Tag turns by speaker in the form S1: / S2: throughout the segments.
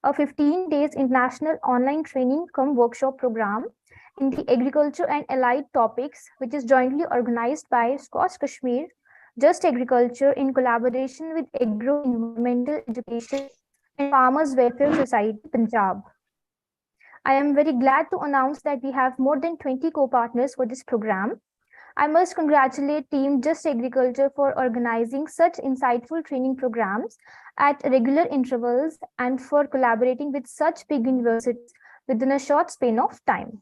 S1: a 15 days international online training cum workshop program in the agriculture and allied topics, which is jointly organized by Scotch Kashmir, Just Agriculture in collaboration with Agro Environmental Education and Farmers Welfare Society, Punjab. I am very glad to announce that we have more than 20 co-partners for this program. I must congratulate Team Just Agriculture for organizing such insightful training programs at regular intervals and for collaborating with such big universities within a short span of time.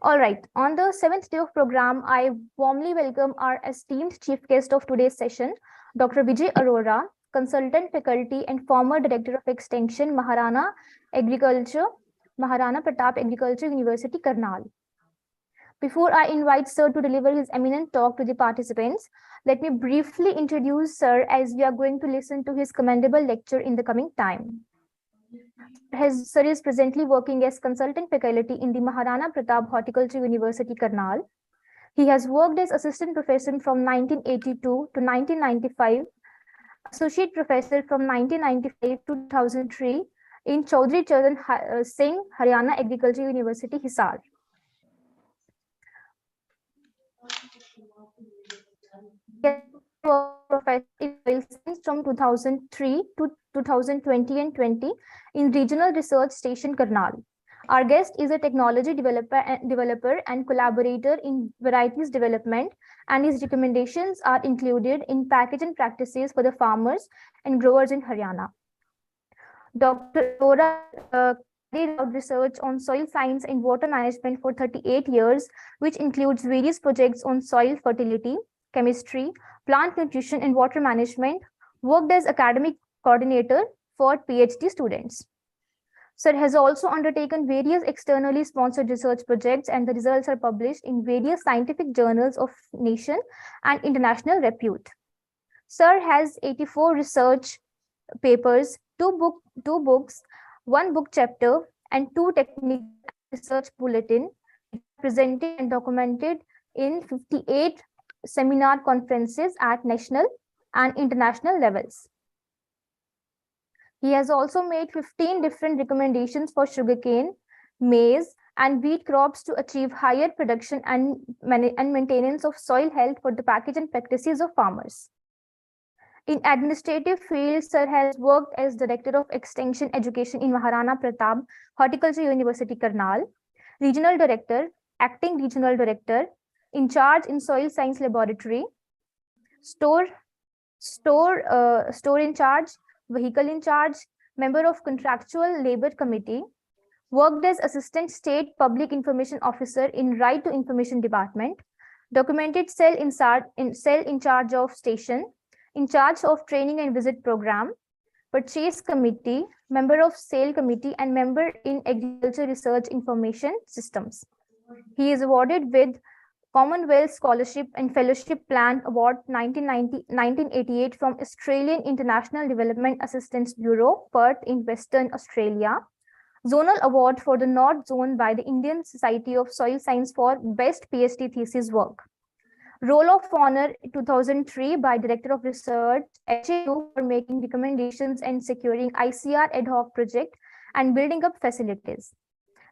S1: All right, on the 7th day of program, I warmly welcome our esteemed chief guest of today's session, Dr. Vijay Arora, consultant faculty and former director of extension, Maharana Pratap Agriculture University, Karnal. Before I invite Sir to deliver his eminent talk to the participants, let me briefly introduce Sir as we are going to listen to his commendable lecture in the coming time. Sir is presently working as consultant faculty in the Maharana Pratap Horticulture University, Karnal. He has worked as assistant professor from 1982 to 1995, associate professor from 1995 to 2003 in Chaudhry Charan Singh Haryana Agriculture University, Hisar. Professor from 2003 to 2020 and 20 in Regional Research Station, Karnal. Our guest is a technology developer and collaborator in varieties development, and his recommendations are included in packaging practices for the farmers and growers in Haryana. Dr. Arora carried out research on soil science and water management for 38 years, which includes various projects on soil fertility, chemistry, plant nutrition and water management, worked as academic coordinator for PhD students. Sir has also undertaken various externally sponsored research projects, and the results are published in various scientific journals of nation and international repute. Sir has 84 research papers, two books, one book chapter, and 2 technical research bulletins presented and documented in 58 seminar conferences at national and international levels. He has also made 15 different recommendations for sugarcane, maize, and wheat crops to achieve higher production and maintenance of soil health for the packaging practices of farmers. In administrative fields, Sir has worked as Director of Extension Education in Maharana Pratap Horticulture University, Karnal, Regional Director, Acting Regional Director, in charge in Soil Science Laboratory, store in charge, vehicle in charge, member of Contractual Labor Committee, worked as Assistant State Public Information Officer in Right to Information Department, documented cell in charge of station, in charge of Training and Visit Program, Purchase Committee, member of Sale Committee, and member in Agriculture Research Information Systems. He is awarded with Commonwealth Scholarship and Fellowship Plan Award 1988 from Australian International Development Assistance Bureau, Perth in Western Australia. Zonal Award for the North Zone by the Indian Society of Soil Science for Best PhD Thesis Work. Roll of Honor 2003 by Director of Research, HAU, for making recommendations and securing ICR ad hoc project and building up facilities.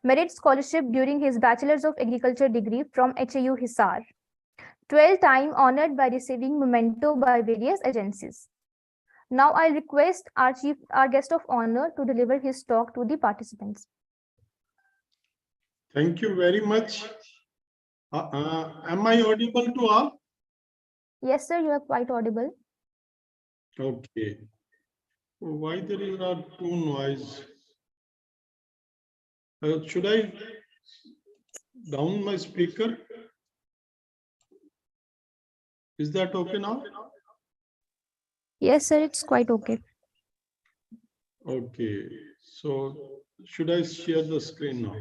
S1: Merit Scholarship during his Bachelor's of Agriculture degree from HAU Hisar. 12-time honored by receiving memento by various agencies. Now I request our guest of honor to deliver his talk to the participants.
S2: Thank you very much. Am I audible to all?
S1: Yes, sir, you are quite audible.
S2: Okay. Why there is not too noise? Should I down my speaker? Is that okay now?
S1: Yes, sir, it's quite okay.
S2: Okay. So should I share the screen now?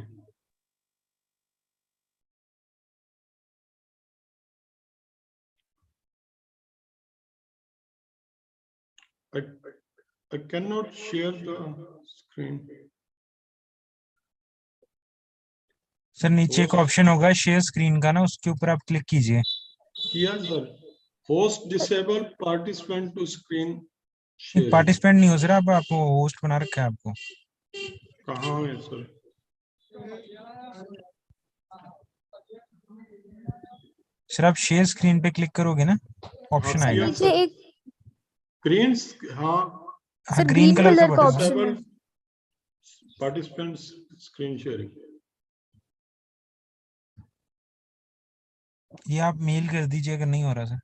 S2: I cannot share the screen.
S3: Sir नीचे एक option होगा share screen का ना, उसके ऊपर आप click कीजिए.
S2: किया sir. Host disable participant to screen sharing.
S3: Participant नहीं हो सर, आप आपको होस्ट बना रखा है आपको।
S2: कहाँ है सर?
S3: सर आप शेयर स्क्रीन पे क्लिक करोगे ना, ऑप्शन
S2: हाँ,
S3: आएगा।
S1: नीचे एक
S2: ग्रीन, हाँ
S3: हाँ
S1: सर
S3: ग्रीन
S1: ग्रीन
S3: कलर का
S1: कलर का
S3: बटन है।
S1: ऑप्शन है।
S2: पार्टिसिपेंट्स स्क्रीन शेयरिंग,
S3: ये आप मेल कर दीजिए अगर नहीं हो रहा सर।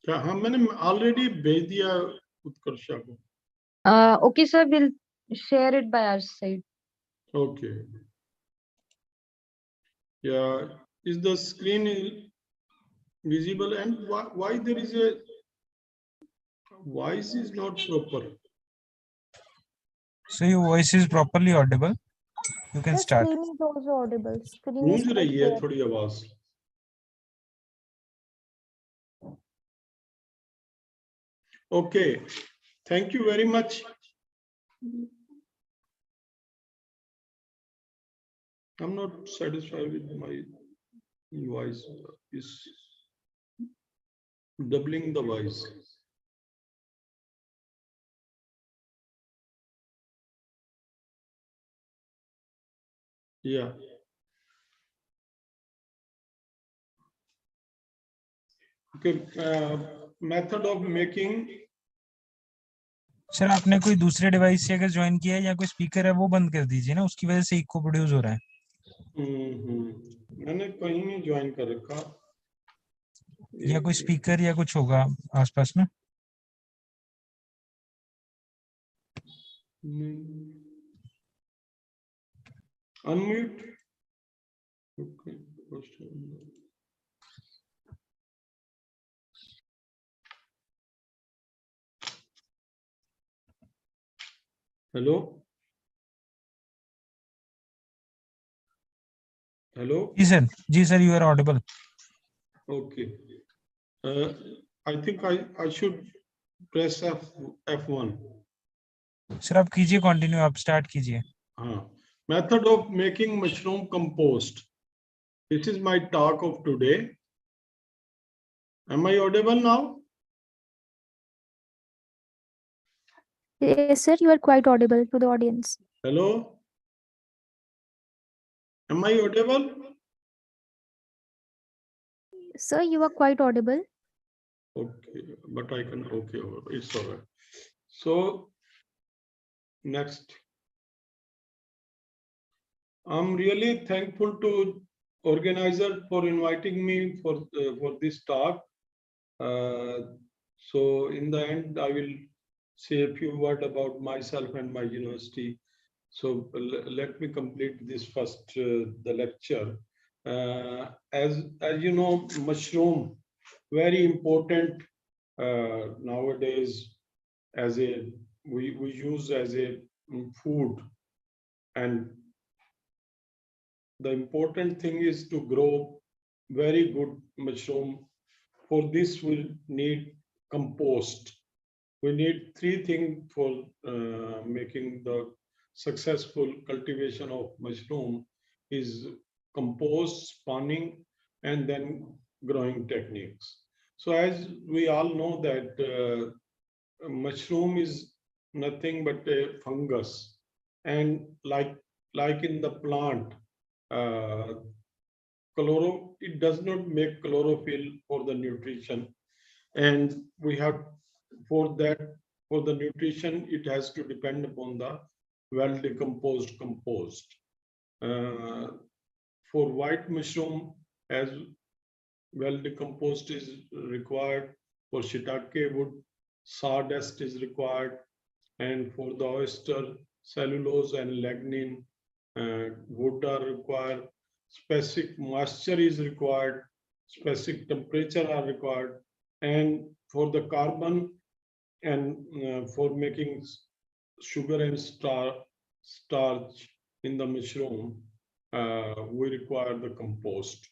S2: क्या? हाँ मैंने ऑलरेडी भेज दिया उत्कर्षा को।
S4: Okay, sir, we'll share it by our side.
S2: Okay. Yeah, is the screen visible, and why there is a voice is not proper?
S3: So your voice is properly audible. You can
S1: The
S3: start.
S1: screen is also audible. Screen is
S2: गूंज
S1: quite
S2: रही है
S1: clear.
S2: थोड़ी आवाज। Okay, thank you very much. I'm not satisfied with my voice. Is doubling the voice. Yeah. Okay. Method of making.
S3: Sir आपने कोई दूसरे device से अगर ज्वाइन किया है या कोई स्पीकर है वो बंद कर दीजिए ना, उसकी वजह से इको प्रोड्यूस हो रहा है।
S2: मैंने कहीं नहीं ज्वाइन कर रखा।
S3: या कोई स्पीकर या कुछ होगा आसपास में।
S2: Unmute. Okay. Hello. Hello.
S3: जी sir you are audible.
S2: Okay. I think I should press F1.
S3: Sir आप कीजिए कंटिन्यू, आप स्टार्ट कीजिए।
S2: हाँ, method of making mushroom compost. This is my talk of today. Am I audible now?
S1: Yes, sir, you are quite audible to the audience.
S2: Hello. Am I audible?
S1: Sir, you are quite audible.
S2: Okay, but I can, okay, it's all right. So next, I'm really thankful to organizer for inviting me for this talk. So in the end, I will say a few words about myself and my university. So let me complete this first the lecture. As you know, mushroom very important nowadays, as a we use as a food, and the important thing is to grow very good mushroom. For this we need compost. We need three things for making the successful cultivation of mushroom: is compost, spawning, and then growing techniques. So as we all know that mushroom is nothing but a fungus, and like in the plant, it does not make chlorophyll for the nutrition, and we have, for that, for the nutrition, it has to depend upon the well decomposed compost. For white mushroom, as well decomposed is required. For shiitake wood, sawdust is required, and for the oyster, cellulose and lignin wood are required. Specific moisture is required, specific temperature are required, and for the carbon and for making sugar and starch in the mushroom, we require the compost.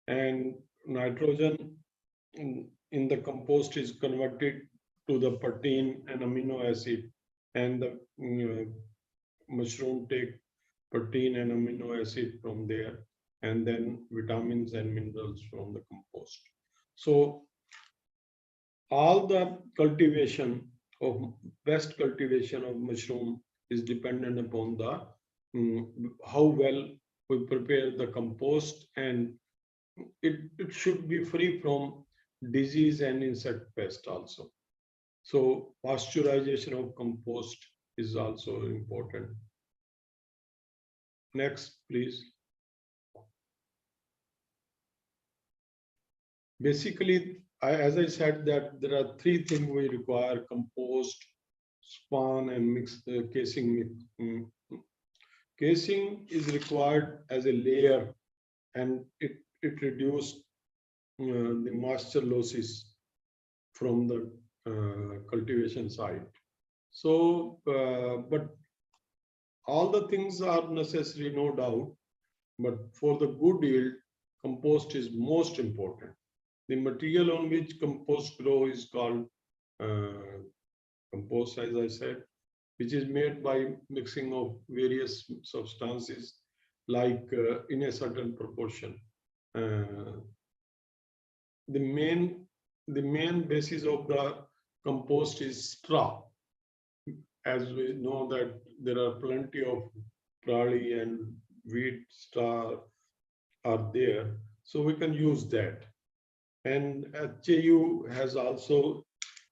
S2: And nitrogen in the compost is converted to the protein and amino acid, and the mushroom take protein and amino acid from there, and then vitamins and minerals from the compost. So all the cultivation of best cultivation of mushroom is dependent upon the how well we prepare the compost, and it should be free from disease and insect pest also. So pasteurization of compost is also important. Next, please. Basically, as I said, that there are three things we require: compost, spawn, and mix casing. Casing is required as a layer, and it reduces the moisture losses from the cultivation site. So, but all the things are necessary, no doubt, but for the good yield, compost is most important. The material on which compost grow is called compost, as I said, which is made by mixing of various substances, like in a certain proportion. The main basis of the compost is straw. As we know that there are plenty of barley and wheat straw are there, so we can use that. And HAU has also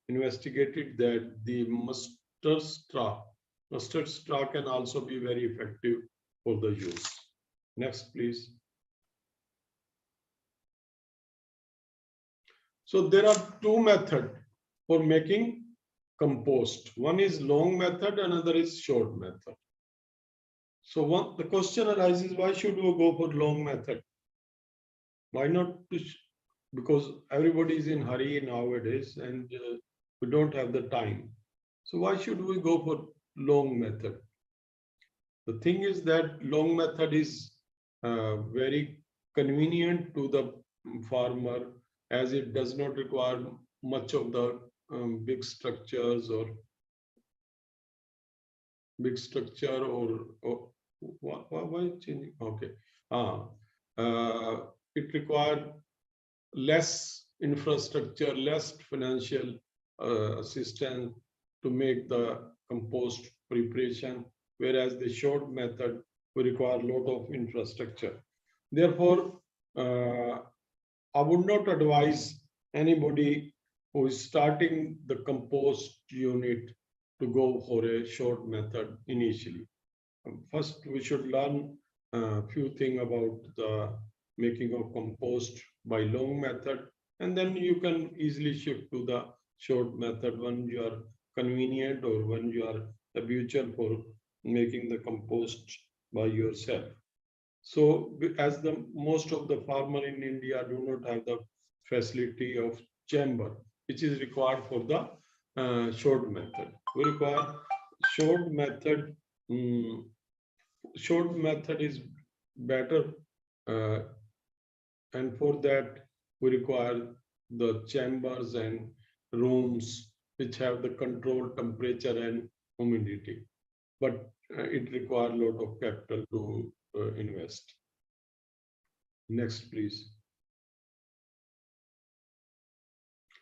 S2: investigated that the mustard straw can also be very effective for the use. Next, please. So there are two methods for making compost. One is long method, another is short method. So the question arises, why should we go for long method? Why not? Because everybody is in hurry nowadays and we don't have the time. So why should we go for long method? The thing is that long method is very convenient to the farmer, as it does not require much of the big structures or why changing? Okay. It requires less infrastructure, less financial assistance to make the compost preparation, whereas the short method will require a lot of infrastructure. Therefore, I would not advise anybody who is starting the compost unit to go for a short method initially. First, we should learn a few things about the making of compost by long method, and then you can easily shift to the short method when you are convenient or when you are habitual for making the compost by yourself. So as the most of the farmer in India do not have the facility of chamber, which is required for the short method. We require short method. Short method is better, and for that we require the chambers and rooms which have the controlled temperature and humidity, but it requires a lot of capital to invest. Next, please.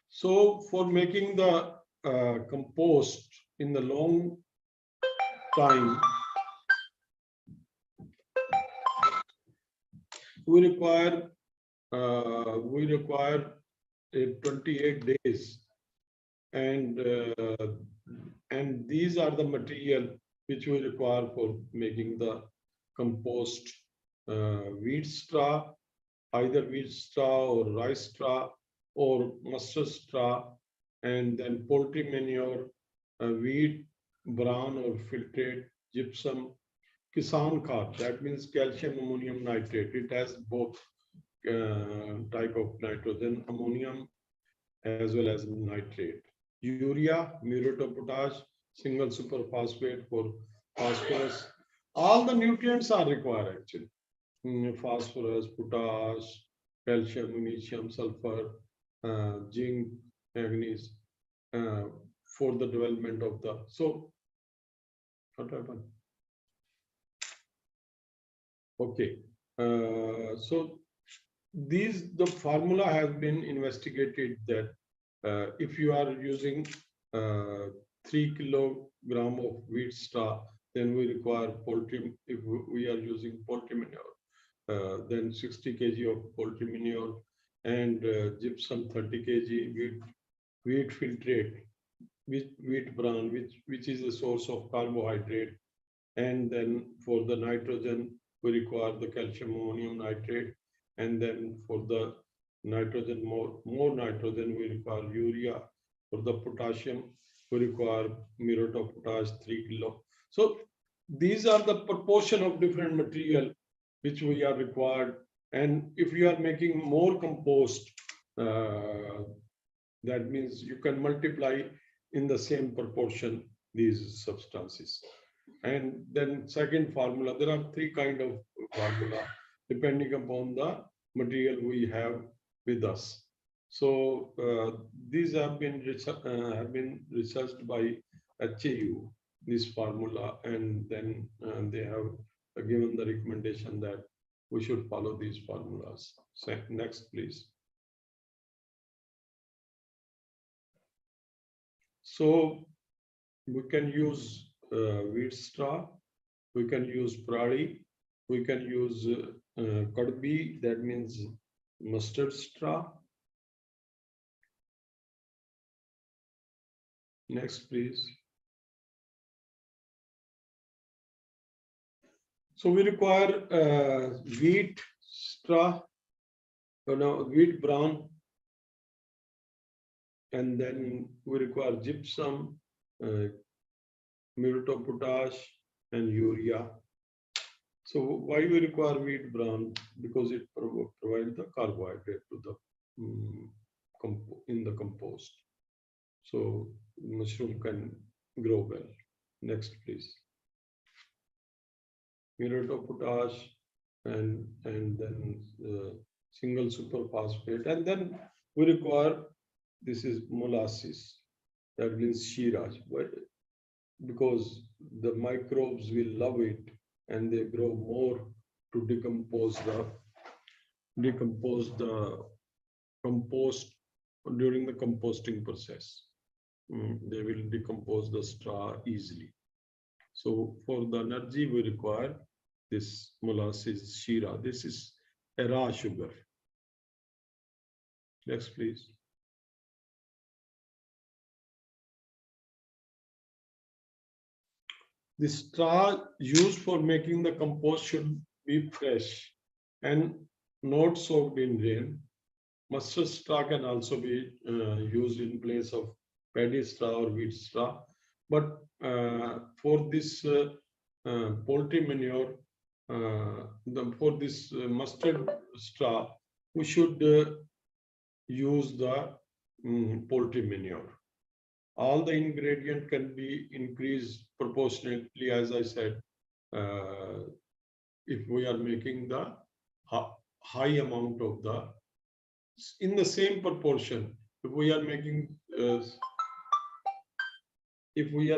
S2: So for making the compost in the long time, we require 28 days, and these are the material which we require for making the compost: wheat straw, either wheat straw or rice straw or mustard straw, and then poultry manure, wheat bran or filtrate, gypsum, kisan khad, that means calcium ammonium nitrate. It has both type of nitrogen, ammonium as well as nitrate. Urea, muriate of potash, single superphosphate for phosphorus. All the nutrients are required actually. Phosphorus, potash, calcium, magnesium, sulfur, zinc, manganese, for the development of the. So what happened? Okay. So the formula has been investigated that if you are using 3 kilogram of wheat straw, then we require poultry. If we are using poultry manure, then 60 kg of poultry manure and gypsum 30 kg, wheat filtrate, wheat bran, which is a source of carbohydrate. And then for the nitrogen, we require the calcium ammonium nitrate. And then for the nitrogen, more nitrogen, we require urea. For the potassium, we require muriate of potash 3 kilo. So these are the proportion of different material which we are required. And if you are making more compost, that means you can multiply in the same proportion these substances. And then second formula, there are 3 kind of formula depending upon the material we have with us. So these have been researched by HAU, this formula, and then they have given the recommendation that we should follow these formulas. So next, please. So we can use wheat straw, we can use prali, we can use kadbi, that means mustard straw. Next, please. So we require wheat straw, wheat bran, and then we require gypsum, muriate of potash, and urea. So why we require wheat bran? Because it provides the carbohydrate to the in the compost. So mushroom can grow well. Next, please. Muriate of potash and then single superphosphate, and then we require, this is molasses, that means shiraj, because the microbes will love it and they grow more to decompose the compost during the composting process. They will decompose the straw easily. So for the energy we require this molasses shira. This is a raw sugar. Next, please. The straw used for making the compost should be fresh and not soaked in rain. Mustard straw can also be used in place of paddy straw or wheat straw. But for this poultry manure, for this mustard straw, we should use the poultry manure. All the ingredient can be increased proportionately, as I said, if we are making the high amount of the, in the same proportion. If we are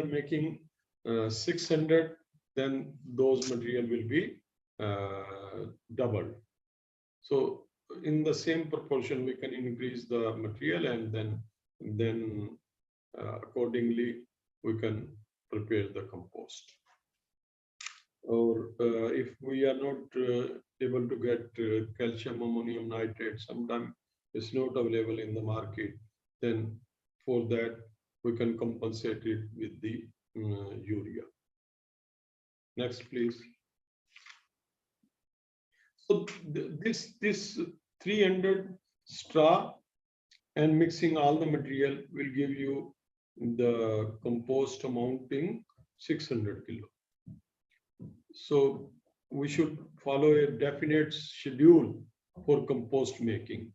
S2: making 600, then those material will be doubled. So in the same proportion, we can increase the material, and then accordingly we can prepare the compost. Or if we are not able to get calcium ammonium nitrate, sometimes it's not available in the market, then for that we can compensate it with the urea. Next, please. So this 300 straw and mixing all the material will give you the compost amounting 600 kilo. So we should follow a definite schedule for compost making.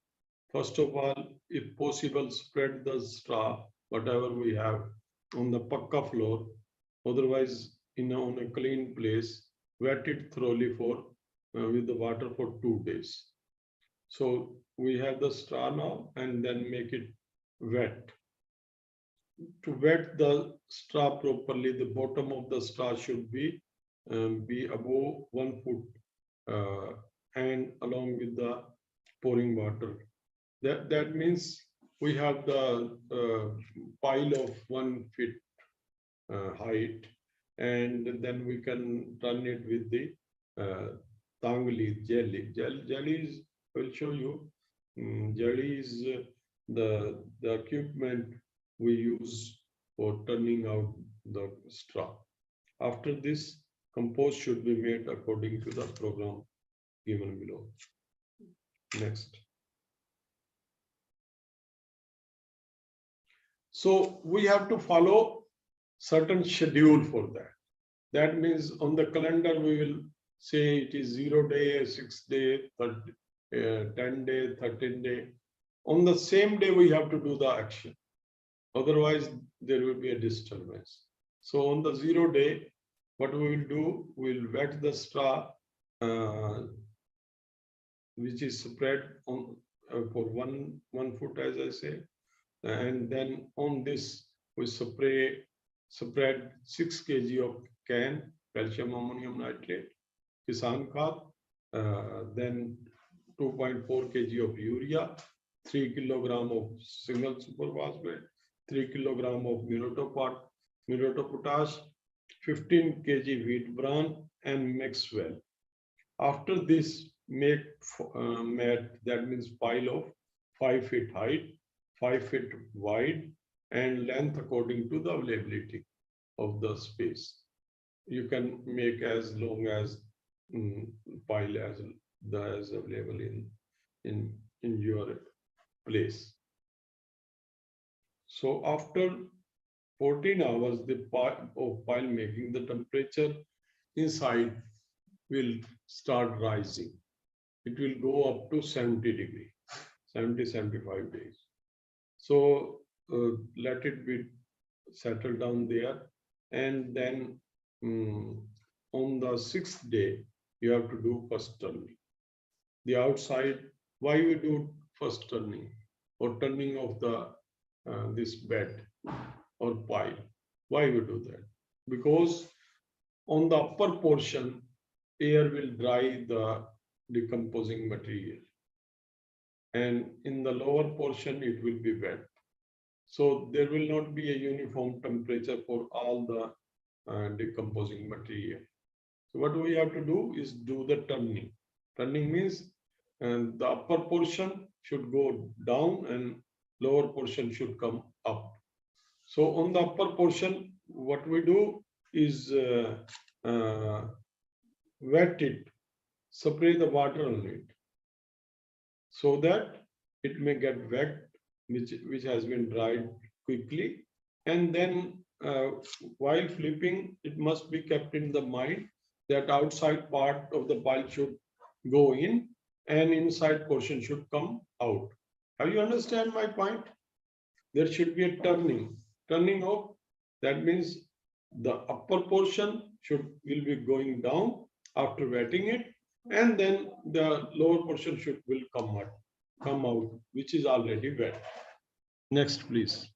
S2: First of all, if possible, spread the straw, whatever we have, on the pakka floor. Otherwise, on a clean place, wet it thoroughly with the water for 2 days. So we have the straw now, and then make it wet. To wet the straw properly, the bottom of the straw should be above 1 foot and along with the pouring water. That means we have the pile of 1 feet height, and then we can run it with the tangli jelly. Jelly is, I will show you. Jelly is the equipment we use for turning out the straw. After this, compost should be made according to the program given below. Next. So we have to follow certain schedule for that. That means on the calendar, we will say it is 0 day, 6 day, 10 day, 13 day. On the same day, we have to do the action. Otherwise, there will be a disturbance. So on the 0 day, what we will do, we will wet the straw, which is spread on for one foot, as I say. And then on this, we spread 6 kg of can, calcium ammonium nitrate, kisan khad, then 2.4 kg of urea, 3 kilogram of single superphosphate, 3 kilogram of muriatopotash, 15 kg wheat bran, and mix well. After this, make mat, that means pile of 5 feet height, 5 feet wide, and length according to the availability of the space. You can make as long as pile as available in your place. So after 14 hours, the pile making, the temperature inside will start rising. It will go up to 70 degrees, 75 days. So let it be settled down there. And then on the 6th day, you have to do first turning. The outside, why we do first turning or turning of the this bed or pile? Why we do that? Because on the upper portion, air will dry the decomposing material, and in the lower portion, it will be wet. So there will not be a uniform temperature for all the decomposing material. So what we have to do is do the turning. Turning means the upper portion should go down and lower portion should come up. So on the upper portion, what we do is wet it, spray the water on it, so that it may get wet, which has been dried quickly. And then while flipping, it must be kept in the mind that outside part of the pile should go in and inside portion should come out. Have you understand my point? There should be a turning of, that means the upper portion will be going down after wetting it, and then the lower portion will come out, which is already wet. Next, please.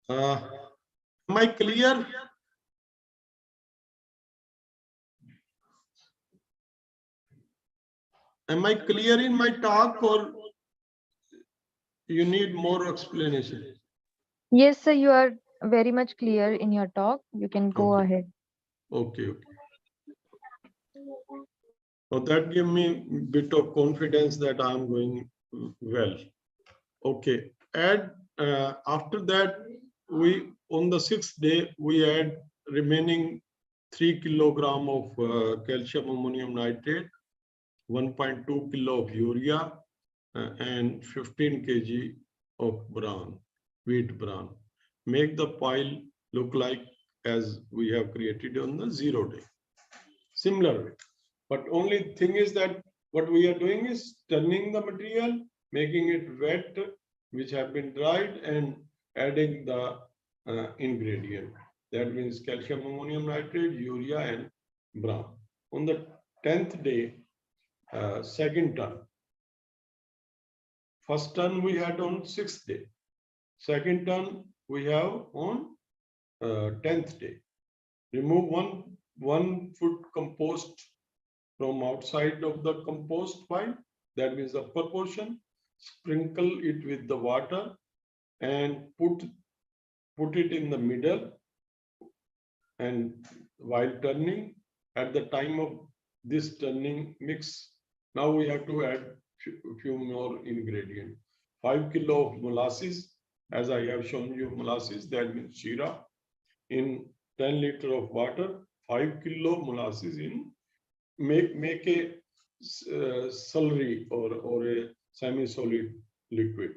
S2: Am I clear? Am I clear in my talk, or you need more explanation?
S4: Yes, sir, you are very much clear in your talk. You can go ahead.
S2: Okay. So that gives me a bit of confidence that I'm going well. Okay. After that, on the 6th day, we add remaining 3 kilogram of calcium ammonium nitrate, 1.2 kilo of urea, and 15 kg of wheat bran. Make the pile look like as we have created on the 0 day. Similar way. But only thing is that what we are doing is turning the material, making it wet, which have been dried, and adding the ingredient. That means calcium ammonium nitrate, urea, and bran. On the 10th day, second turn. First turn we had on 6th day. Second turn we have on 10th day. Remove one foot compost from outside of the compost pile, that means the upper portion, sprinkle it with the water and put it in the middle, and while turning, at the time of this turning mix, now we have to add few more ingredients. 5 kilo of molasses, as I have shown you molasses, that means shira, in 10 liter of water, 5 kilo molasses in, make a slurry or a semi-solid liquid.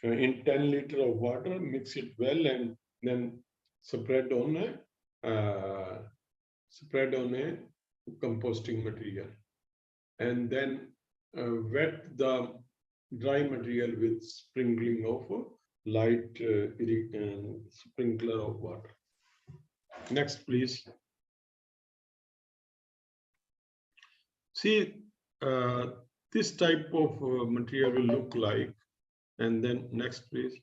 S2: In 10 liter of water, mix it well and then spread on a composting material, and then wet the dry material with sprinkling of light sprinkler of water. Next, please. See, this type of material will look like, and then next, please.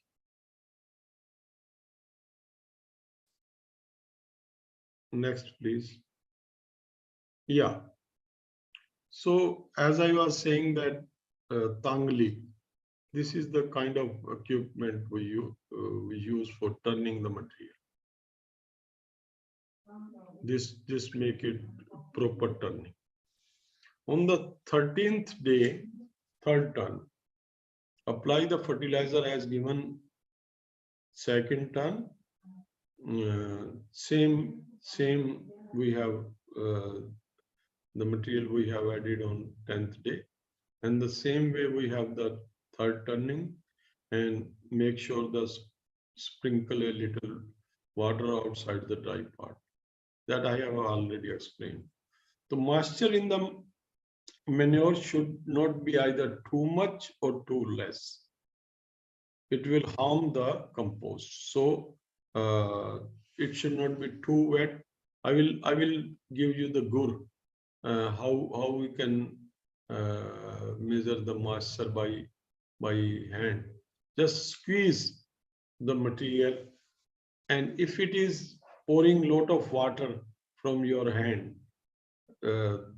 S2: Next, please. Yeah. So as I was saying that tangli, this is the kind of equipment we use for turning the material. This make it proper turning. On the 13th day, third turn, apply the fertilizer as given. Second turn, same we have the material we have added on 10th day, and the same way we have the third turning, and make sure the sprinkle a little water outside the dry part. That I have already explained. The moisture in the manure should not be either too much or too less. It will harm the compost. So it should not be too wet. I will give you the gur, how we can measure the moisture by hand. Just squeeze the material, and if it is pouring lot of water from your hand,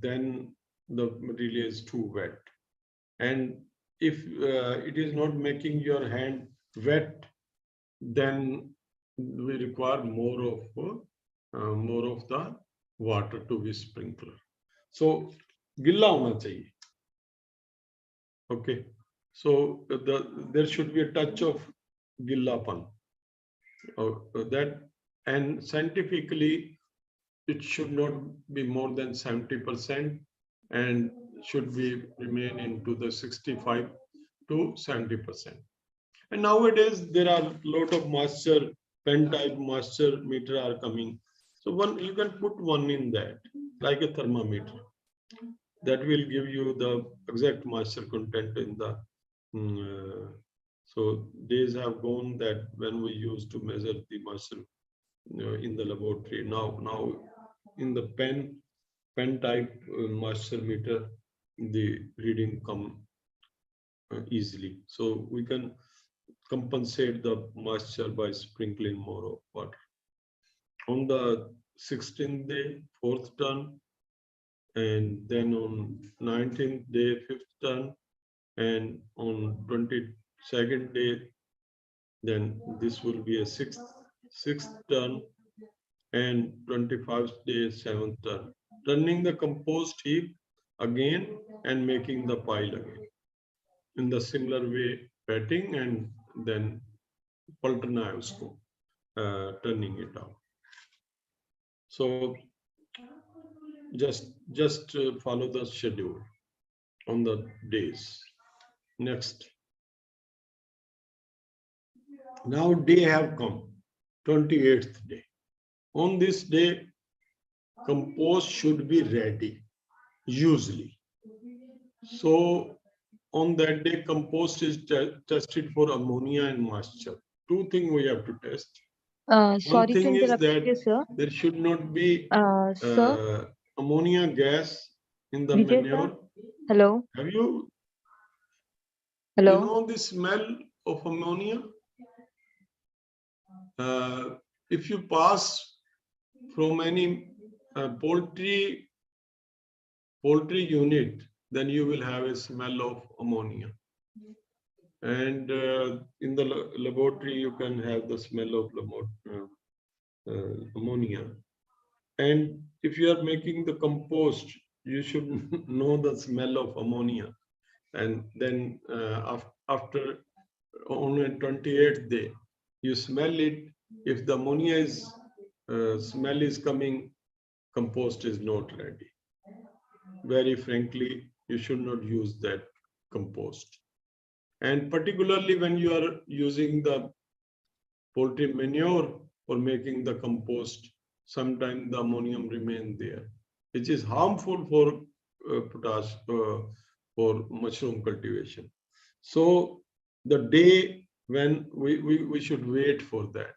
S2: then the material is too wet. And if it is not making your hand wet, then we require more of the water to be sprinkled. So gilla hona chahiye. Okay, so there should be a touch of gillapan. That, and scientifically it should not be more than 70%, and should be remain into the 65 to 70%. And nowadays there are a lot of moisture, pen type moisture meter are coming. So one, you can put one in that, like a thermometer, that will give you the exact moisture content in the so days have gone that when we used to measure the moisture in the laboratory. Now in the pen type moisture meter, the reading come easily. So we can compensate the moisture by sprinkling more of water. On the 16th day, fourth turn, and then on 19th day, fifth turn, and on 22nd day, then this will be a sixth turn, and 21st day, seventh turn. Turning the compost heap again and making the pile again. In the similar way, wetting and then paltana hai usko, turning it out. So just follow the schedule on the days. Next. Now day have come, 28th day. On this day, compost should be ready, usually. So on that day, compost is tested for ammonia and moisture. Two things we have to test. One
S4: Sorry to
S2: thing is
S4: interrupt
S2: that
S4: you, sir.
S2: there should not be
S4: Sir,
S2: ammonia gas in the
S4: Vijay
S2: manure.
S4: sir. Hello.
S2: Have you
S4: Hello.
S2: know the smell of ammonia? If you pass from any poultry poultry unit, then you will have a smell of ammonia. And in the laboratory, you can have the smell of ammonia. And if you are making the compost, you should know the smell of ammonia. And then after on a 28th day, you smell it. If the ammonia is smell is coming, compost is not ready. Very frankly, you should not use that compost. And particularly when you are using the poultry manure or making the compost, sometimes the ammonium remains there, which is harmful for potash for mushroom cultivation. So the day when we should wait for that,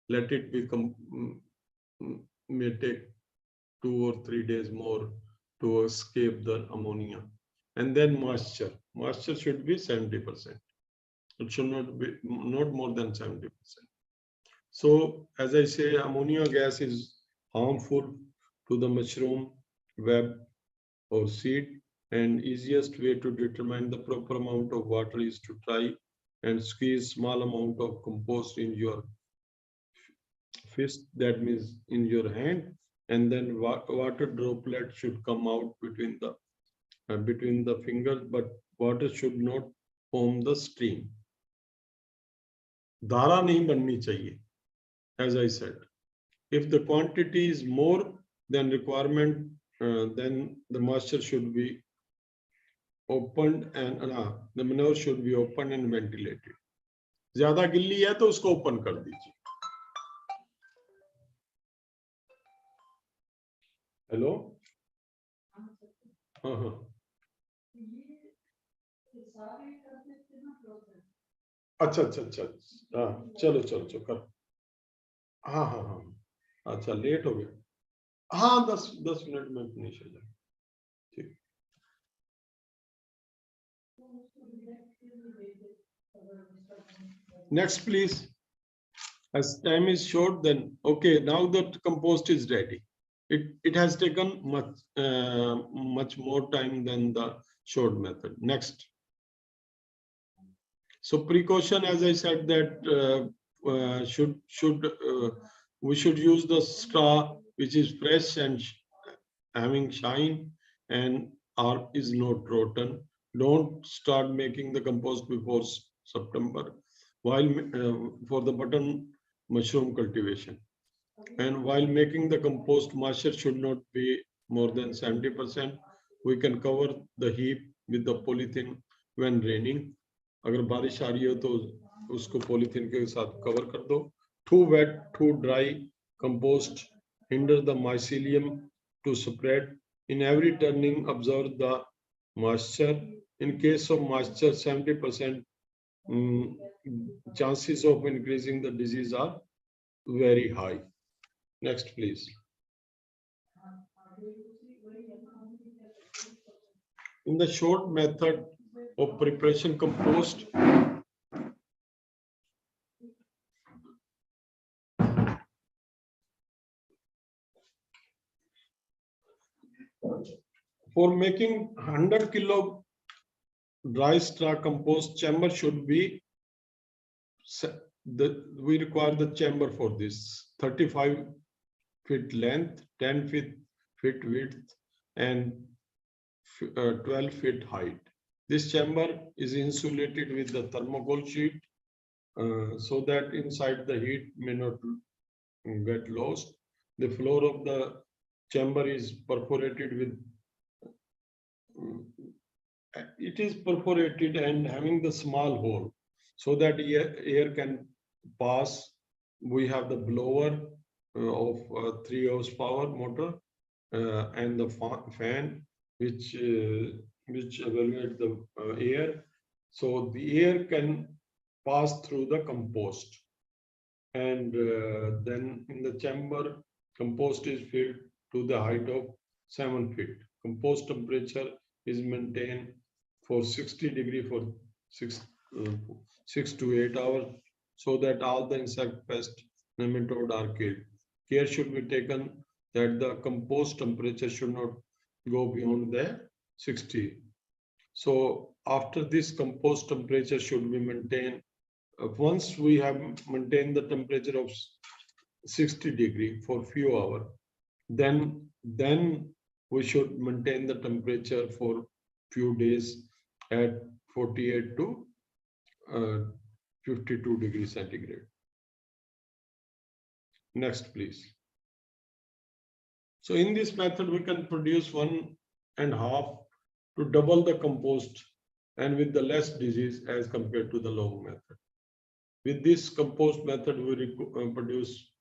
S2: let it become, may take 2 or 3 days more to escape the ammonia. And then moisture. Moisture should be 70%. It should not be not more than 70%. So as I say, ammonia gas is harmful to the mushroom web or seed, and easiest way to determine the proper amount of water is to try and squeeze small amount of compost in your fist, that means in your hand, and then water droplet should come out between the fingers, but water should not form the stream. Dhara nahi banni chahiye, as I said. If the quantity is more than requirement, then the moisture should be opened and the manure should be opened and ventilated. ज़्यादा गिल्ली है तो उसको open कर दीजिए. Hello, हाँ हाँ, अच्छा अच्छा अच्छा, हाँ चलो चलो चलो कर, हाँ हाँ हाँ, अच्छा लेट हो गया, हाँ 10 मिनट में फिनिश हो जाए, ठीक. Next please. As time is short, then okay, now that compost is ready. It has taken much more time than the short method. Next. So precaution, as I said, that we should use the straw which is fresh and having shine and is not rotten. Don't start making the compost before September, while for the button mushroom cultivation. And while making the compost, moisture should not be more than 70%. We can cover the heap with the polythene when raining. अगर बारिश आ रही हो तो उसको polythene के साथ cover कर दो. Too wet, too dry compost hinder the mycelium to spread. In every turning, observe the moisture. In case of moisture, 70% chances of increasing the disease are very high. Next, please. In the short method of preparation compost, for making 100 kilo dry straw compost, chamber should be, we require the chamber for this 35 feet length, 10 feet width, and 12 feet height. This chamber is insulated with the thermocol sheet so that inside the heat may not get lost. The floor of the chamber is perforated with, it is perforated and having the small hole so that air can pass. We have the blower of 3 horsepower motor and the fan which evaluate the air, so the air can pass through the compost. And then in the chamber, compost is filled to the height of 7 feet. Compost temperature is maintained for 60 degrees for 6 to 8 hours, so that all the insect, pest, nematode are killed. Care should be taken that the compost temperature should not go beyond the 60. So after this, compost temperature should be maintained. Once we have maintained the temperature of 60 degree for few hours, then we should maintain the temperature for few days at 48 to 52 degrees centigrade. Next, please. So in this method, we can produce 1.5 to double the compost and with the less disease as compared to the long method. With this compost method, we produce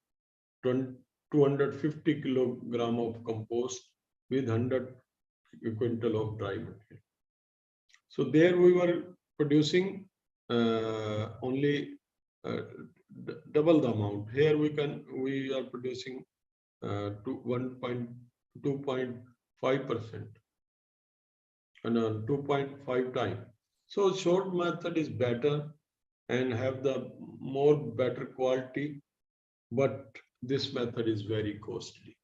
S2: 250 kilogram of compost with 100 quintal of dry material. So there we were producing only double the amount. Here we are producing to 2.5% and 2.5 times. So short method is better and have the more better quality, but this method is very costly.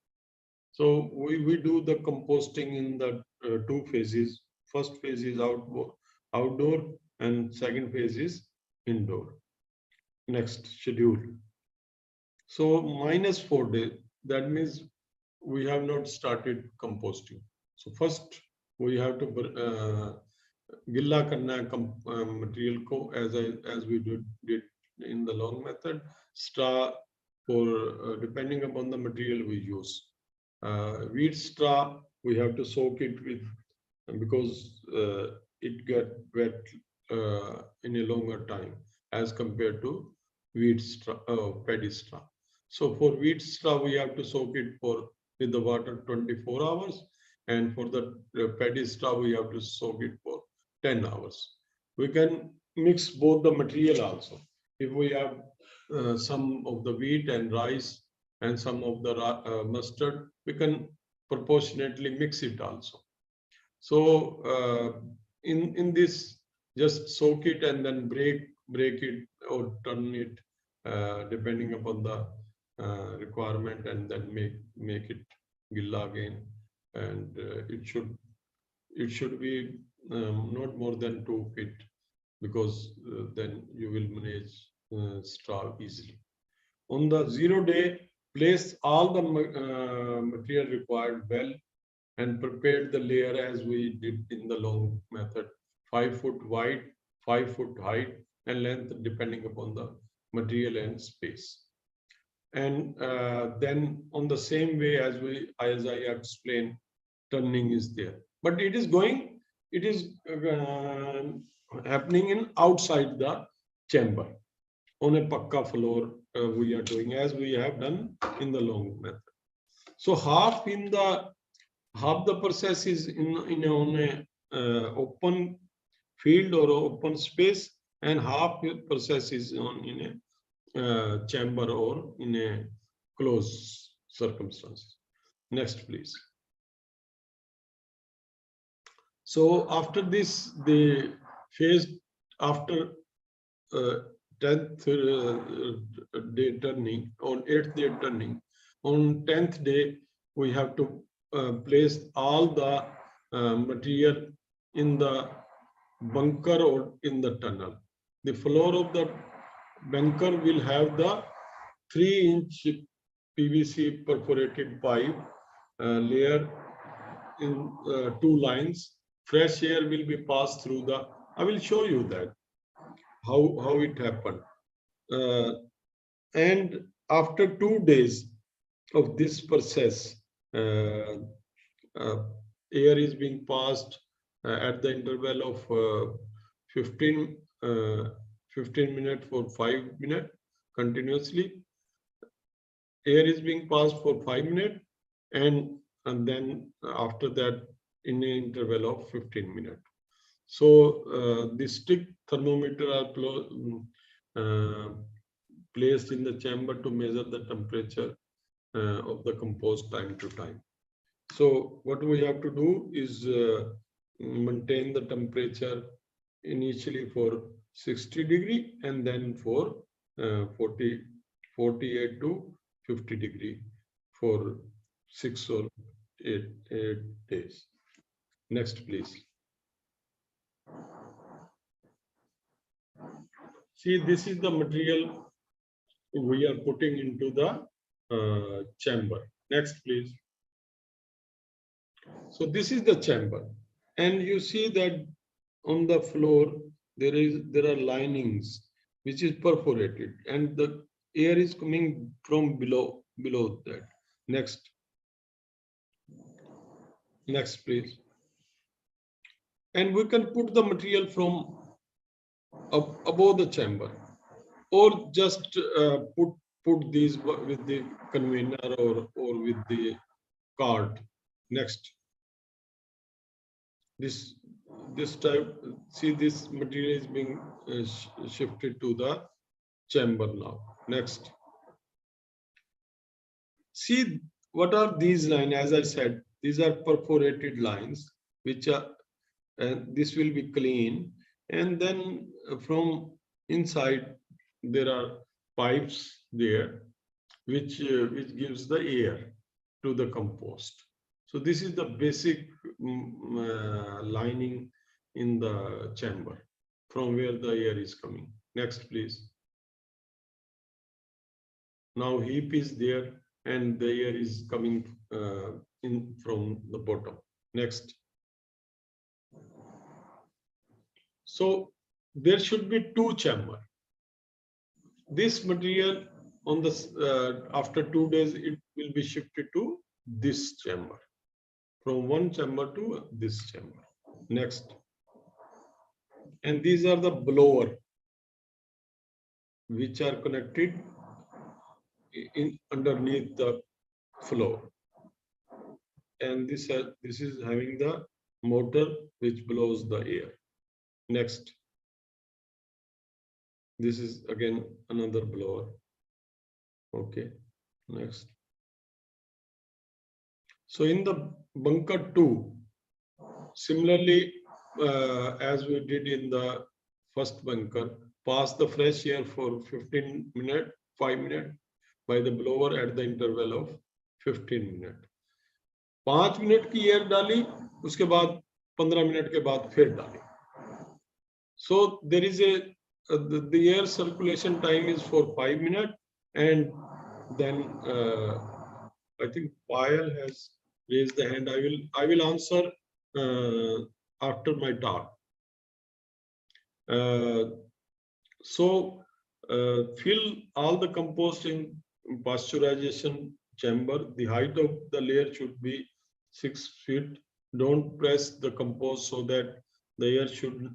S2: So we do the composting in the two phases. First phase is outdoor and second phase is indoor. Next schedule. So -4 days, that means we have not started composting. So first we have to gilla karna material ko as we did in the long method. Straw for depending upon the material we use. Wheat straw we have to soak it with because it get wet in a longer time as compared to wheat straw, paddy straw. So for wheat straw we have to soak it with the water 24 hours, and for the paddy straw we have to soak it for 10 hours. We can mix both the material also. If we have some of the wheat and rice and some of the mustard, we can proportionately mix it also. So in this, just soak it and then break it or turn it depending upon the requirement, and then make it gilla again, and it should be not more than 2 feet, because then you will manage straw easily. On the 0 day, place all the material required well and prepared the layer as we did in the long method, 5 foot wide, 5 foot height and length depending upon the material and space. And then on the same way as I explained, turning is there, but it is happening in outside the chamber on a pakka floor. We are doing as we have done in the long method. So half the process is on a open field or open space, and half process is in a chamber or in a closed circumstances. Next, please. So after this, the phase after 10th day turning, on 8th day turning, on 10th day we have to place all the material in the bunker or in the tunnel. The floor of the bunker will have the 3-inch PVC perforated pipe layer in 2 lines. Fresh air will be passed through the. I will show you that how it happened. And after 2 days of this process, air is being passed at the interval of 15 minutes for 5 minutes continuously. Air is being passed for 5 minutes, and then after that in an interval of 15 minutes. So the stick thermometer are placed in the chamber to measure the temperature of the compost time to time. So what we have to do is maintain the temperature initially for 60 degree and then for 48 to 50 degree for 6 or 8 days. Next, please. See, this is the material we are putting into the chamber. Next, please. So this is the chamber, and you see that on the floor there are linings which is perforated, and the air is coming from below that. Next. Next, please. And we can put the material from above the chamber, or just put these with the conveyor or with the cart. Next. This type, see, this material is being shifted to the chamber now. Next. See, what are these lines? As I said, these are perforated lines, which are, and this will be clean. And then from inside, there are pipes there, which gives the air to the compost. So this is the basic lining in the chamber from where the air is coming. Next, please. Now heap is there and the air is coming in from the bottom. Next. So there should be two chambers. This material on the after 2 days it will be shifted to this chamber. From one chamber to this chamber. Next. And these are the blower which are connected in underneath the floor. And this is having the motor which blows the air. Next. This is again another blower. Okay. Next. So in the bunker 2, similarly, as we did in the first bunker, pass the fresh air for 15 minutes, 5 minutes by the blower at the interval of 15 minutes. 5 minute की air डाली, उसके बाद 15 minute के बाद फिर डाली. So there is the air circulation time is for 5 minutes, and then I think Payal has raised the hand. I will answer after my talk. So fill all the compost in pasteurization chamber. The height of the layer should be 6 feet. Don't press the compost so that the air should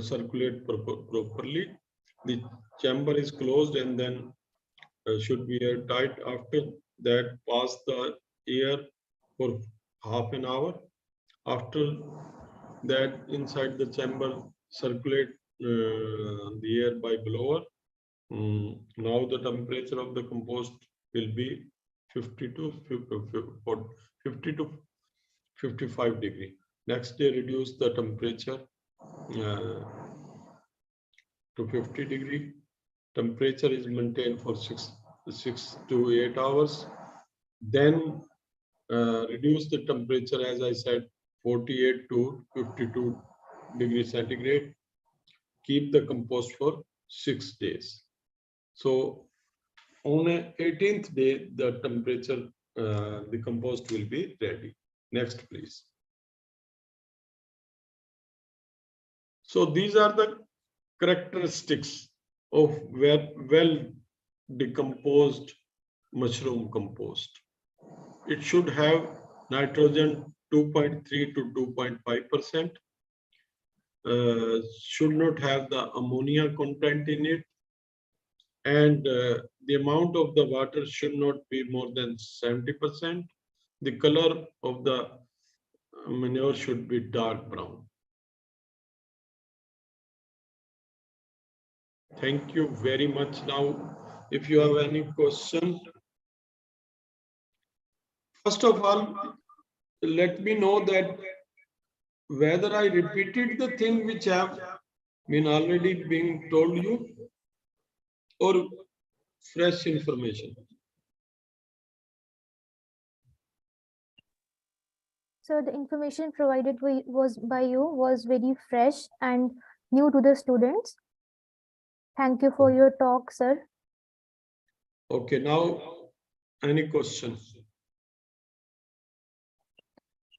S2: circulate properly. The chamber is closed and then should be airtight. After that, pass the air for half an hour. After that, inside the chamber, circulate the air by blower. Now the temperature of the compost will be 50 to 55 degree. Next day, reduce the temperature to 50 degree. Temperature is maintained for 6 to 8 hours. Then reduce the temperature, as I said, 48 to 52 degrees centigrade. Keep the compost for 6 days. So on the 18th day, the temperature, the compost will be ready. Next, please. So these are the characteristics of well decomposed mushroom compost. It should have nitrogen 2.3 to 2.5%. Should not have the ammonia content in it, and the amount of the water should not be more than 70%. The color of the manure should be dark brown. Thank you very much. Now, if you have any question, first of all, let me know that whether I repeated the thing which have been already being told you or fresh information.
S1: So the information provided by you was very fresh and new to the students. Thank you for your talk, sir.
S2: Okay, now any questions?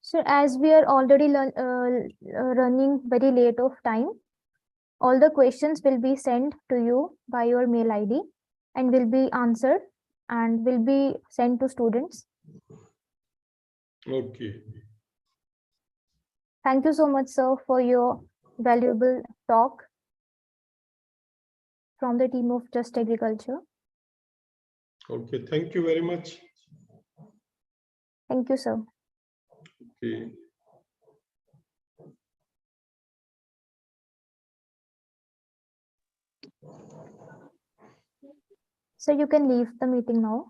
S1: So as we are already running very late of time, all the questions will be sent to you by your mail ID and will be answered and will be sent to students.
S2: Okay.
S1: Thank you so much, sir, for your valuable talk from the team of Just Agriculture.
S2: Okay, thank you very much.
S1: Thank you, sir.
S2: Okay.
S1: So you can leave the meeting now.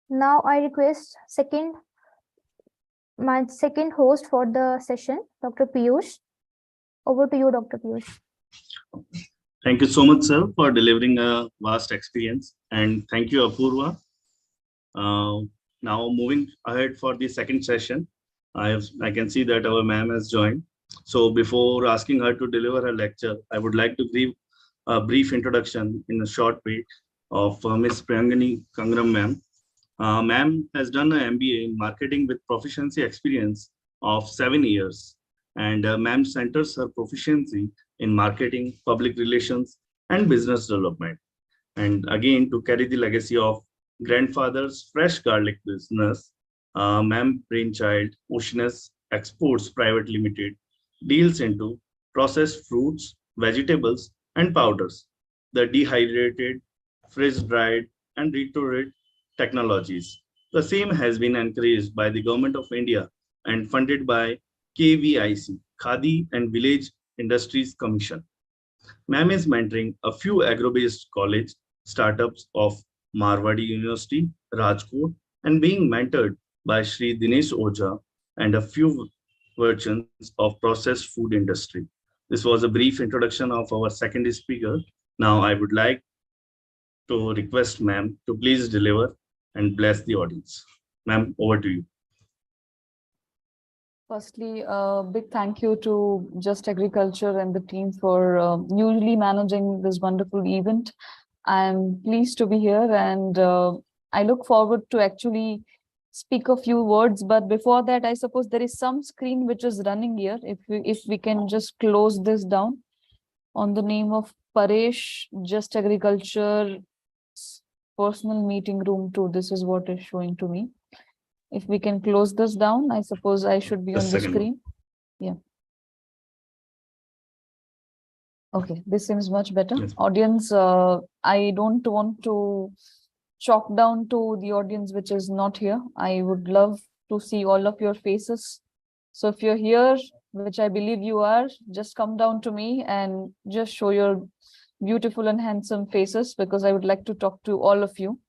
S1: Now I request my second host for the session, Dr. Piyush. Over to you, Dr. Piyush.
S5: Thank you so much, sir, for delivering a vast experience. And thank you, Apurva. Now moving ahead for the second session, I can see that our ma'am has joined. So before asking her to deliver her lecture, I would like to give a brief introduction in a short way of Ms. Priyangani Kangram ma'am. Ma'am has done an MBA in marketing with proficiency experience of 7 years. And ma'am centers her proficiency in marketing, public relations, and business development. And again, to carry the legacy of grandfather's fresh garlic business, ma'am brainchild, Oceanus Exports Private Limited, deals into processed fruits, vegetables, and powders, the dehydrated, freeze-dried, and retorted technologies. The same has been encouraged by the Government of India and funded by KVIC, Khadi and Village Industries Commission. Ma'am is mentoring a few agro-based college startups of Marwadi University, Rajkot, and being mentored by Sri Dinesh Oja and a few versions of processed food industry. This was a brief introduction of our second speaker. Now I would like to request ma'am to please deliver and bless the audience. Ma'am, over to you.
S6: Firstly, a big thank you to Just Agriculture and the team for usually managing this wonderful event. I'm pleased to be here and I look forward to actually speak a few words. But before that, I suppose there is some screen which is running here. If we can just close this down on the name of Paresh, Just Agriculture personal meeting room 2. This is what is showing to me. If we can close this down, I suppose I should be on the screen. Yeah. Okay, this seems much better.
S5: Yes.
S6: Audience, I don't want to chalk down to the audience which is not here. I would love to see all of your faces. So if you're here, which I believe you are, just come down to me and just show your beautiful and handsome faces, because I would like to talk to all of you.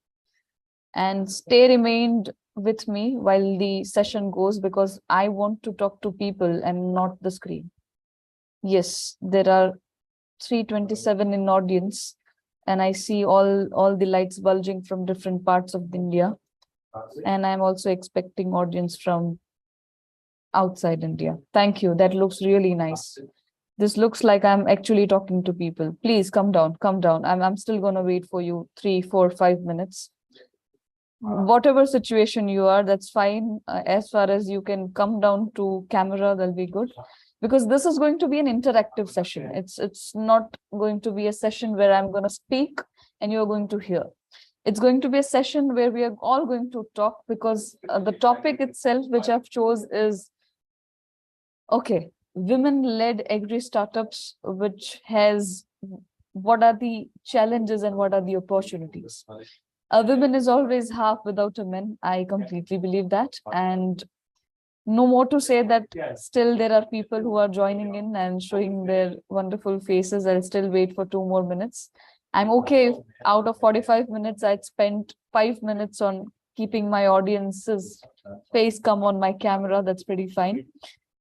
S6: And stay remained with me while the session goes, because I want to talk to people and not the screen. Yes, there are 327 in audience, and I see all the lights bulging from different parts of India. And I'm also expecting audience from outside India. Thank you. That looks really nice. This looks like I'm actually talking to people. Please come down, come down. I'm still going to wait for you 3, 4, 5 minutes. Whatever situation you are, that's fine. As far as you can come down to camera, that'll be good. Because this is going to be an interactive session. It's not going to be a session where I'm going to speak and you're going to hear. It's going to be a session where we are all going to talk, because the topic itself, which I've chose, is, okay, women-led agri startups, which has, what are the challenges and what are the opportunities? A woman is always half without a man. I completely believe that. And no more to say that still there are people who are joining in and showing their wonderful faces. I'll still wait for 2 more minutes. I'm okay if out of 45 minutes, I'd spent 5 minutes on keeping my audience's face come on my camera. That's pretty fine.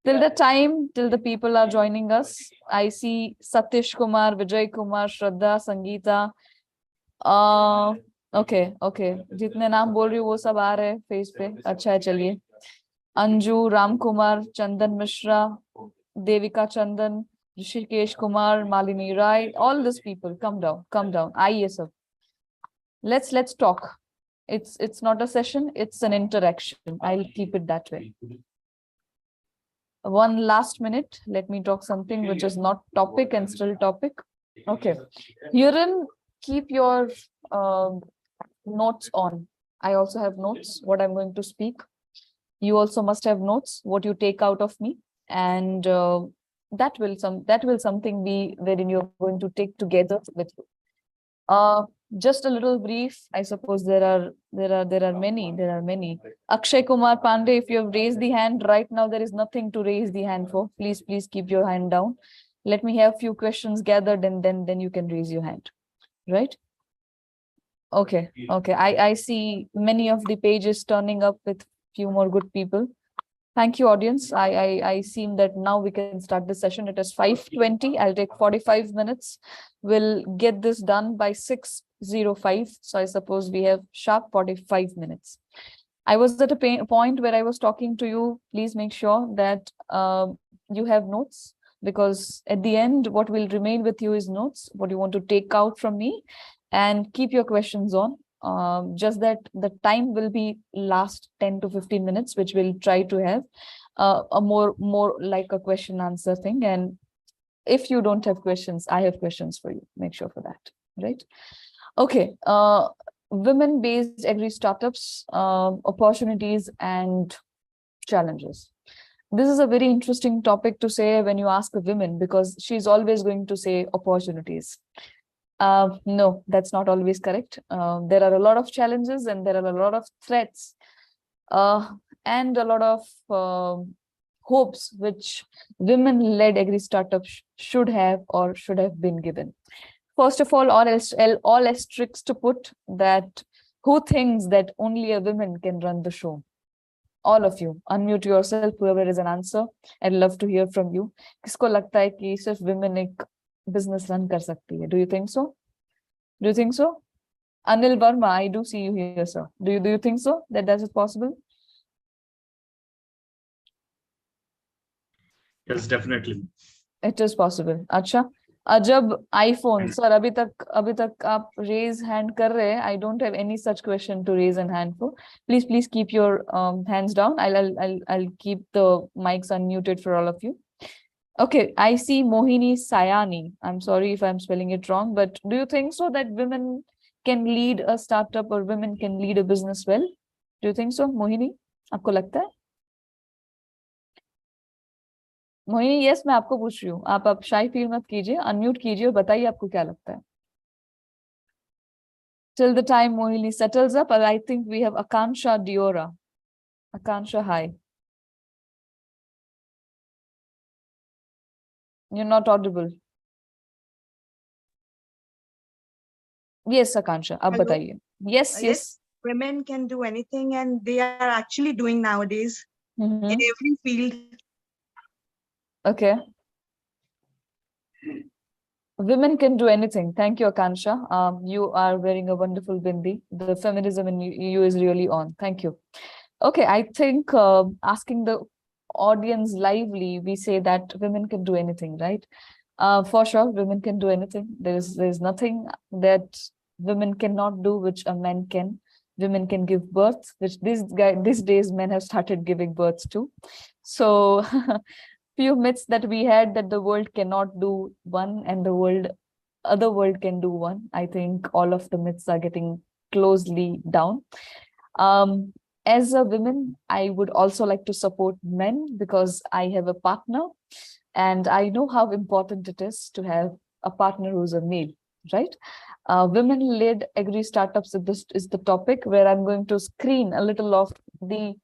S6: Till the people are joining us, I see Satish Kumar, Vijay Kumar, Shraddha, Sangeeta. Okay okay, जितने नाम बोल रही हूँ वो सब आ रहे हैं face पे, अच्छा है, चलिए। अंजू, राम कुमार, चंदन मिश्रा, देविका चंदन, ऋषिकेश कुमार, मालिनी राय, all these people, come down, आइए सब, let's talk. It's not a session, it's an interaction. I'll keep it that way. One last minute, let me talk something which is not topic and still topic. Okay, Herein, keep your notes on. I also have notes, what I'm going to speak. You also must have notes, what you take out of me, and that will something be wherein you're going to take together with you. Just a little brief. I suppose there are many. Akshay Kumar Pandey, if you have raised the hand right now, there is nothing to raise the hand for. Please keep your hand down. Let me have few questions gathered, and then you can raise your hand. Right? Okay. I see many of the pages turning up with few more good people. Thank you, audience. I seem that now we can start the session. It is 5:20. I'll take 45 minutes. We'll get this done by 6:05. So I suppose we have sharp 45 minutes. I was at a point where I was talking to you. Please make sure that you have notes, because at the end, what will remain with you is notes, what you want to take out from me, and keep your questions on. Just that the time will be last 10 to 15 minutes, which we'll try to have a more like a question answer thing. And if you don't have questions, I have questions for you. Make sure for that, right? Okay. Women based agri startups, opportunities and challenges. This is a very interesting topic to say when you ask a woman, because she's always going to say opportunities. No, that's not always correct. There are a lot of challenges, and there are a lot of threats, and a lot of hopes which women-led agri startups should have or should have been given. First of all asterisks to put that who thinks that only a woman can run the show? All of you, unmute yourself, whoever is an answer. I'd love to hear from you. किसको लगता है कि सिर्फ women एक business run कर सकती है? Do you think so? Do you think so? Anil Verma, I do see you here, sir. Do you think so? That is possible?
S5: Yes, definitely.
S6: It is possible. अच्छा. जब iPhone, sir, अभी तक आप raise hand कर रहे हैं. I don't have any such question to raise a hand for. Please keep your hands down. I'll keep the mics unmuted for all of you. Okay, I see Mohini Sayani. I'm sorry if I'm spelling it wrong, but do you think so that women can lead a startup or women can lead a business well? Do you think so, Mohini? आपको लगता है? Mohini, yes, मैं आपको पूछ रही हूँ. आप शाई फील मत कीजिए, अनम्यूट कीजिए और बताइए आपको क्या लगता है. Till the time Mohini settles up, I think we have Akansha Diora. Akansha, hi. You're not audible. Yes, Akansha, ab
S7: Hello?
S6: bataiye. Yes.
S7: Women can do anything, and they are actually doing nowadays in every field.
S6: Okay. Women can do anything. Thank you, Akansha. You are wearing a wonderful bindi. The feminism in you is really on. Thank you. Okay, I think asking the audience lively, we say that women can do anything, right? For sure, women can do anything. There's nothing that women cannot do which a man can. Women can give birth, which these days men have started giving birth to. So few myths that we had, that the world cannot do one and the other world can do one. I think all of the myths are getting closely down. As a woman, I would also like to support men, because I have a partner and I know how important it is to have a partner who's a male, right? Women-led agri startups is the topic where I'm going to screen a little of the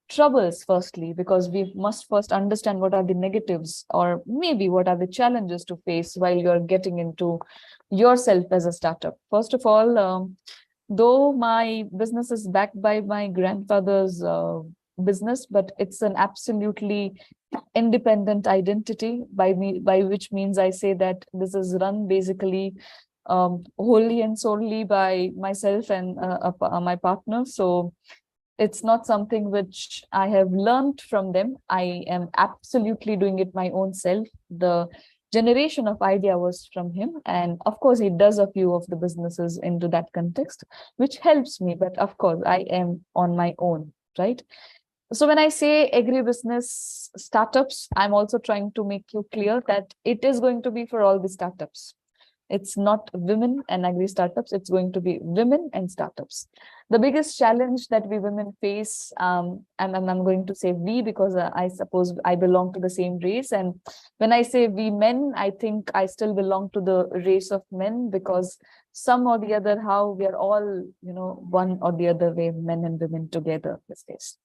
S6: troubles firstly, because we must first understand what are the negatives, or maybe what are the challenges to face while you're getting into yourself as a startup. First of all, though my business is backed by my grandfather's business, but it's an absolutely independent identity by which means I say that this is run basically wholly and solely by myself and my partner. So it's not something which I have learned from them. I am absolutely doing it my own self. The generation of idea was from him. And of course, he does a few of the businesses into that context, which helps me. But of course, I am on my own, right? So when I say agribusiness startups, I'm also trying to make you clear that it is going to be for all the startups. It's not women and agri startups, it's going to be women and startups. The biggest challenge that we women face, and I'm going to say we because I suppose I belong to the same race. And when I say we men, I think I still belong to the race of men, because some or the other, how we are all, one or the other way, men and women together these days.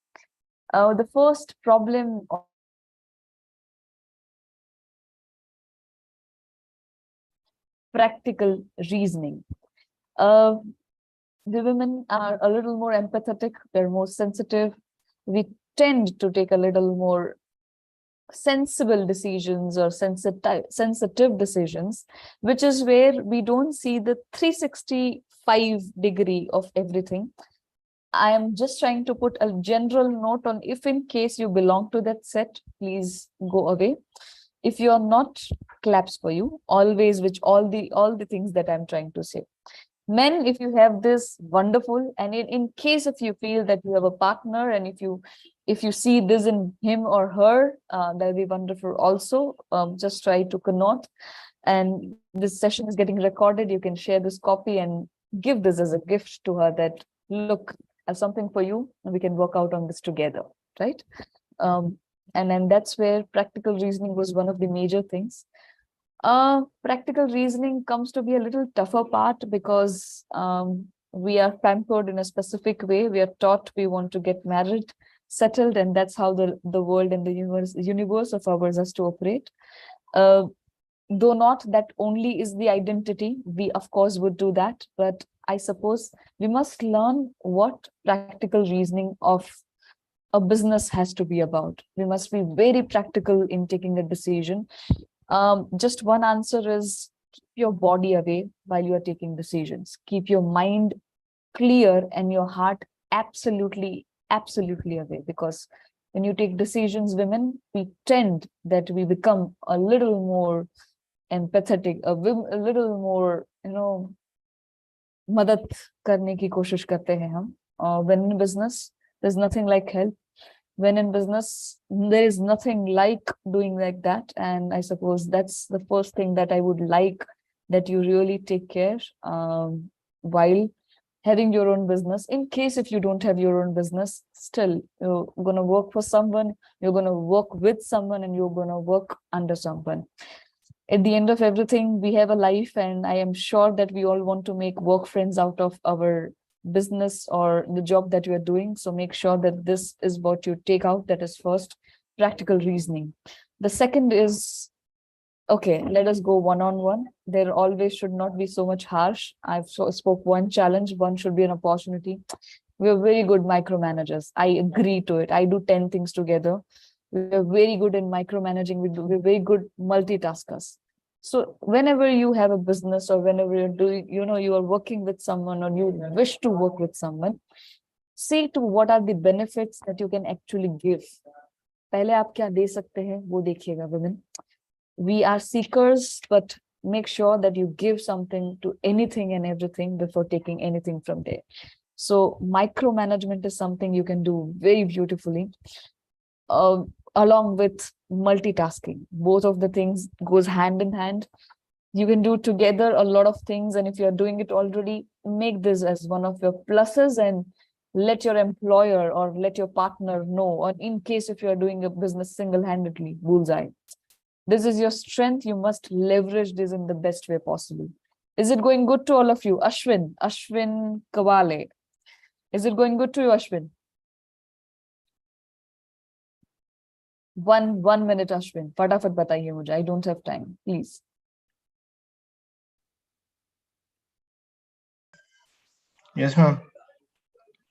S6: The first problem practical reasoning. The women are a little more empathetic, they're more sensitive. We tend to take a little more sensible decisions or sensitive decisions, which is where we don't see the 365-degree of everything. I am just trying to put a general note on, if in case you belong to that set, please go away. If you are not, claps for you always, which all the things that I'm trying to say. Men, if you have this, wonderful. And in case if you feel that you have a partner, and if you see this in him or her, that'll be wonderful also. Just try to connote. And this session is getting recorded. You can share this copy and give this as a gift to her, that look, as something for you, and we can work out on this together, right? And then that's where practical reasoning was one of the major things. Practical reasoning comes to be a little tougher part, because we are pampered in a specific way. We are taught we want to get married, settled, and that's how the world and the universe of ours has to operate. Though not that only is the identity, we of course would do that, but I suppose we must learn what practical reasoning of a business has to be about. We must be very practical in taking a decision. Just one answer is, keep your body away while you are taking decisions. Keep your mind clear and your heart absolutely away, because when you take decisions, women, we tend that we become a little more empathetic, a little more, madad karne ki koshish karte hain hum. When in business, there's nothing like help. When in business, there is nothing like doing like that. And I suppose that's the first thing that I would like, that you really take care while having your own business. In case if you don't have your own business, still you're going to work for someone, you're going to work with someone, and you're going to work under someone. At the end of everything, we have a life, and I am sure that we all want to make work friends out of our business or the job that you are doing. So make sure that this is what you take out. That is first, practical reasoning. The second is, okay, let us go one-on-one. There always should not be so much harsh. I've spoke one challenge, one should be an opportunity. We're very good micromanagers. I agree to it. I do 10 things together. We're very good in micromanaging. We're very good multitaskers. So whenever you have a business, or whenever you're doing, you are working with someone, or you wish to work with someone, see to what are the benefits that you can actually give. Pehle aap kya de sakte hain, wo dekhiega, women. We are seekers, but make sure that you give something to anything and everything before taking anything from there. So micromanagement is something you can do very beautifully. Along with multitasking, both of the things goes hand in hand. You can do together a lot of things, and if you're doing it already, make this as one of your pluses, and let your employer or let your partner know, or in case if you're doing a business single-handedly, bullseye. This is your strength. You must leverage this in the best way possible. Is it going good to all of you? Ashwin Kawale. Is it going good to you, Ashwin? One minute, Ashwin. Fatafat bataiye mujhe. I don't have time. Please.
S3: Yes, ma'am.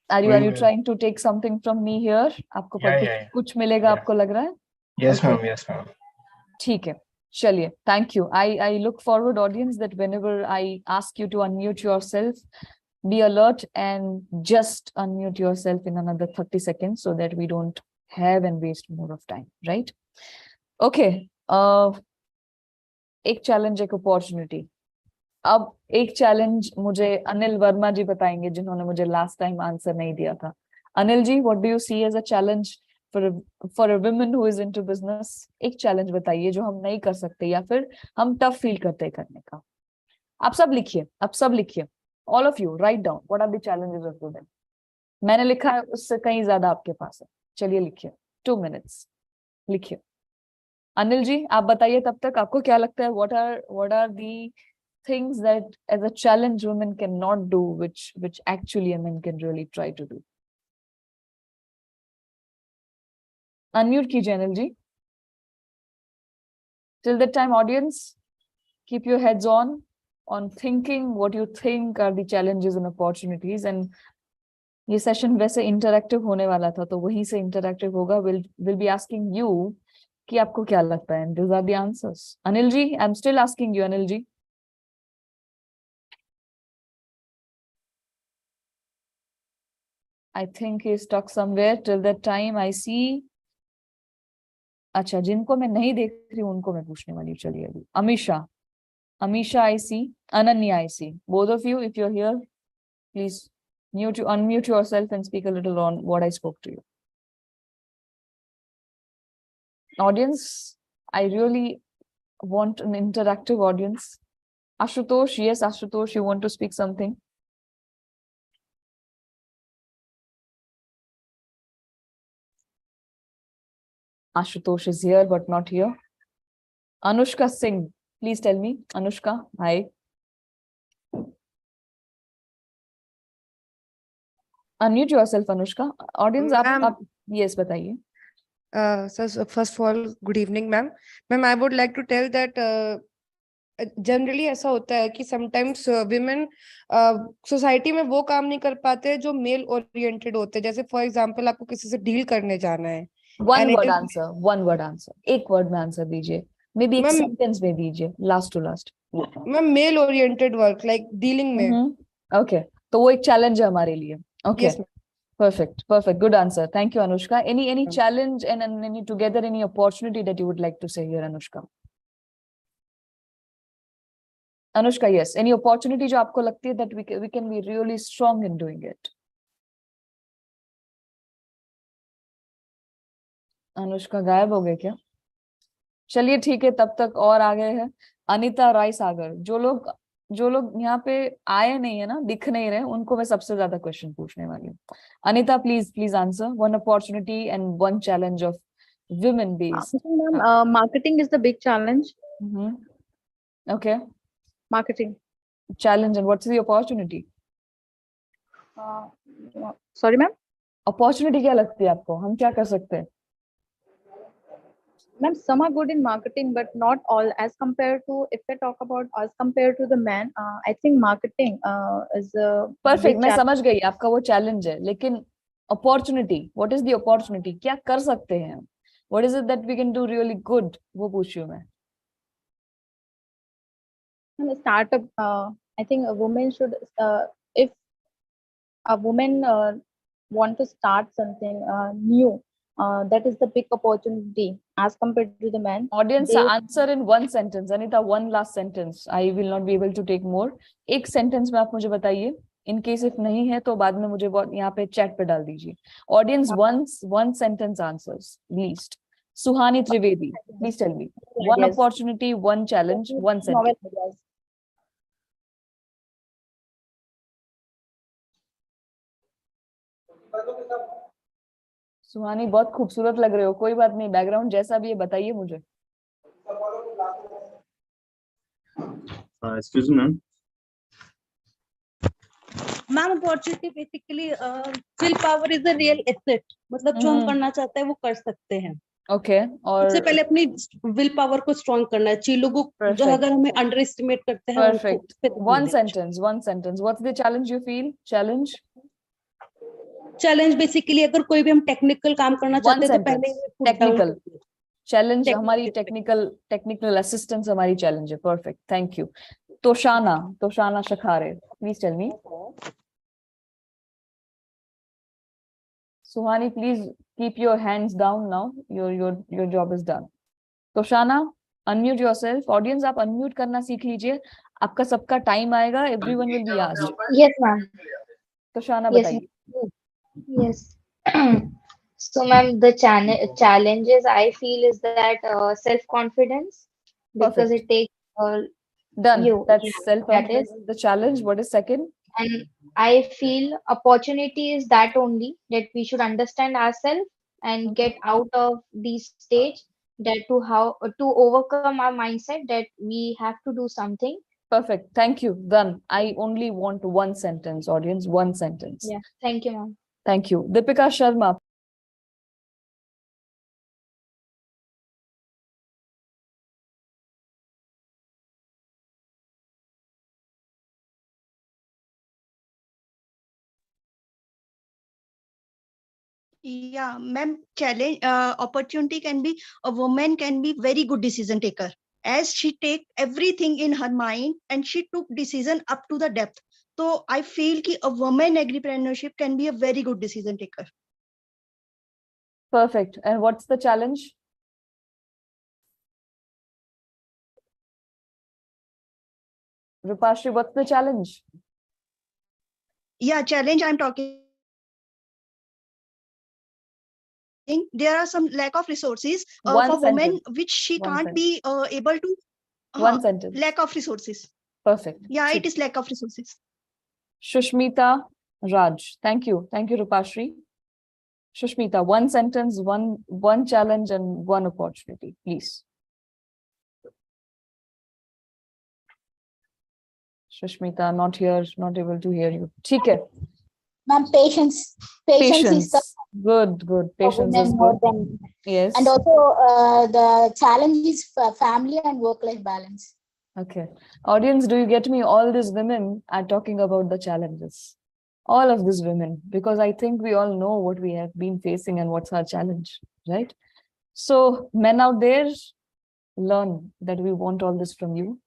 S6: Are you trying to take something from me here? आपको कुछ मिलेगा आपको लग रहा है?
S3: Yes, ma'am. Yes, ma'am.
S6: ठीक है. चलिए, thank you. I look forward, audience, that whenever I ask you to unmute yourself, be alert and just unmute yourself in another 30 seconds so that we don't have and waste more of time, right? Okay. एक challenge, एक opportunity. अब एक challenge मुझे अनिल वर्मा जी बताएंगे, जिन्होंने मुझे last time answer नहीं दिया था. Anil ji, what do you see as a challenge for a woman who is into business? एक challenge बताइए जो हम नहीं कर सकते या फिर हम tough feel करते हैं करने का. आप सब लिखिए. All of you, write down what are the challenges of women. मैंने लिखा है, उससे कहीं ज्यादा आपके पास है. चलिए लिखिए. 2 minutes. लिखिए. अनिल जी, आप बताइए तब तक आपको क्या लगता है, what are the things that as a challenge women cannot do, which actually a man can really try to do. Unmute कीजिए Anil ji. Till that time, audience, keep your heads on thinking what you think are the challenges and opportunities. And ये session वैसे interactive होने वाला था, तो वहीं से interactive होगा. We'll be asking you कि आपको क्या लगता है, and these are the answers. Anil ji, I'm still asking you, Anil ji. I think he's stuck somewhere. Till that time, I see. अच्छा, जिनको मैं नहीं देख रही हूँ उनको मैं पूछने वाली हूँ. चलिए अभी. Amisha, I see. Ananya, I see. Both of you, if you're here, please unmute yourself and speak a little on what I spoke to you. Audience, I really want an interactive audience. Ashutosh, yes, Ashutosh, you want to speak something? Ashutosh is here but not here. Anushka Singh, please tell me. Anushka, hi. Unmute yourself, Anushka. Audience, आप yes, बताइए.
S8: So first of all, good evening, ma'am. Ma'am, I would like to tell that generally ऐसा होता है कि sometimes women society में वो काम नहीं कर पाते जो मेल ओरिएंटेड होते हैं. जैसे फॉर एग्जांपल आपको किसी से डील करने जाना है.
S6: one word answer. एक वर्ड में आंसर दीजिए. Maybe एक सेंटेंस में दीजिए, last to last.
S8: Ma'am male oriented work like dealing में.
S6: Okay, तो वो एक चैलेंज है हमारे लिए. Okay.
S8: Yes,
S6: Perfect. Good answer. Thank you, Anushka. Any challenge and any opportunity that you would like to say here, Anushka? Anushka, yes. Any opportunity जो आपको लगती है that we can be really strong in doing it? Anushka गायब हो गए क्या? चलिए ठीक है, तब तक और आ गए हैं अनीता राय सागर. जो लोग यहाँ पे आए नहीं है ना, दिख नहीं रहे, उनको मैं सबसे ज्यादा क्वेश्चन पूछने वाली हूँ. Anita, please answer. One opportunity and one challenge of women based.
S9: Marketing is the big challenge.
S6: Okay.
S9: Marketing.
S6: Challenge, and what's the opportunity?
S9: Sorry, ma'am.
S6: Opportunity क्या लगती है आपको? हम क्या कर सकते हैं?
S9: Ma'am, some are good in marketing, but not all. As compared to, if I talk about as compared to the man, I think marketing is a
S6: perfect. मैं समझ गई आपका वो challenge है, लेकिन opportunity, what is the opportunity? क्या कर सकते हैं हम? What is it that we can do really good? वो पूछ रही हूँ मैं.
S9: Startup. I think a woman should, if a woman want to start something new, that is the big opportunity as compared to the man.
S6: Audience, answer in one sentence. Anita, one last sentence. I will not be able to take more. एक sentence में आप मुझे बताइए. In case if नहीं है तो बाद में मुझे यहाँ पे chat पे डाल दीजिए. Audience, one sentence answers least. Suhani Trivedi, please tell me. One opportunity, one challenge, one sentence. सुहानी, बहुत खूबसूरत लग रहे हो. कोई बात नहीं, बैकग्राउंड जैसा भी है बताइए मुझे.
S5: Excuse me, ma'am.
S10: Ma'am, opportunity basically will power is a real asset. मतलब जो हम करना चाहते हैं वो कर सकते हैं.
S6: ओके. और
S10: सबसे पहले अपनी विल पावर को स्ट्रॉन्ग करना है. चीजों को जो अगर हमें अंडर एस्टिमेट करते हैं.
S6: Perfect. One sentence. What's the challenge you feel?
S10: Challenge basically अगर कोई भी हम टेक्निकल काम करना चाहते हैं तो पहले
S6: टेक्निकल चैलेंज हमारी टेक्निकल असिस्टेंस हमारी चैलेंज है. Perfect, thank you. Toshana Shakhare, please tell me. Suhani, please keep your hands down now. Your job is done. Toshana, unmute yourself. Audience, आप unmute करना सीख लीजिए. आपका सबका time आएगा. Everyone will be asked.
S1: Yes, ma'am.
S6: Toshana,
S1: Yes,
S6: बताइए.
S1: Yes. So, ma'am, the challenges I feel is that self-confidence, because
S6: Perfect.
S1: it takes
S6: Done.
S1: you.
S6: That's
S1: That is,
S6: self-confidence. The challenge. What is second?
S1: and I feel opportunity is that only that we should understand ourselves and get out of this stage, that to overcome our mindset that we have to do something.
S6: Perfect. Thank you. Done. I only want one sentence, audience. One sentence.
S1: Yeah. Thank you, ma'am.
S6: Thank you. Deepika Sharma.
S7: Yeah, ma'am, challenge opportunity can be a woman can be very good decision taker, as she take everything in her mind and she took decision up to the depth. So I feel ki a woman agripreneurship can be a very good decision taker.
S6: Perfect. And what's the challenge? Rupashri, what's the challenge?
S7: Yeah, challenge I'm talking. There are some lack of resources for women which she can't be able to.
S6: One sentence.
S7: Lack of resources.
S6: Perfect.
S7: Yeah, it is lack of resources.
S6: Shushmita Raj. Thank you. Thank you, Rupashri. Shushmita, one sentence, one challenge and one opportunity, please. Shushmita, not here, not able to hear you. ठीक है.
S11: Ma'am, patience. Patience is the
S6: good. Patience is
S11: more
S6: good.
S11: than,
S6: Yes.
S11: and also the challenge is family and work-life balance.
S6: Okay. Audience, do you get me? All these women are talking about the challenges. All of these women, because I think we all know what we have been facing and what's our challenge, right? So men out there, learn that we want all this from you.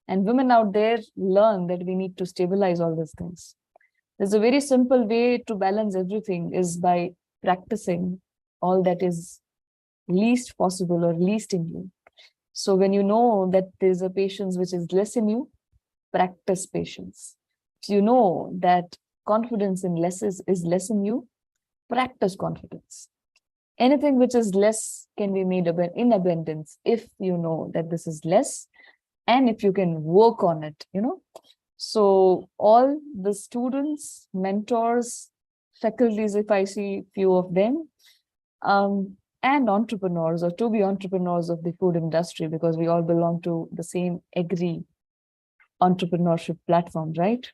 S6: And women out there, learn that we need to stabilize all these things. There's a very simple way to balance everything is by practicing all that is least possible or least in you. So when you know that there's a patience which is less in you, practice patience. If you know that confidence in less is less in you, practice confidence. Anything which is less can be made in abundance if you know that this is less and if you can work on it, you know. So all the students, mentors, faculties, if I see few of them, and entrepreneurs or to be entrepreneurs of the food industry, because we all belong to the same agri entrepreneurship platform, right?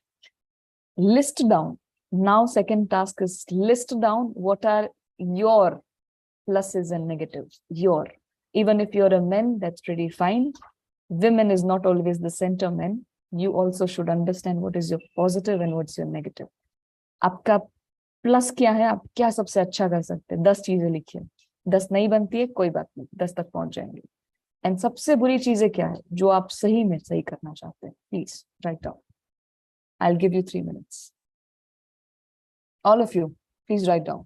S6: List down. Now, second task is list down what are your pluses and negatives. Even if you're a man, that's pretty fine. Women is not always the center man. You also should understand what is your positive and what's your negative. आपका plus क्या है, आप क्या सबसे अच्छा कर सकते हैं, 10 चीजें लिखिए. 10 नहीं बनती है कोई बात नहीं, 10 तक पहुंच जाएंगे. एंड सबसे बुरी चीजें क्या है जो आप सही में सही करना चाहते हैं, please write down. I'll give you 3 minutes. All of you, please write down.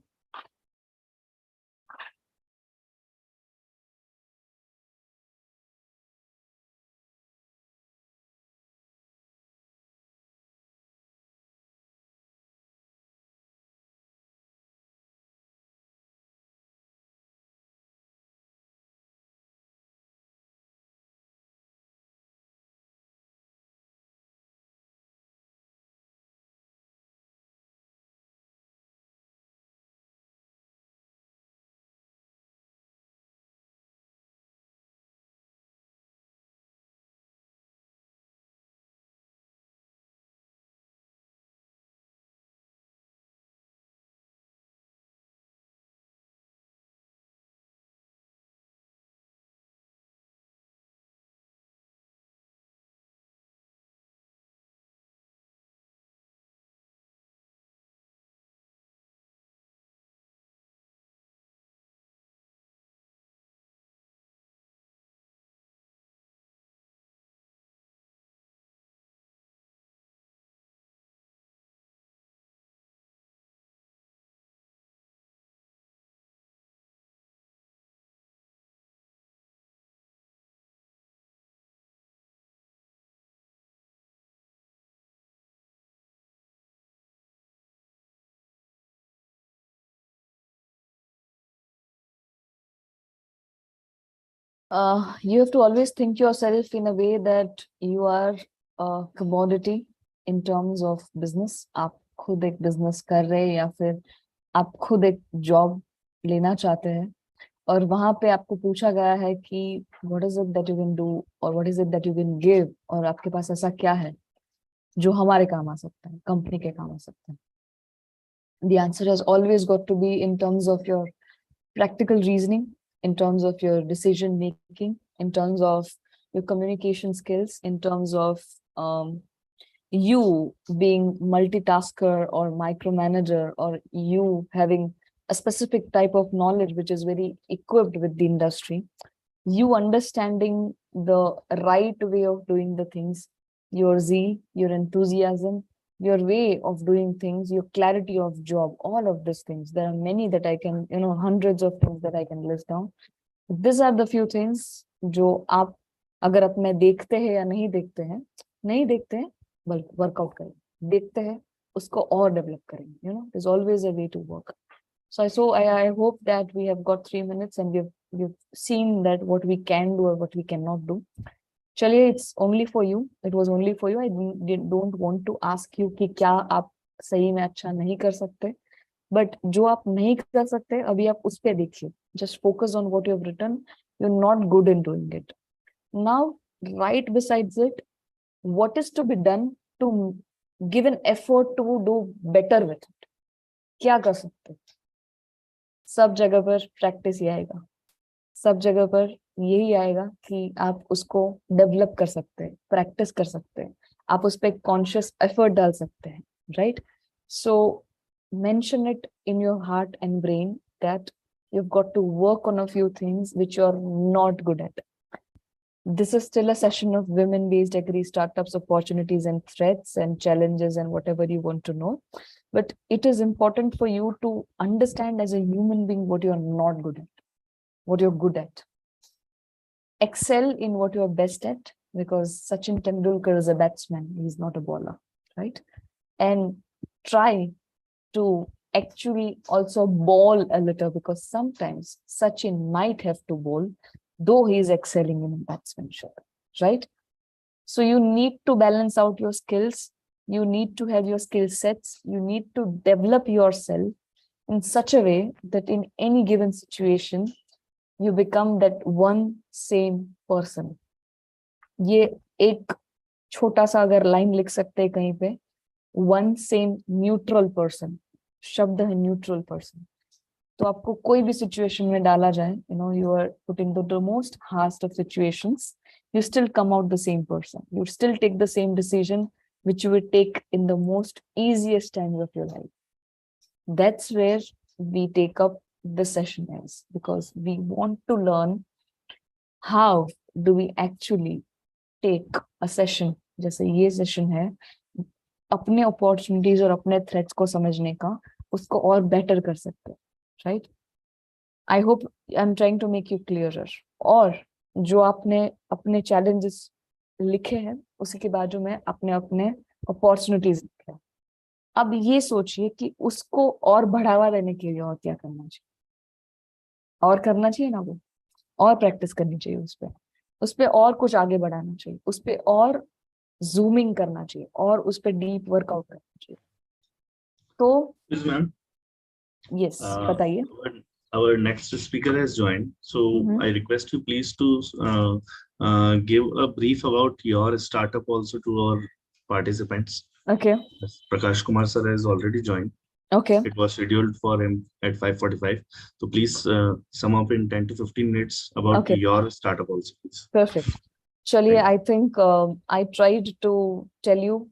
S6: You have to always think yourself in a way that you are a commodity in terms of business. आप खुद एक business कर रहे हैं या फिर आप खुद एक job लेना चाहते हैं और वहां पे आपको पूछा गया है कि what is it that you can do और what is it that you can give और आपके पास ऐसा क्या है जो हमारे काम आ सकता है, कंपनी के काम आ सकता है. The answer has always got to be in terms of your practical reasoning, in terms of your decision making, in terms of your communication skills, in terms of you being multitasker or micromanager, or you having a specific type of knowledge which is very equipped with the industry, you understanding the right way of doing the things, your zeal, your enthusiasm, your way of doing things, your clarity of job, all of these things. There are many that I can, hundreds of things that I can list down. These are the few things जो आप अगर अपने देखते हैं या नहीं देखते हैं बल्कि वर्कआउट करें, देखते हैं उसको और डेवलप करेंगे. There's always a way to work. So I hope that we have got 3 minutes and we've seen that what we can do or what we cannot do. चलिए, it's only for you. It was only for you. I don't want to ask you कि क्या आप सही में अच्छा नहीं कर सकते, but जो आप नहीं कर सकते अभी आप उस पे देखिए. Just focus on what you have written. You're not good in doing it. Now, right besides it, what is to be done to give an effort to do better with it? क्या कर सकते? सब जगह पर practice ही आएगा, सब जगह पर यही आएगा कि आप उसको डेवलप कर सकते हैं, प्रैक्टिस कर सकते हैं, आप उस पर कॉन्शियस एफर्ट डाल सकते हैं, right? So mention it in your heart and brain that you've got to work on a few things which you're not good at. This is still a session of women-based agri startups, opportunities and threats and challenges and whatever you want to know. But it is important for you to understand as a human being what you're not good at, what you're good at. Excel in what you're best at, because Sachin Tendulkar is a batsman, he's not a bowler, right? And try to actually also bowl a little, because sometimes Sachin might have to bowl, though he is excelling in batsmanship, right? So you need to balance out your skills. You need to have your skill sets. You need to develop yourself in such a way that in any given situation, you become that one same person. ये एक छोटा सा अगर line लिख सकते हैं कहीं पे, one same neutral person, शब्द है neutral person. तो आपको कोई भी situation में डाला जाए, you are put into the most harshest of situations, you still come out the same person. You still take the same decision which you would take in the most easiest times of your life. That's where we take up the session is, because we want to learn how do we actually take a session, जैसे ये session है, अपने opportunities और अपने threats को समझने का, उसको और better कर सकते हैं, right? I hope I'm trying to make you clearer. और जो आपने अपने challenges लिखे हैं, उसी के बाजू में अपने opportunities लिखे हैं. अब ये सोचिए कि उसको और बढ़ावा देने के लिए और क्या करना चाहिए, और करना चाहिए ना, वो और प्रैक्टिस करनी चाहिए, उस पे और कुछ आगे बढ़ाना चाहिए, उस पे और जूमिंग करना चाहिए, और उस पे डीप वर्कआउट करना चाहिए. तो यस, बताइए.
S5: Our next speaker has joined, so I request you please to give a brief about your startup also to our participants.
S6: Okay.
S5: Prakash Kumar sir has already joined.
S6: Okay.
S5: It was scheduled for him at 5:45. So please sum up in 10 to 15 minutes about your startup also, please.
S6: Perfect. Chaliye, I think I tried to tell you,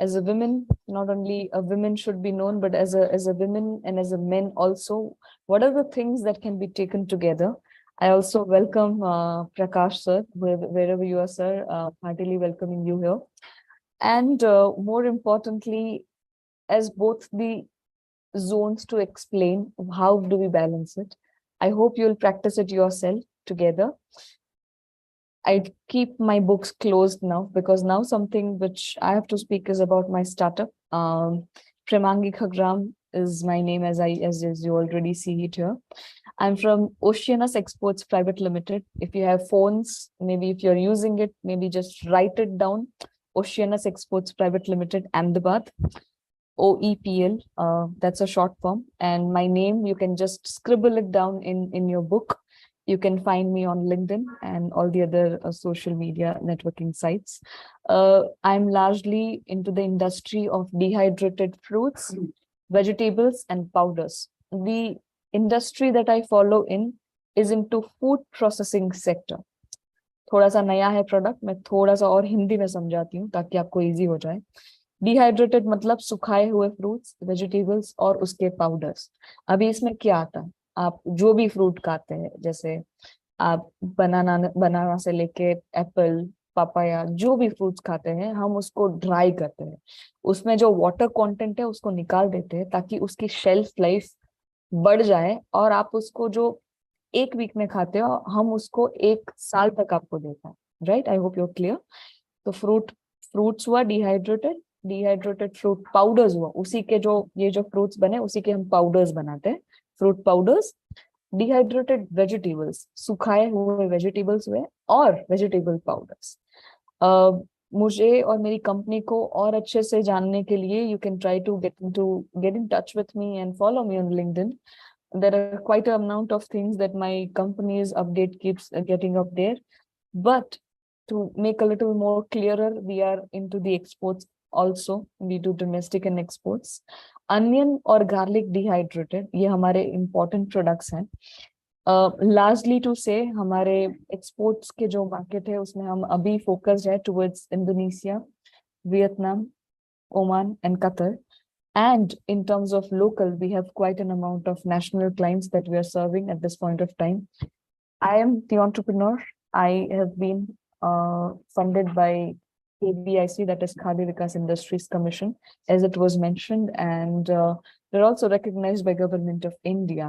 S6: as a woman, not only a woman should be known, but as a woman and as a men also, what are the things that can be taken together? I also welcome Prakash sir, wherever you are, sir, heartily welcoming you here. And more importantly, as both the zones to explain how do we balance it. I hope you'll practice it yourself together. I keep my books closed now, because now something which I have to speak is about my startup. Premangi Khagram is my name, as you already see it here. I'm from Oceanus Exports Private Limited. If you have phones, maybe if you're using it, maybe just write it down. Oceanus Exports Private Limited, Ahmedabad. OEPL, that's a short form. And my name, you can just scribble it down in your book. You can find me on LinkedIn and all the other social media networking sites. I'm largely into the industry of dehydrated fruits, vegetables, and powders. The industry that I follow in is into food processing sector. थोड़ा सा नया है product, मैं थोड़ा सा और हिंदी में समझाती हूँ ताकि आपको इजी हो जाए. डिहाइड्रेटेड मतलब सुखाए हुए फ्रूट्स, वेजिटेबल्स और उसके पाउडर्स. अभी इसमें क्या आता है, आप जो भी फ्रूट खाते हैं, जैसे आप बनाना से लेके एप्पल, पापाया, जो भी फ्रूट्स खाते हैं, हम उसको ड्राई करते हैं. उसमें जो वाटर कंटेंट है उसको निकाल देते हैं ताकि उसकी शेल्फ लाइफ बढ़ जाए और आप उसको जो एक वीक में खाते हो, हम उसको 1 साल तक आपको देते हैं. Right, I hope you are clear. तो फ्रूट्स हुआ डिहाइड्रेटेड फ्रूट, पाउडर्स हुआ उसी के जो ये जो फ्रूट्स बने उसी के हम पाउडर्स बनाते हैं, फ्रूट पाउडर्स. डिहाइड्रेटेड वेजिटेबल्स, सुखाए हुए वेजिटेबल्स हुए, और वेजिटेबल पाउडर्स. मुझे और मेरी कंपनी को और अच्छे से जानने के लिए you can try to get in touch with me and follow me on LinkedIn. There are quite an amount of things that my company's update keeps getting up there. But to make a little more clearer, we are into the exports also. We do domestic and exports. Onion or garlic dehydrated, ये हमारे important products हैं. Largely to say, हमारे exports के जो market है उसमें हम अभी focused है towards Indonesia, Vietnam, Oman and Qatar. And in terms of local, we have quite an amount of national clients that we are serving at this point of time. I am the entrepreneur. I have been funded by KVIC, that is Khadi Vikas Industries Commission, as it was mentioned, and they're also recognized by Government of India.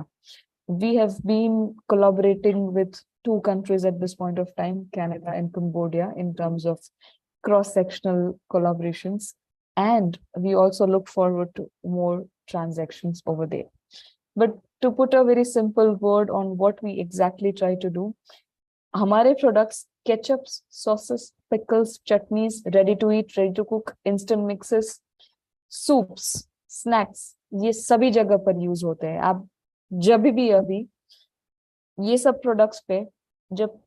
S6: We have been collaborating with 2 countries at this point of time, Canada and Cambodia, in terms of cross-sectional collaborations. And we also look forward to more transactions over there. But to put a very simple word on what we exactly try to do, हमारे products, ketchups, sauces, pickles, chutneys, ready to eat, ready to cook, instant mixes, soups, snacks, ये सभी जगह पर use होते हैं. आप जब भी अभी ये सब प्रोडक्ट्स पे जब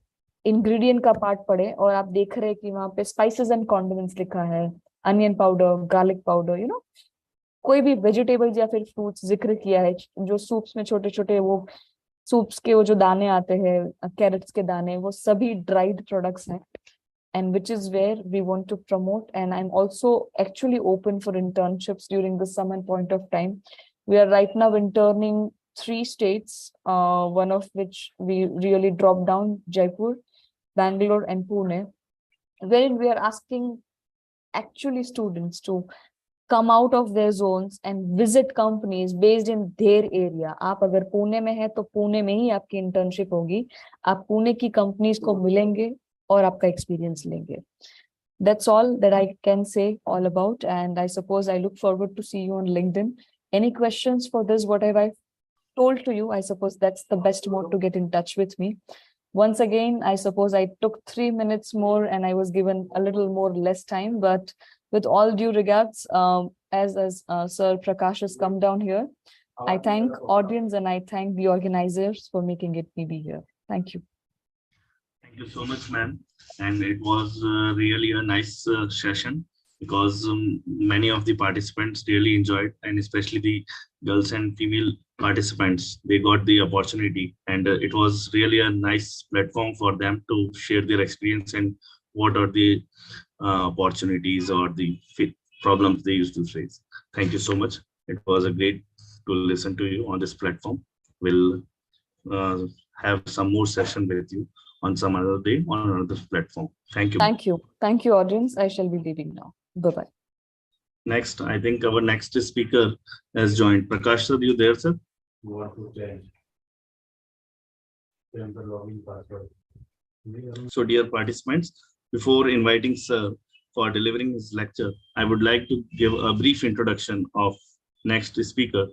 S6: इंग्रेडिएंट का पार्ट पढ़े और आप देख रहे हैं कि वहां पे स्पाइसेस एंड कॉन्डिमेंट्स लिखा है, onion powder, garlic powder, you know, कोई भी वेजिटेबल्स या फिर फ्रूट्स जिक्र किया है, जो सूप्स में छोटे छोटे वो सूप्स के वो जो दाने आते हैं, कैरेट्स के दाने, वो सभी ड्राइड प्रोडक्ट्स हैं. And which is where we want to promote. And I'm also actually open for internships during the summer point of time. We are right now interning 3 states, one of which we really dropped down, Jaipur, Bangalore and Pune, wherein we are asking actually students to come out of their zones and visit companies based in their area. आप अगर पुणे में है तो पुणे में ही आपकी internship होगी, आप पुणे की कंपनीज को मिलेंगे और आपका एक्सपीरियंस लेंगे. That's all that I can say all about, and I suppose I look forward to see you on LinkedIn. Any questions for this, whatever I've told to you? I suppose that's the best mode to get in touch with me. Once again, I suppose I took 3 minutes more and I was given a little more less time, but with all due regards, as Sir Prakash has come down here, I thank audience and I thank the organizers for making it me be here. Thank you.
S5: Thank you so much, ma'am. And it was really a nice session, because many of the participants really enjoyed, and especially the girls and female participants, they got the opportunity, and it was really a nice platform for them to share their experience and what are the opportunities or the problems they used to face. Thank you so much. It was a great to listen to you on this platform. We'll have some more session with you on some other day on another platform. Thank you.
S6: Thank you. Thank you, audience. I shall be leaving now. Bye-bye.
S5: Next, I think our next speaker has joined. Prakash sir, you there, sir? So dear participants, before inviting sir for delivering his lecture, I would like to give a brief introduction of next speaker,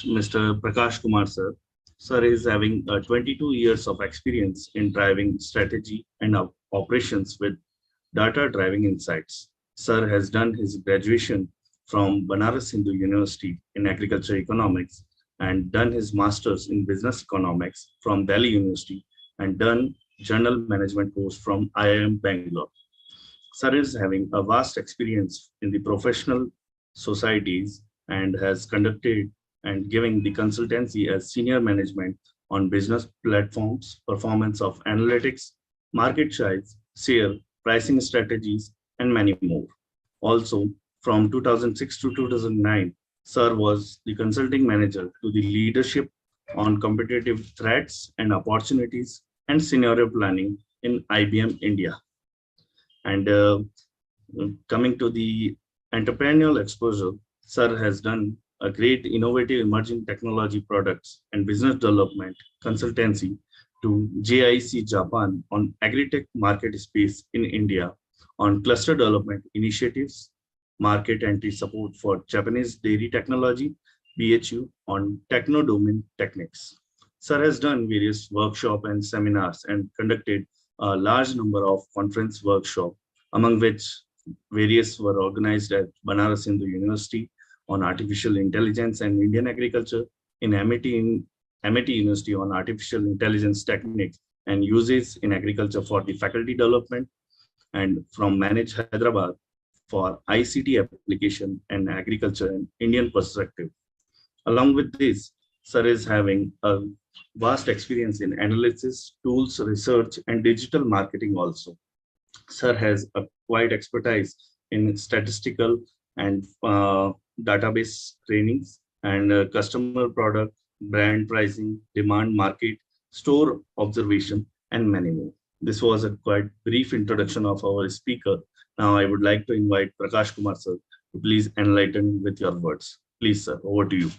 S5: Mr. Prakash Kumar sir. Sir is having 22 years of experience in driving strategy and operations with data driving insights. Sir has done his graduation from Banaras Hindu University in agriculture economics and done his master's in business economics from Delhi University and done general management course from IIM Bangalore. Sir is having a vast experience in the professional societies and has conducted and giving the consultancy as senior management on business platforms, performance of analytics, market size, share, pricing strategies, and many more. Also, from 2006 to 2009, Sir was the consulting manager to the leadership on competitive threats and opportunities and scenario planning in IBM India. And coming to the entrepreneurial exposure, Sir has done a great innovative emerging technology products and business development consultancy to JIC Japan on agri-tech market space in India, on cluster development initiatives, market entry support for Japanese dairy technology, BHU on techno-domain techniques. Sir has done various workshops and seminars and conducted a large number of conference workshops, among which various were organized at Banaras Hindu University on artificial intelligence and Indian agriculture, in MIT University on artificial intelligence techniques and uses in agriculture for the faculty development, and from Manage Hyderabad for ICT application and agriculture and Indian perspective. Along with this, Sir is having a vast experience in analysis, tools, research, and digital marketing also. Sir has a wide expertise in statistical and database trainings and customer product, brand pricing, demand market, store observation, and many more. This was a quite brief introduction of our speaker. Now I would like to invite Prakash Kumar sir to please enlighten with your words. Please, sir, over to you.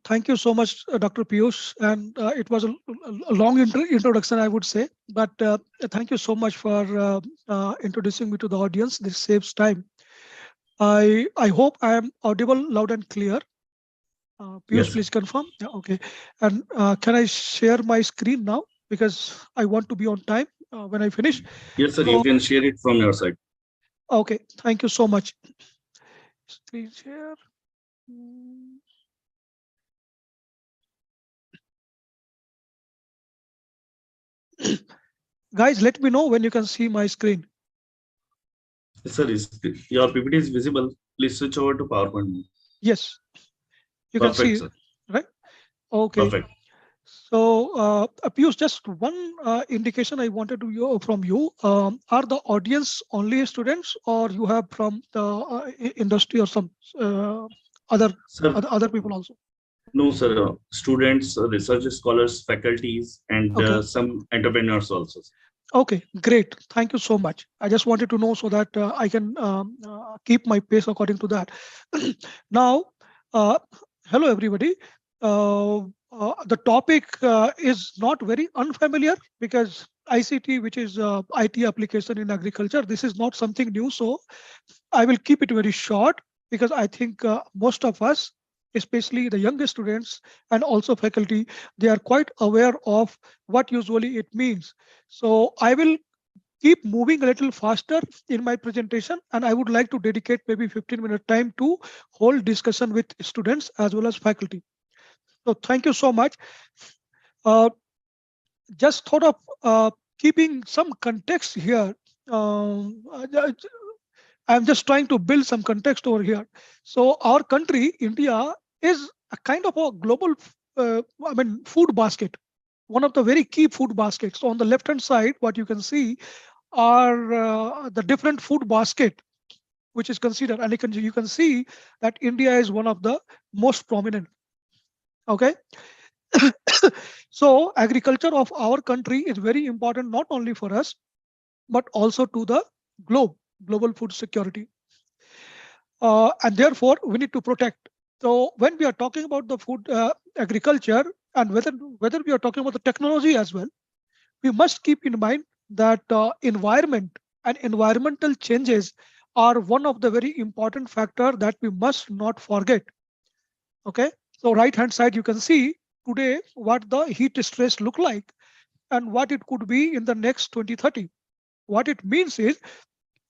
S12: Thank you so much, Dr. Piyush. And it was a long introduction, I would say. But thank you so much for introducing me to the audience. This saves time. I hope I am audible, loud and clear. Piyush,
S5: Yes.
S12: please confirm. Yeah, okay. And can I share my screen now? Because I want to be on time when I finish.
S5: Yes, sir,
S12: So,
S5: you can share it from your side.
S12: okay, thank you so much. Screen share. Guys, let me know when you can see my screen.
S5: Yes, sir, your PPT is visible. Please switch over to PowerPoint mode.
S12: Yes, you
S5: Perfect,
S12: can see
S5: sir.
S12: it, right? Okay.
S5: Perfect.
S12: So, Piyush, just one indication I wanted to hear from you. Are the audience only students, or you have from the industry or some other people also?
S5: No, sir. Students, research scholars, faculties, and
S12: Okay.
S5: some entrepreneurs also.
S12: Okay, great. Thank you so much. I just wanted to know so that I can keep my pace according to that. Now, hello everybody. The topic is not very unfamiliar because ICT, which is IT application in agriculture, this is not something new. So I will keep it very short because I think most of us, especially the younger students and also faculty, they are quite aware of what usually it means. So I will keep moving a little faster in my presentation, and I would like to dedicate maybe 15-minute time to hold discussion with students as well as faculty. So thank you so much. Just thought of keeping some context here. I'm just trying to build some context over here. So our country, India, is a kind of a global, food basket, one of the very key food baskets. So on the left-hand side, what you can see are the different food basket, which is considered, and you can see that India is one of the most prominent. Okay. So agriculture of our country is very important, not only for us, but also to the global food security. And therefore, we need to protect. So when we are talking about the food agriculture, and whether we are talking about the technology as well, we must keep in mind that environment and environmental changes are one of the very important factor that we must not forget. Okay, so right hand side you can see today what the heat stress look like and what it could be in the next 2030. What it means is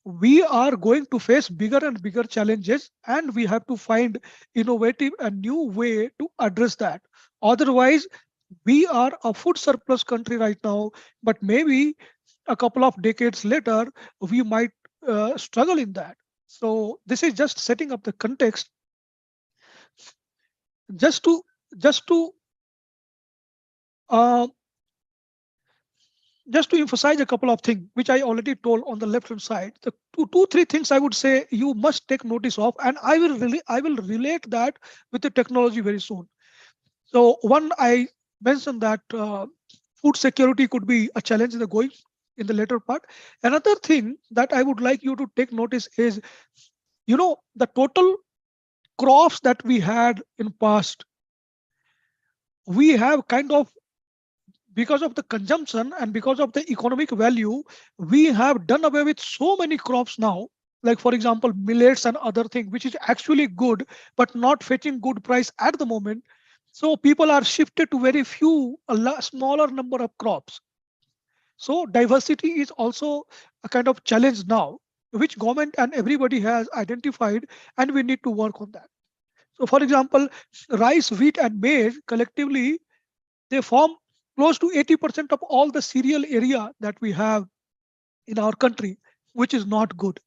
S12: we are going to face bigger and bigger challenges, and we have to find innovative and new way to address that. Otherwise, we are a food surplus country right now, but maybe a couple of decades later, we might struggle in that. So this is just setting up the context, just to just to uh, just to emphasize a couple of things which I already told on the left hand side. The three things I would say you must take notice of, and I will relate that with the technology very soon. So one, I mentioned that food security could be a challenge in the later part. Another thing that I would like you to take notice is, the total crops that we had in past, we have kind of, because of the consumption and because of the economic value, we have done away with so many crops now, like for example millets and other things, which is actually good but not fetching good price at the moment. So people are shifted to very few, smaller number of crops. So diversity is also a kind of challenge now, which government and everybody has identified, and we need to work on that. So for example, rice, wheat and maize collectively, they form close to 80% of all the cereal area that we have in our country, which is not good.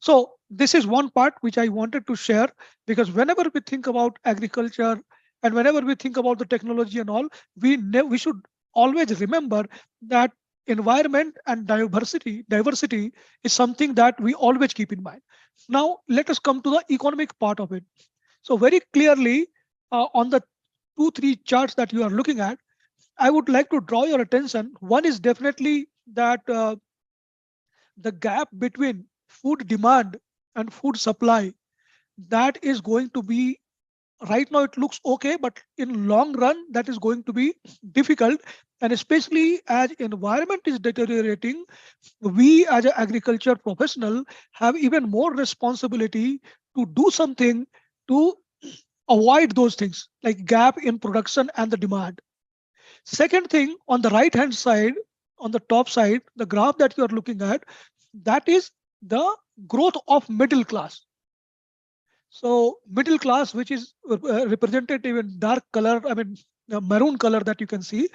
S12: So this is one part which I wanted to share, because whenever we think about agriculture and whenever we think about the technology and all, we should always remember that environment and diversity is something that we always keep in mind. Now let us come to the economic part of it. So very clearly on the 2-3 charts that you are looking at, I would like to draw your attention. One is definitely that the gap between food demand and food supply, that is going to be, right now it looks okay, but in long run that is going to be difficult. And especially as environment is deteriorating, we as an agriculture professional have even more responsibility to do something to avoid those things, like gap in production and the demand. Second thing, on the right hand side, on the top side, the graph that you are looking at, that is the growth of middle class. So middle class, which is representative in dark color, maroon color that you can see.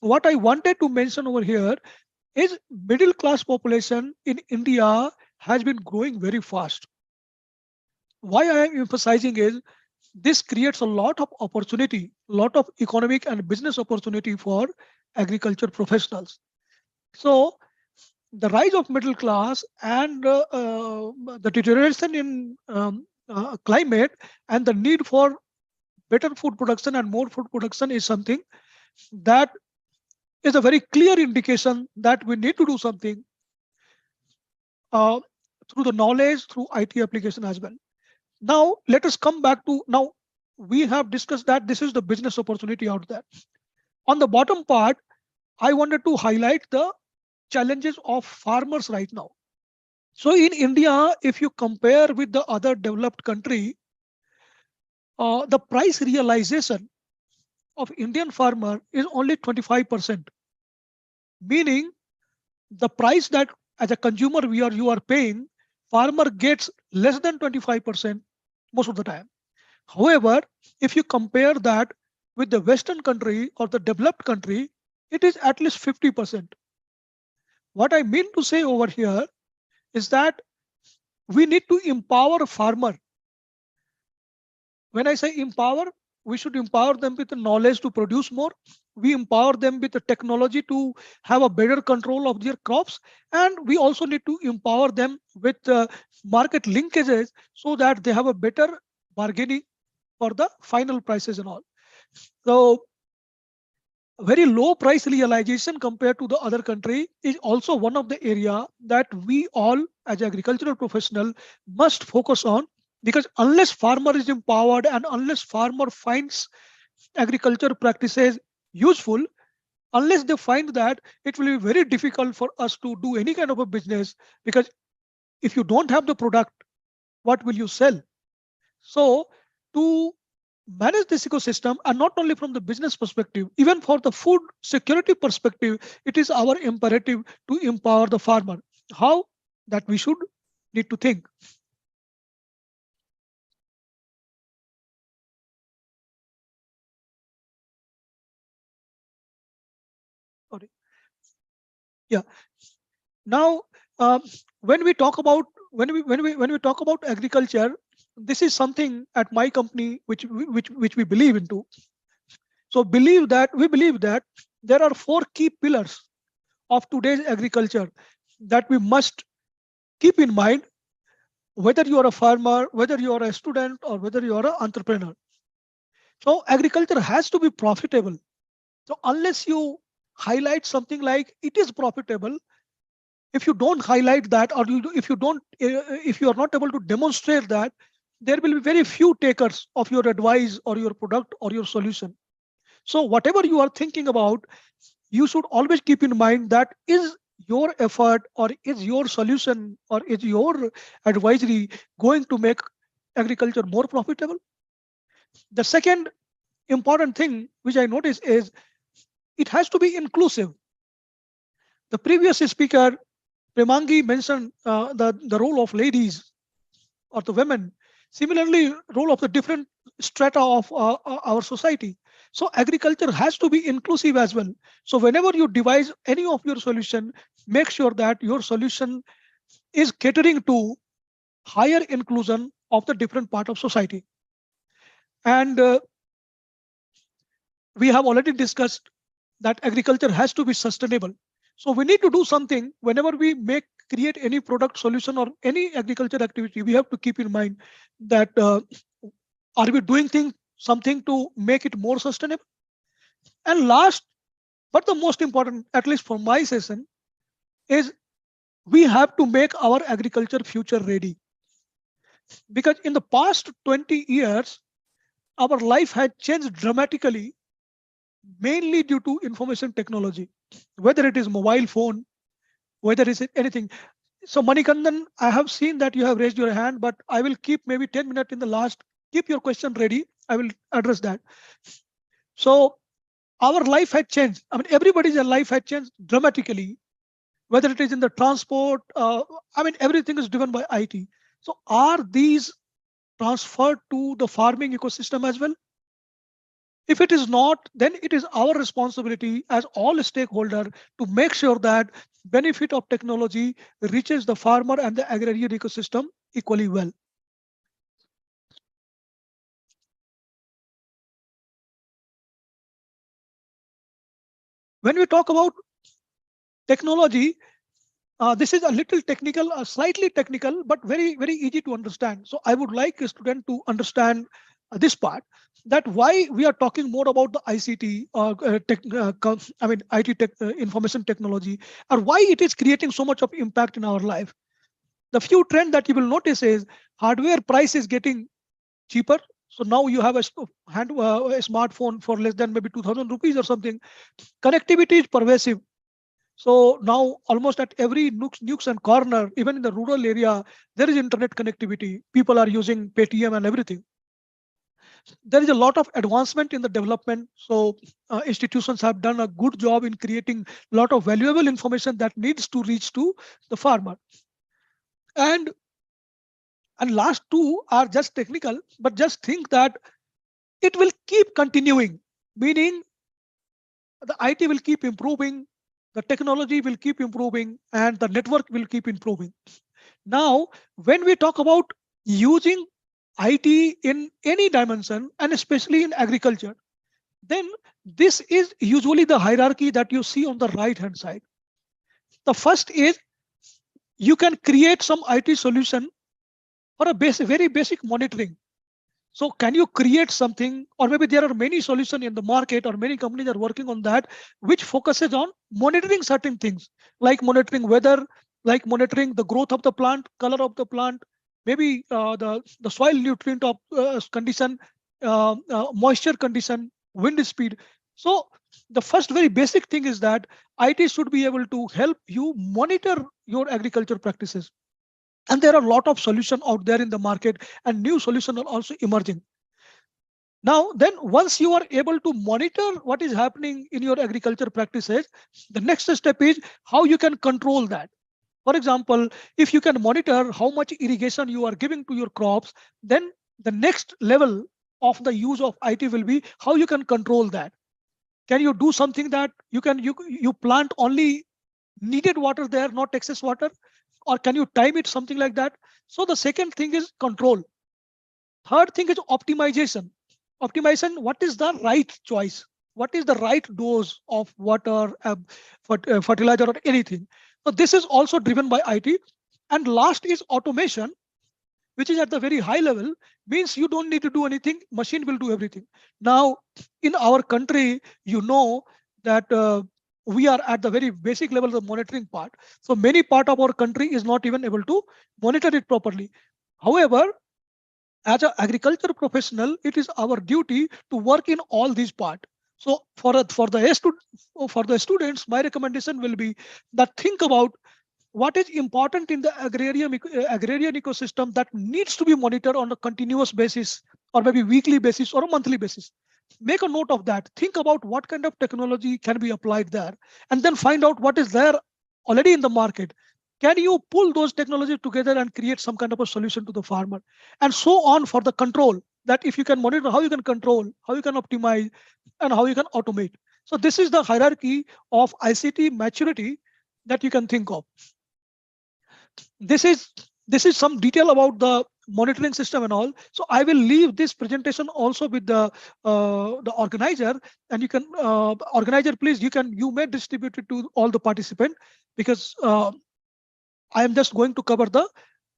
S12: What I wanted to mention over here is middle class population in India has been growing very fast. Why I am emphasizing is, this creates a lot of opportunity, lot of economic and business opportunity for agriculture professionals. So the rise of middle class and the deterioration in climate and the need for better food production and more food production is something that is a very clear indication that we need to do something through the knowledge, through IT application as well. Now let us come back to, now we have discussed that this is the business opportunity out there. On the bottom part, I wanted to highlight the challenges of farmers right now. So in India, if you compare with the other developed country, the price realization of Indian farmer is only 25%. Meaning the price that as a consumer you are paying, farmer gets less than 25% most of the time. However, if you compare that with the Western country or the developed country, it is at least 50%. What I mean to say over here is that we need to empower a farmer. When I say empower, we should empower them with the knowledge to produce more. We empower them with the technology to have a better control of their crops. And we also need to empower them with market linkages so that they have a better bargaining for the final prices and all. So very low price realization compared to the other country is also one of the area that we all as agricultural professional must focus on, because unless farmer is empowered and unless farmer finds agriculture practices useful, unless they find that, it will be very difficult for us to do any kind of a business, because if you don't have the product, what will you sell? So to manage this ecosystem, and not only from the business perspective, even for the food security perspective, it is our imperative to empower the farmer. How? That we should need to think. Sorry. Yeah. Now, when we talk about agriculture, this is something at my company which we believe into. So we believe that there are 4 key pillars of today's agriculture that we must keep in mind, whether you are a farmer, whether you are a student, or whether you are an entrepreneur. So agriculture has to be profitable. So unless you highlight something like it is profitable, if you don't highlight that, or if you are not able to demonstrate that, there will be very few takers of your advice or your product or your solution. So whatever you are thinking about, you should always keep in mind that is your effort, or is your solution, or is your advisory going to make agriculture more profitable? The second important thing which I notice is it has to be inclusive. The previous speaker, Premangi, mentioned the role of ladies or the women. Similarly, role of the different strata of our society. So agriculture has to be inclusive as well. So whenever you devise any of your solution, make sure that your solution is catering to higher inclusion of the different part of society. And we have already discussed that agriculture has to be sustainable. So we need to do something whenever we create any product, solution, or any agriculture activity. We have to keep in mind that are we doing something to make it more sustainable? And last, but the most important, at least for my session, is we have to make our agriculture future ready. Because in the past 20 years, our life had changed dramatically, mainly due to information technology, whether it is mobile phone, whether it is anything. So Manikandan, I have seen that you have raised your hand, but I will keep maybe 10 minutes in the last. Keep your question ready. I will address that. So our life had changed. I mean, everybody's life had changed dramatically, whether it is in the transport. I mean, everything is driven by IT. So are these transferred to the farming ecosystem as well? If it is not, then it is our responsibility as all stakeholders to make sure that benefit of technology reaches the farmer and the agrarian ecosystem equally well. When we talk about technology, this is a little technical, slightly technical, but very, very easy to understand. So I would like a student to understand this part, that why we are talking more about the ICT, IT information technology, or why it is creating so much of impact in our life. The few trend that you will notice is hardware price is getting cheaper. So now you have a smartphone for less than maybe 2,000 rupees or something. Connectivity is pervasive. So now almost at every nooks and corner, even in the rural area, there is internet connectivity. People are using Paytm and everything. There is a lot of advancement in the development. So institutions have done a good job in creating a lot of valuable information that needs to reach to the farmer. And last two are just technical, but just think that it will keep continuing, meaning the IT will keep improving, the technology will keep improving, and the network will keep improving. Now, when we talk about using IT in any dimension, and especially in agriculture, then this is usually the hierarchy that you see on the right hand side. The first is you can create some IT solution for a very basic monitoring. So can you create something, or maybe there are many solutions in the market, or many companies are working on that, which focuses on monitoring certain things, like monitoring weather, like monitoring the growth of the plant, color of the plant, maybe the soil nutrient of condition, moisture condition, wind speed. So the first very basic thing is that IT should be able to help you monitor your agriculture practices. And there are a lot of solutions out there in the market, and new solutions are also emerging. Now, then once you are able to monitor what is happening in your agriculture practices, the next step is how you can control that. For example, if you can monitor how much irrigation you are giving to your crops, then the next level of the use of IT will be how you can control that. Can you do something that you plant only needed water there, not excess water? Or can you time it, something like that? So the second thing is control. Third thing is optimization. Optimization, what is the right choice? What is the right dose of water, fertilizer, or anything? So this is also driven by IT. And last is automation, which is at the very high level, means you don't need to do anything, machine will do everything. Now, in our country, you know that we are at the very basic level of the monitoring part. So many part of our country is not even able to monitor it properly. However, as an agriculture professional, it is our duty to work in all these parts. So for the students, my recommendation will be that think about what is important in the agrarian ecosystem that needs to be monitored on a continuous basis, or maybe weekly basis or a monthly basis. Make a note of that. Think about what kind of technology can be applied there, and then find out what is there already in the market. Can you pull those technologies together and create some kind of a solution to the farmer? And so on for the control, that if you can monitor, how you can control, how you can optimize, and how you can automate. So this is the hierarchy of ICT maturity that you can think of. This is some detail about the monitoring system and all. So I will leave this presentation also with the organizer, and you can organizer, please, you may distribute it to all the participants, because I am just going to cover the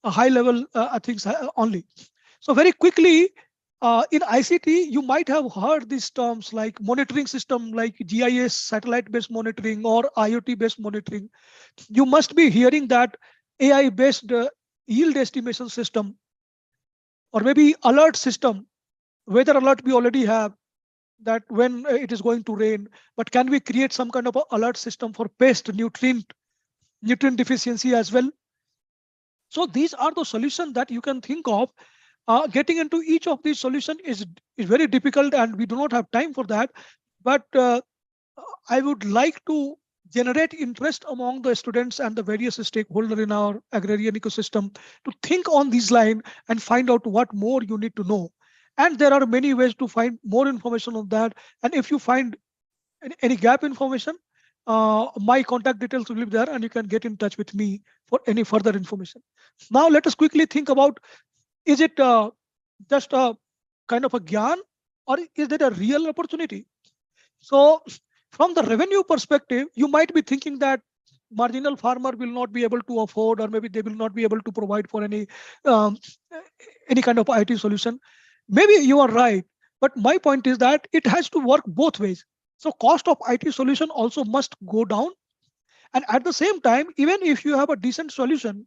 S12: high level things only. So very quickly, in ICT, you might have heard these terms like monitoring system, like GIS, satellite-based monitoring, or IoT-based monitoring. You must be hearing that AI-based yield estimation system, or maybe alert system. Weather alert we already have, that when it is going to rain, but can we create some kind of a alert system for pest, nutrient deficiency as well? So these are the solutions that you can think of. Getting into each of these solutions is very difficult, and we do not have time for that. But I would like to generate interest among the students and the various stakeholders in our agrarian ecosystem to think on this line and find out what more you need to know. And there are many ways to find more information on that. And if you find any gap information, my contact details will be there, and you can get in touch with me for any further information. Now let us quickly think about, is it just a kind of a gyan, or is it a real opportunity? So from the revenue perspective, you might be thinking that marginal farmer will not be able to afford, or maybe they will not be able to provide for any kind of IT solution. Maybe you are right, but my point is that it has to work both ways. So cost of IT solution also must go down. And at the same time, even if you have a decent solution,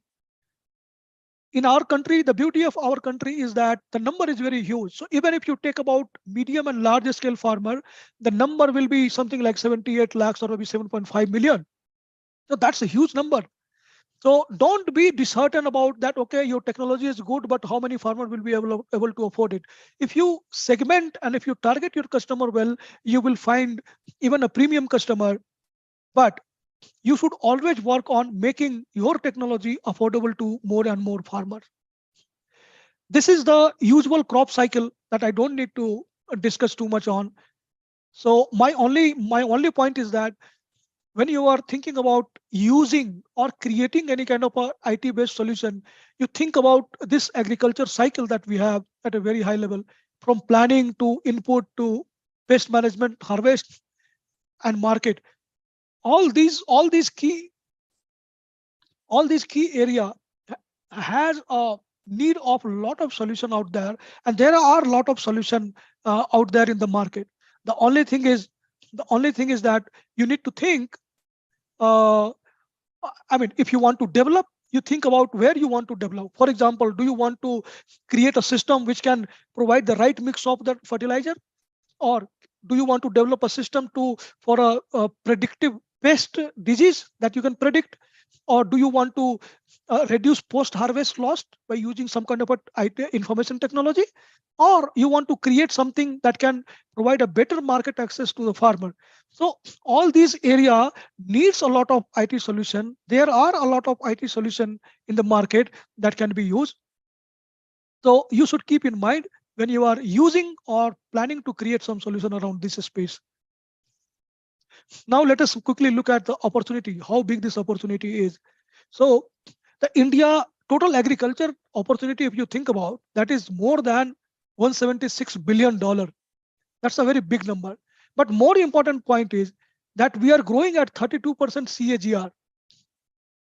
S12: in our country, the beauty of our country is that the number is very huge. So even if you take about medium and large scale farmer, the number will be something like 78 lakhs or maybe 7.5 million. So that's a huge number. So don't be disheartened about that. Okay, your technology is good, but how many farmers will be able to afford it? If you segment and if you target your customer well, you will find even a premium customer. But you should always work on making your technology affordable to more and more farmers. This is the usual crop cycle that I don't need to discuss too much on. So my only point is that when you are thinking about using or creating any kind of a IT-based solution, you think about this agriculture cycle that we have at a very high level, from planning to input to pest management, harvest, and market. All these key area has a need of a lot of solution out there, and there are a lot of solution out there in the market. The only thing is that you need to think. If you want to develop, you think about where you want to develop. For example, do you want to create a system which can provide the right mix of the fertilizer, or do you want to develop a system for a predictive pest disease that you can predict? or do you want to reduce post-harvest loss by using some kind of information technology, or you want to create something that can provide a better market access to the farmer. So all these area needs a lot of IT solution. There are a lot of IT solution in the market that can be used. So you should keep in mind when you are using or planning to create some solution around this space. Now let us quickly look at the opportunity, how big this opportunity is. So the India total agriculture opportunity, if you think about, that is more than $176 billion. That's a very big number. But more important point is that we are growing at 32% CAGR.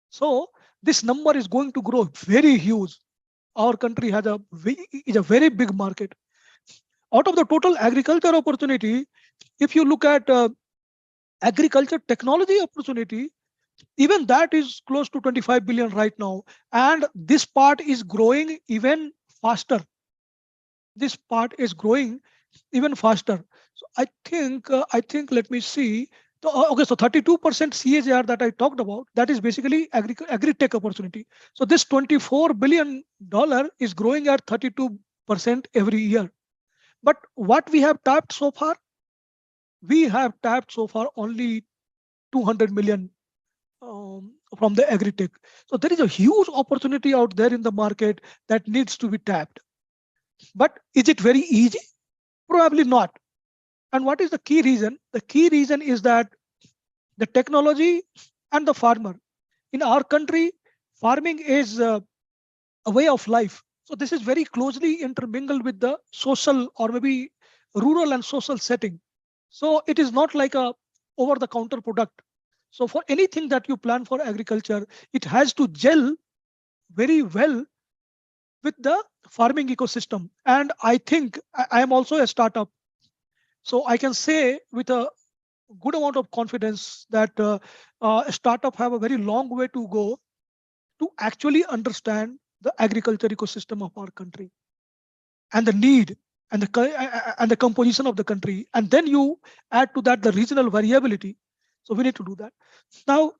S12: So this number is going to grow very huge. Our country has is a very big market. Out of the total agriculture opportunity, if you look at agriculture technology opportunity, even that is close to 25 billion right now. And this part is growing even faster. This part is growing even faster. So I think, let me see. Okay, so 32% CAGR that I talked about, that is basically agri-tech opportunity. So this $24 billion is growing at 32% every year. But what we have tapped so far? We have tapped so far only 200 million from the agri-tech. So there is a huge opportunity out there in the market that needs to be tapped. But is it very easy? Probably not. And what is the key reason? The key reason is that the technology and the farmer. In our country, farming is a way of life. So this is very closely intermingled with the social or maybe rural and social setting. So it is not like a over-the-counter product. So for anything that you plan for agriculture, it has to gel very well with the farming ecosystem. And I think I am also a startup. So I can say with a good amount of confidence that a startup have a very long way to go to actually understand the agriculture ecosystem of our country and the need and the composition of the country. And then you add to that the regional variability. So we need to do that. Now,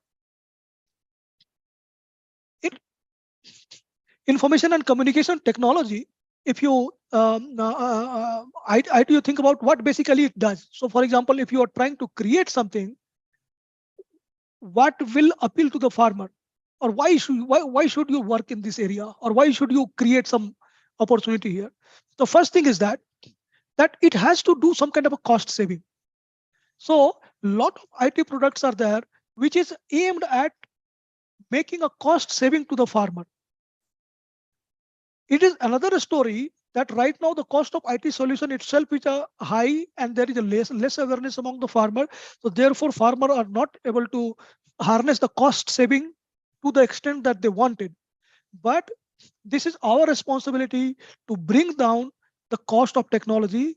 S12: information and communication technology, if you you think about what basically it does. So for example, if you are trying to create something, what will appeal to the farmer, or why should you work in this area, or why should you create some opportunity here? The first thing is that it has to do some kind of a cost saving. So a lot of IT products are there which is aimed at making a cost saving to the farmer. It is another story that right now the cost of IT solution itself is high and there is a less awareness among the farmer. So therefore farmer are not able to harness the cost saving to the extent that they wanted. But this is our responsibility to bring down the cost of technology.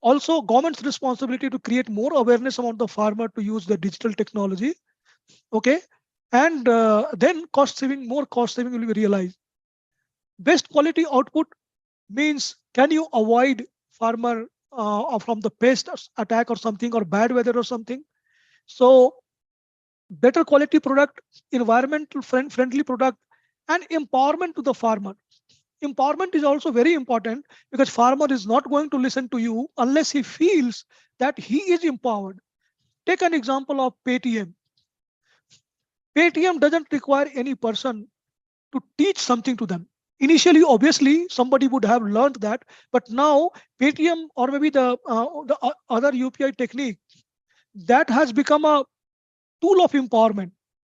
S12: Also government's responsibility to create more awareness among the farmer to use the digital technology. Okay. And then more cost saving will be realized. Best quality output means can you avoid farmer from the pest attack or something, or bad weather or something. So better quality product, environmental friendly product, and empowerment to the farmer. Empowerment is also very important because farmer is not going to listen to you unless he feels that he is empowered. Take an example of Paytm. Paytm doesn't require any person to teach something to them. Initially, obviously, somebody would have learned that, but now Paytm or maybe the other UPI technique, that has become a tool of empowerment.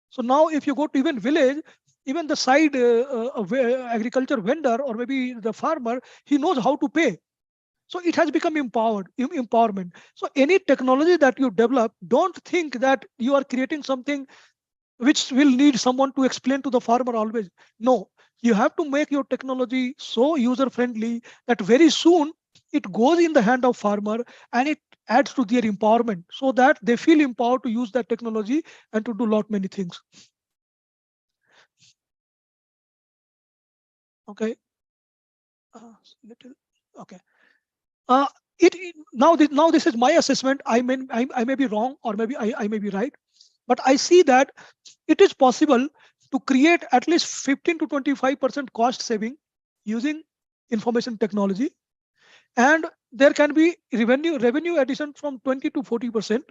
S12: So now if you go to even village, even the side agriculture vendor or maybe the farmer, he knows how to pay. So it has become empowerment. So any technology that you develop, don't think that you are creating something which will need someone to explain to the farmer always. No, you have to make your technology so user friendly that very soon it goes in the hand of farmer and it adds to their empowerment so that they feel empowered to use that technology and to do many things. Okay. Okay. Now this is my assessment. I may be wrong or maybe I may be right, but I see that it is possible to create at least 15 to 25% cost saving using information technology, and there can be revenue addition from 20 to 40%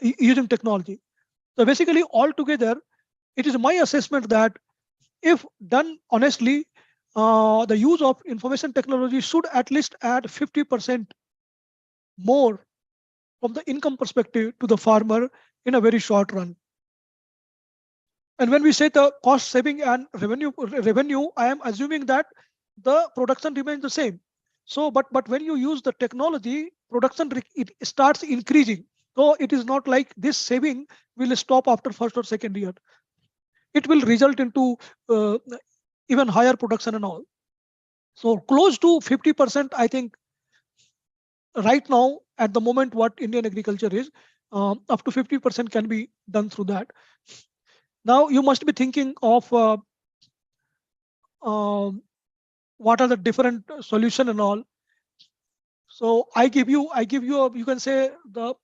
S12: using technology. So basically, altogether, it is my assessment that if done honestly, the use of information technology should at least add 50% more from the income perspective to the farmer in a very short run. And when we say the cost saving and revenue, I am assuming that the production remains the same. So, but when you use the technology, production it starts increasing. So it is not like this saving will stop after first or second year. It will result into even higher production and all. So close to 50%, I think, right now at the moment what Indian agriculture is, up to 50% can be done through that. Now you must be thinking of what are the different solution and all. So I give you you can say the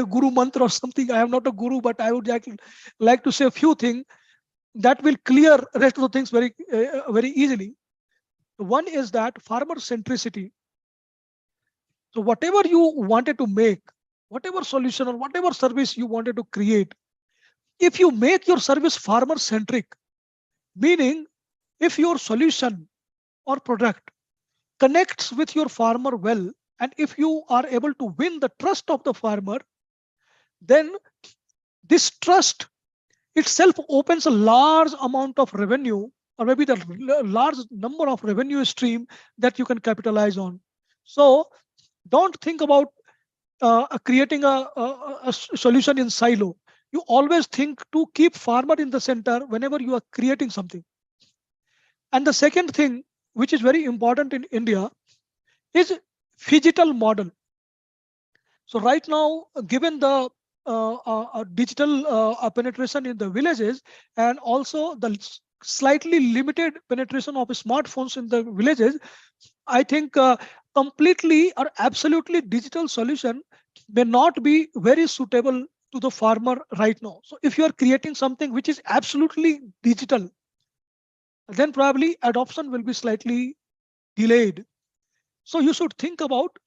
S12: guru mantra or something. I am not a guru, but I would like to say a few things that will clear rest of the things very easily. One is that farmer centricity. So whatever you wanted to make, whatever solution or whatever service you wanted to create, if you make your service farmer centric, meaning if your solution or product connects with your farmer well, and if you are able to win the trust of the farmer, then this trust itself opens a large amount of revenue, or maybe the large number of revenue stream that you can capitalize on. So don't think about creating a solution in silo. You always think to keep farmer in the center whenever you are creating something. And the second thing, which is very important in India, is phygital model. So right now, given the digital penetration in the villages, and also the slightly limited penetration of smartphones in the villages, I think completely or absolutely digital solution may not be very suitable to the farmer right now. So if you are creating something which is absolutely digital, then probably adoption will be slightly delayed. So you should think about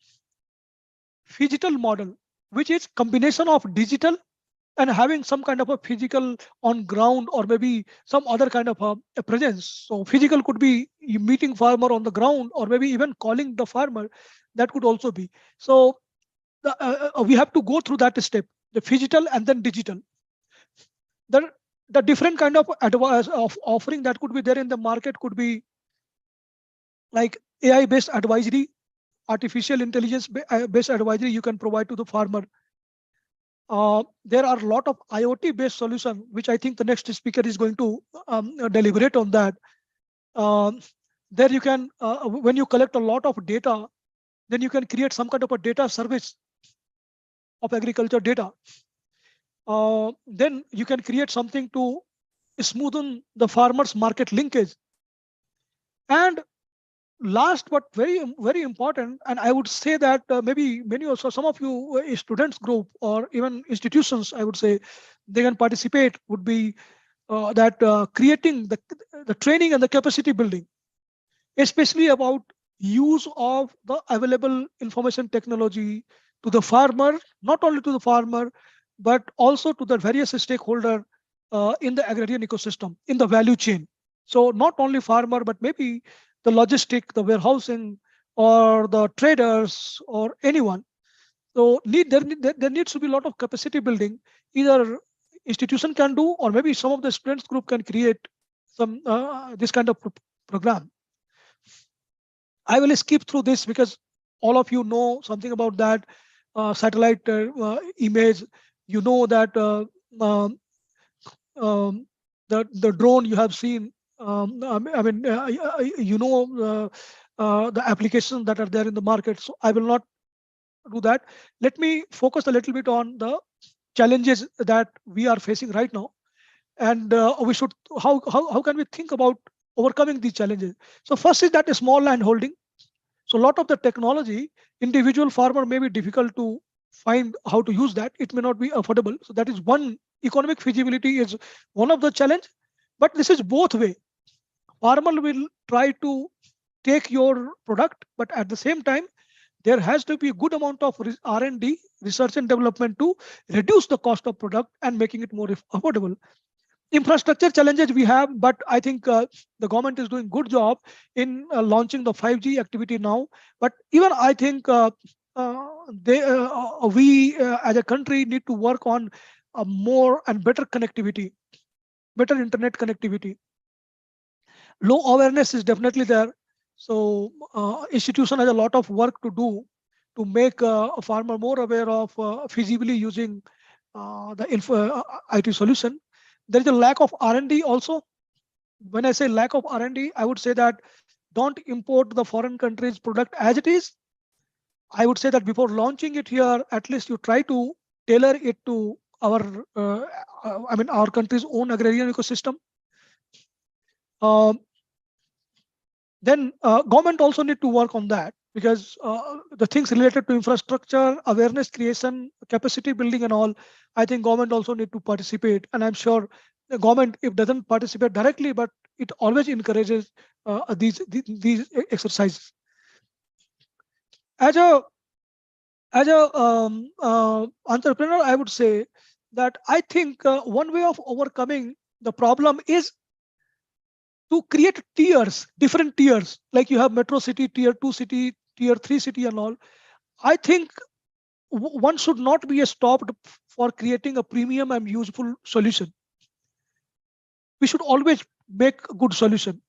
S12: phygital model, which is combination of digital and having some kind of a physical on ground, or maybe some other kind of a presence. So physical could be you meeting farmer on the ground, or maybe even calling the farmer. That could also be. So we have to go through that step, the phygital and then digital. The different kind of offering that could be there in the market could be like AI-based advisory, artificial intelligence based advisory you can provide to the farmer. There are a lot of IoT-based solution, which I think the next speaker is going to deliberate on that. There you can, when you collect a lot of data, then you can create some kind of a data service of agriculture data. Then you can create something to smoothen the farmer's market linkage. And last but very important, and I would say that maybe many also some of you students group or even institutions, I would say they can participate, would be that creating the training and the capacity building, especially about use of the available information technology to the farmer, not only to the farmer, but also to the various stakeholder in the agrarian ecosystem, in the value chain. So not only farmer, but maybe the logistic, the warehousing, or the traders, or anyone. So there needs to be a lot of capacity building. Either institution can do, or maybe some of the students group can create some this kind of program. I will skip through this because all of you know something about that satellite image. You know that the drone you have seen. I mean, you know the applications that are there in the market. So I will not do that. Let me focus a little bit on the challenges that we are facing right now, and we should how can we think about overcoming these challenges. So first is that a small land holding. So a lot of the technology, individual farmer may be difficult to find how to use that. It may not be affordable. So that is one economic feasibility is one of the challenge, but this is both way. Farmer will try to take your product, but at the same time, there has to be a good amount of R&D, research and development, to reduce the cost of product and making it more affordable. Infrastructure challenges we have, but I think the government is doing good job in launching the 5G activity now. But even I think we as a country need to work on more and better connectivity, better internet connectivity. Low awareness is definitely there. So institution has a lot of work to do to make a farmer more aware of feasibly using the IT solution. There is a lack of R&D also. When I say lack of R&D, I would say that don't import the foreign country's product as it is. I would say that before launching it here, at least you try to tailor it to our, our country's own agrarian ecosystem. Then government also need to work on that, because the things related to infrastructure, awareness creation, capacity building and all, I think government also need to participate. And I'm sure the government, if doesn't participate directly, but it always encourages these exercises. As a entrepreneur, I would say that I think one way of overcoming the problem is to create tiers, different tiers, like you have metro city, tier 2 city, tier 3 city and all. I think one should not be stopped for creating a premium and useful solution. We should always make a good solution,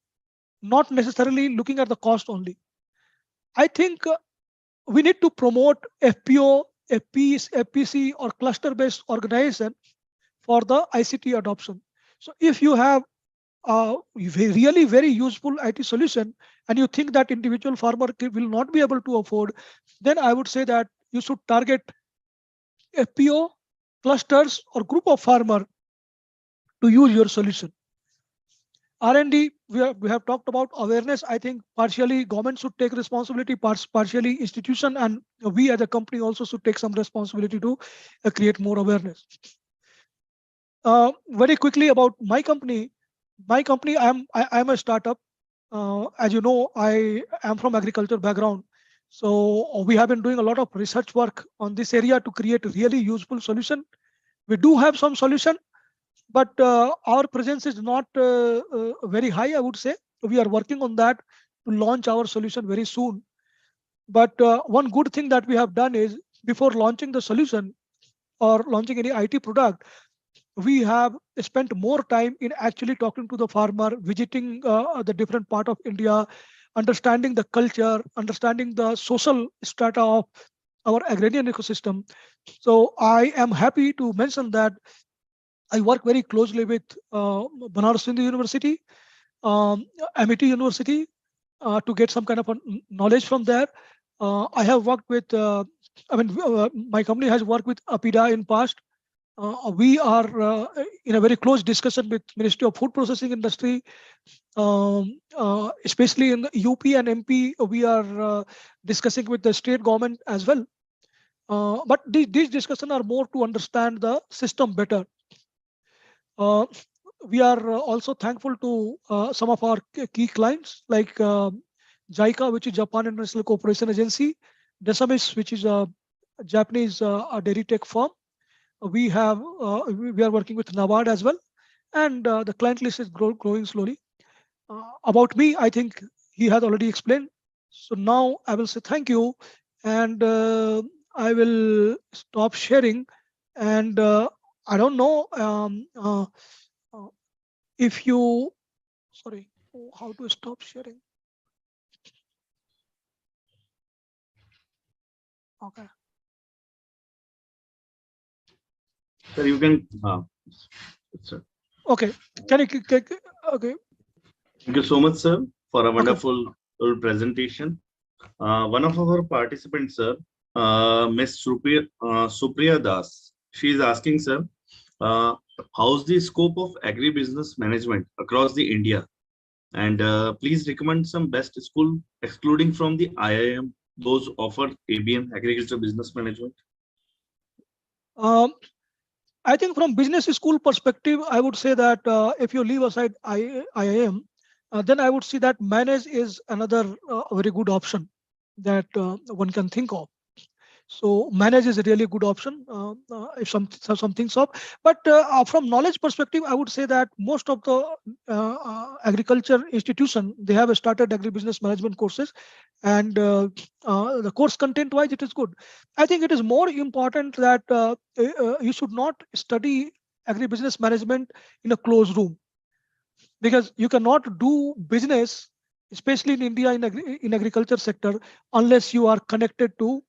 S12: not necessarily looking at the cost only. I think we need to promote FPO, FPC or cluster-based organization for the ICT adoption. So if you have really very useful IT solution and you think that individual farmer will not be able to afford, then I would say that you should target FPO, clusters or group of farmer to use your solution. R&D, we have talked about awareness. I think partially government should take responsibility, partially institution, and we as a company also should take some responsibility to create more awareness. Very quickly about my company. My company, I'm a startup. As you know, I am from agriculture background. So we have been doing a lot of research work on this area to create a really useful solution. We do have some solution, but our presence is not very high, I would say. We are working on that to launch our solution very soon. But one good thing that we have done is before launching the solution or launching any IT product, we have spent more time in actually talking to the farmer, visiting the different part of India, understanding the culture, understanding the social strata of our agrarian ecosystem. So I am happy to mention that I work very closely with Banaras Hindu University, MIT University, to get some kind of a knowledge from there. I have worked with, my company has worked with APIDA in past. We are in a very close discussion with Ministry of Food Processing Industry, especially in UP and MP. We are discussing with the state government as well. But these discussions are more to understand the system better. We are also thankful to some of our key clients like JICA, which is Japan International Cooperation Agency, Desamis, which is a Japanese dairy tech firm. We are working with NABARD as well, and the client list is growing slowly. About me, I think he has already explained. So now I will say thank you, and I will stop sharing. And I don't know if you, sorry, how to stop sharing. Okay.
S5: Sir, you can. Sir.
S12: Okay. Can you? Okay.
S5: Thank you so much, sir, for a wonderful presentation. One of our participants, sir, Ms. Supriya Das, she is asking, sir, how's the scope of agribusiness management across the India? And please recommend some best school, excluding from the IIM, those offer ABM, Agriculture Business Management.
S12: I think from business school perspective, I would say that if you leave aside IIM, then I would see that manage is another very good option that one can think of. So manage is a really good option if some things up. But from knowledge perspective, I would say that most of the agriculture institution, they have started agribusiness management courses, and the course content wise, it is good. I think it is more important that you should not study agribusiness management in a closed room, because you cannot do business, especially in India in agriculture sector, unless you are connected to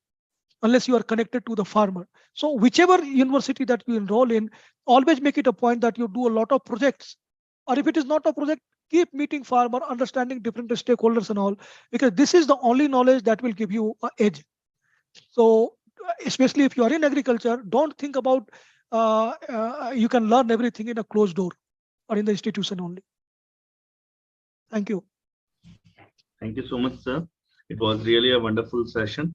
S12: the farmer. So whichever university that you enroll in, always make it a point that you do a lot of projects. Or if it is not a project, keep meeting farmer, understanding different stakeholders and all, because this is the only knowledge that will give you an edge. So especially if you are in agriculture, don't think about you can learn everything in a closed door or in the institution only. Thank you.
S5: Thank you so much, sir. It was really a wonderful session.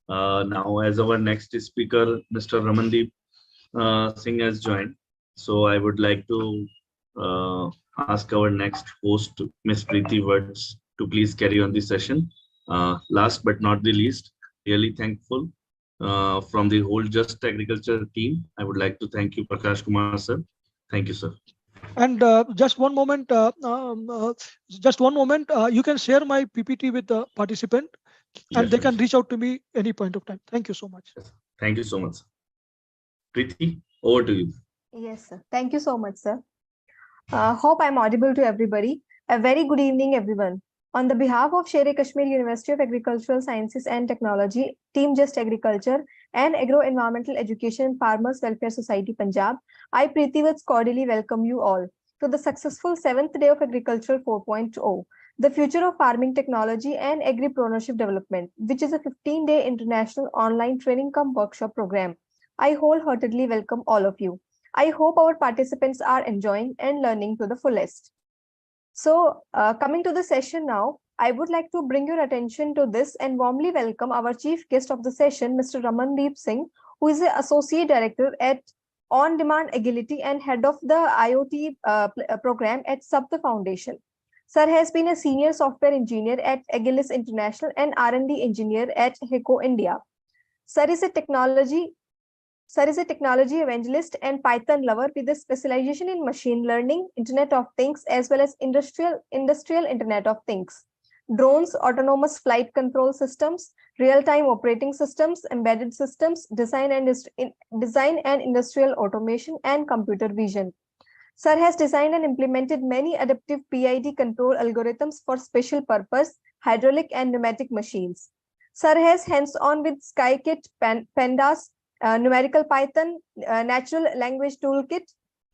S5: Now, as our next speaker, Mr. Ramandeep Singh has joined. So I would like to ask our next host, Ms. Preeti Words, to please carry on the session. Last but not the least, really thankful from the whole Just Agriculture team. I would like to thank you, Prakash Kumar, sir. Thank you, sir.
S12: And just one moment, you can share my PPT with the participant, and they can reach out to me any point of time. Thank you so much.
S5: Yes. Thank you so much. Preeti, over to you.
S13: Yes, sir. Thank you so much, sir. Hope I'm audible to everybody. A very good evening, everyone. On the behalf of Sher-e-Kashmir University of Agricultural Sciences and Technology, Team Just Agriculture, and Agro-Environmental Education Farmers Welfare Society Punjab, I Preeti Words cordially welcome you all to the successful 7th day of Agriculture 4.0, the future of farming technology and agripreneurship development, which is a 15-day international online training cum workshop program. I wholeheartedly welcome all of you. I hope our participants are enjoying and learning to the fullest. So coming to the session now, I would like to bring your attention to this and warmly welcome our chief guest of the session, Mr. Ramandeep Singh, who is the Associate Director at On Demand Agility and Head of the IoT program at Sapta Foundation. Sir has been a Senior Software Engineer at Agilis International and R&D Engineer at HECO India. Sir is a technology evangelist and Python lover with a specialization in machine learning, Internet of Things, as well as industrial Internet of Things, drones, autonomous flight control systems, real-time operating systems, embedded systems, design and industrial automation, and computer vision. Sir has designed and implemented many adaptive PID control algorithms for special purpose, hydraulic and pneumatic machines. Sir has hands-on with Skykit, Pandas, numerical Python, natural language toolkit,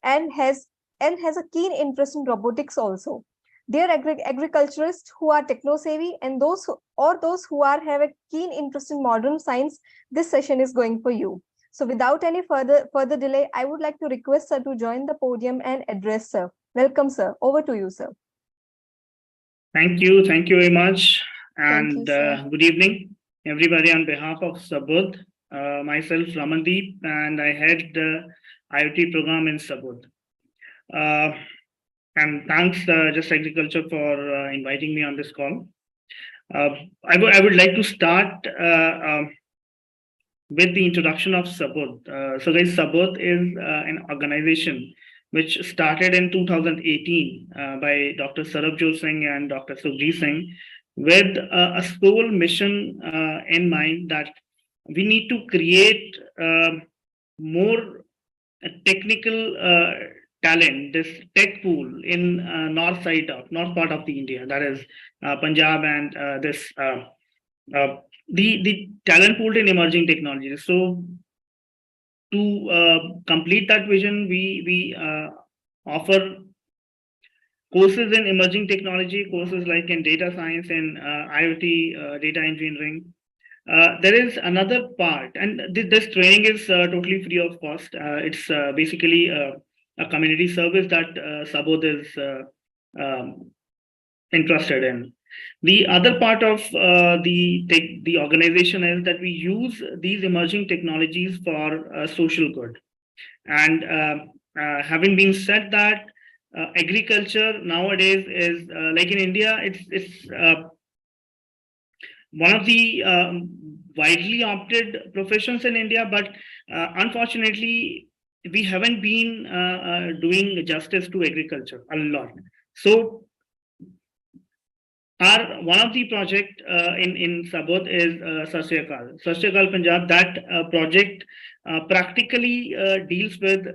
S13: and has a keen interest in robotics also. Dear agriculturists who are techno-savvy and those who have a keen interest in modern science, this session is going for you. So without any further delay, I would like to request sir to join the podium and address sir. Welcome, sir. Over to you, sir.
S14: Thank you very much, and
S13: Good
S14: evening, everybody. On behalf of Sabudh, myself Ramandeep, and I head the IoT program in Sabudh. And thanks Just Agriculture for inviting me on this call. I would like to start with the introduction of Sabudh. So guys, Sabudh is an organization which started in 2018 by Dr. Sarabjot Singh and Dr. Sukhjit Singh with a sole mission in mind that we need to create more technical talent, this tech pool in north part of the India, that is Punjab and the talent pool in emerging technologies. So to complete that vision, we offer courses in emerging technology, courses like in data science and IoT, data engineering. There is another part, and this training is totally free of cost. It's basically a community service that Sabudh is interested in. The other part of the organization is that we use these emerging technologies for social good. And having been said that, agriculture nowadays is like in India, it's one of the widely opted professions in India, but unfortunately, we haven't been doing justice to agriculture a lot. So, one of the project in Sabod is Sasyakal Punjab. That project practically deals with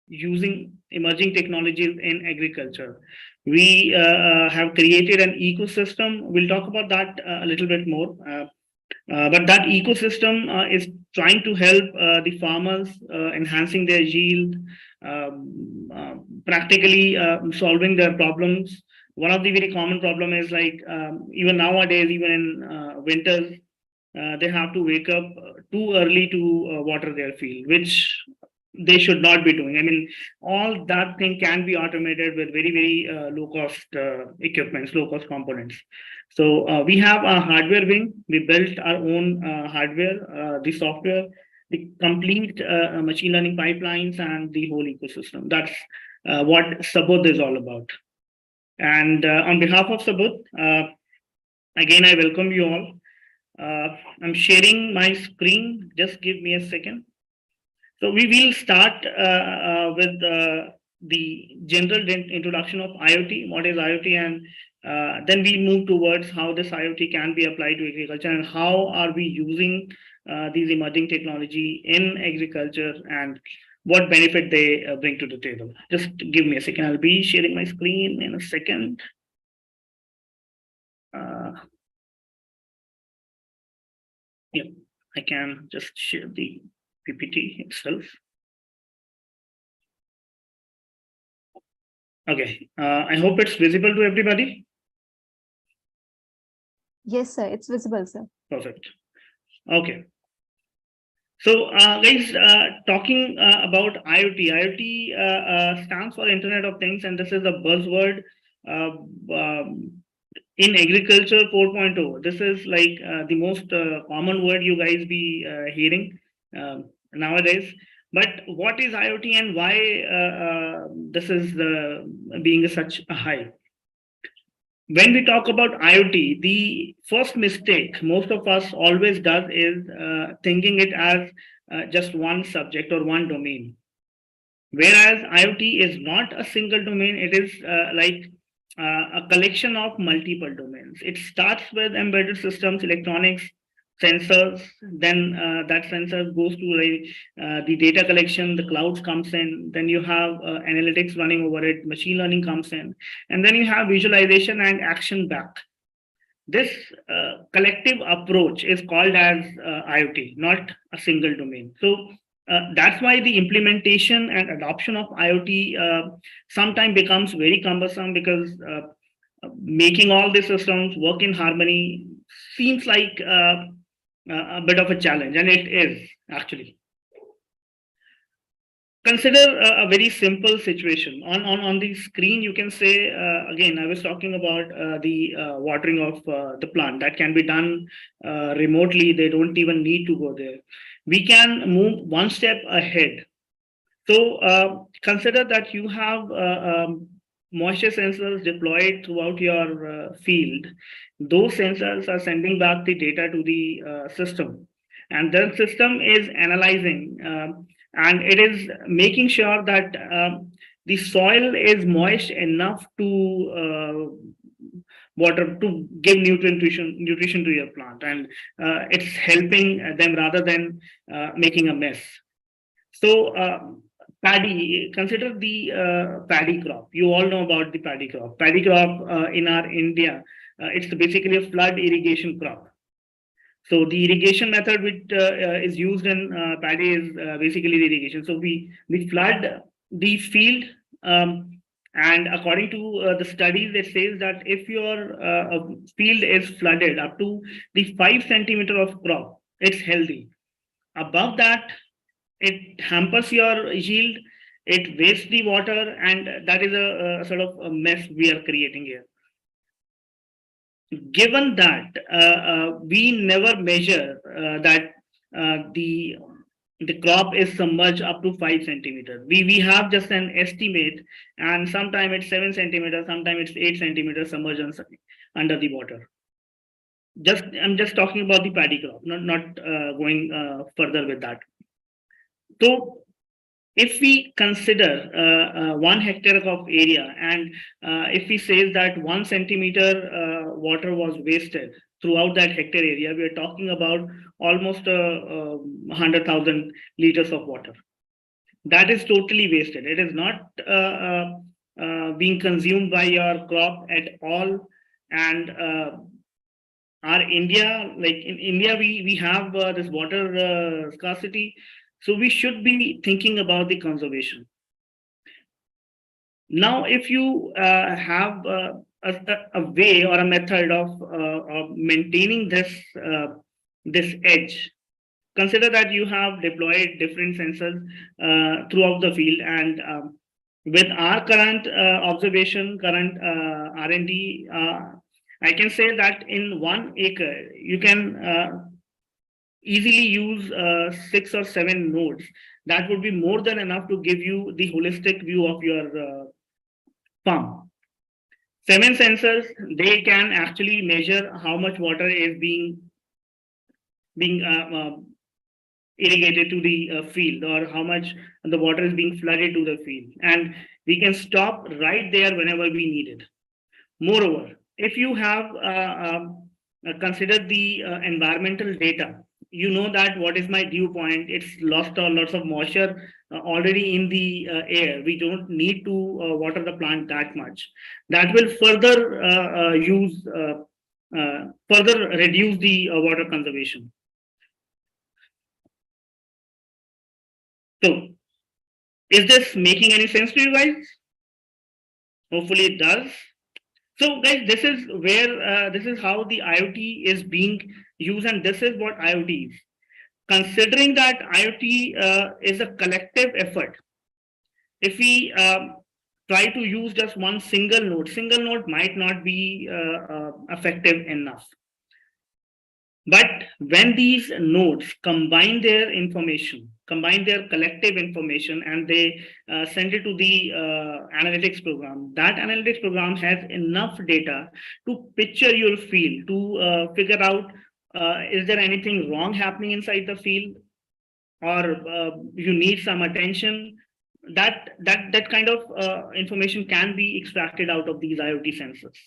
S14: using emerging technologies in agriculture. We have created an ecosystem. We'll talk about that a little bit more. But that ecosystem is trying to help the farmers enhancing their yield, practically solving their problems. One of the very common problem is like even nowadays, even in winters, they have to wake up too early to water their field, which they should not be doing. I mean, all that thing can be automated with very, very low cost equipments, low cost components. So we have a hardware wing. We built our own hardware, the software, the complete machine learning pipelines, and the whole ecosystem. That's what Sabod is all about. And on behalf of Sabod, again, I welcome you all. I'm sharing my screen. Just give me a second. So we will start with the general introduction of IoT. What is IoT? And then we move towards how this IoT can be applied to agriculture and how are we using these emerging technology in agriculture and what benefit they bring to the table. Just give me a second. I'll be sharing my screen in a second. Yeah, I can just share the PPT itself. Okay, I hope it's visible to everybody.
S13: Yes, sir, it's visible, sir.
S14: Perfect. Okay. So, guys, talking about IoT. IoT stands for Internet of Things, and this is a buzzword in agriculture 4.0. This is like the most common word you guys be hearing nowadays. But what is IoT and why this is being such a high? When we talk about IoT, the first mistake most of us always does is thinking it as just one subject or one domain. Whereas IoT is not a single domain, it is like a collection of multiple domains. It starts with embedded systems, electronics, sensors, then that sensor goes to the data collection, the clouds comes in, then you have analytics running over it, machine learning comes in, and then you have visualization and action back. This collective approach is called as IoT, not a single domain. So that's why the implementation and adoption of IoT sometimes becomes very cumbersome because making all these systems work in harmony seems like a bit of a challenge, and it is actually. Consider a very simple situation. On the screen, you can say, again, I was talking about the watering of the plant. That can be done remotely. They don't even need to go there. We can move one step ahead. So consider that you have moisture sensors deployed throughout your field. Those sensors are sending back the data to the system. And the system is analyzing and it is making sure that the soil is moist enough to water to give nutrition to your plant, and it's helping them rather than making a mess. So paddy, consider the paddy crop. You all know about the paddy crop. Paddy crop in our India, it's basically a flood irrigation crop. So the irrigation method which is used in paddy is basically the irrigation. So we flood the field, and according to the studies, it says that if your field is flooded up to the 5 centimeter of crop, it's healthy. Above that, it hampers your yield, it wastes the water, and that is a sort of a mess we are creating here. Given that we never measure that the the crop is submerged up to 5 centimeters. We have just an estimate, and sometimes it's 7 centimeters, sometimes it's 8 centimeters submerged under the water. I'm just talking about the paddy crop, not going further with that. So if we consider 1 hectare of area, and if we say that 1 centimeter water was wasted throughout that hectare area, we are talking about almost 100,000 liters of water. That is totally wasted. It is not being consumed by your crop at all. And our India, like in India, we have this water scarcity. So we should be thinking about the conservation. Now, if you have a way or a method of maintaining this edge, consider that you have deployed different sensors throughout the field, and with our current observation, current R&D, I can say that in 1 acre, you can easily use 6 or 7 nodes. That would be more than enough to give you the holistic view of your farm. 7 sensors, they can actually measure how much water is being irrigated to the field, or how much the water is being flooded to the field. And we can stop right there whenever we need it. Moreover, if you have considered the environmental data, you know that what is my dew point, it's lost lots of moisture already in the air. We don't need to water the plant that much. That will further further reduce the water conservation. So, is this making any sense to you guys? Hopefully it does. So guys, this is where, this is how the IoT is being used, and this is what IoT is. Considering that IoT is a collective effort, if we try to use just one single node might not be effective enough. But when these nodes combine their information, combine their collective information, and they send it to the analytics program, that analytics program has enough data to picture your field, to figure out is there anything wrong happening inside the field, or you need some attention. That kind of information can be extracted out of these IoT sensors.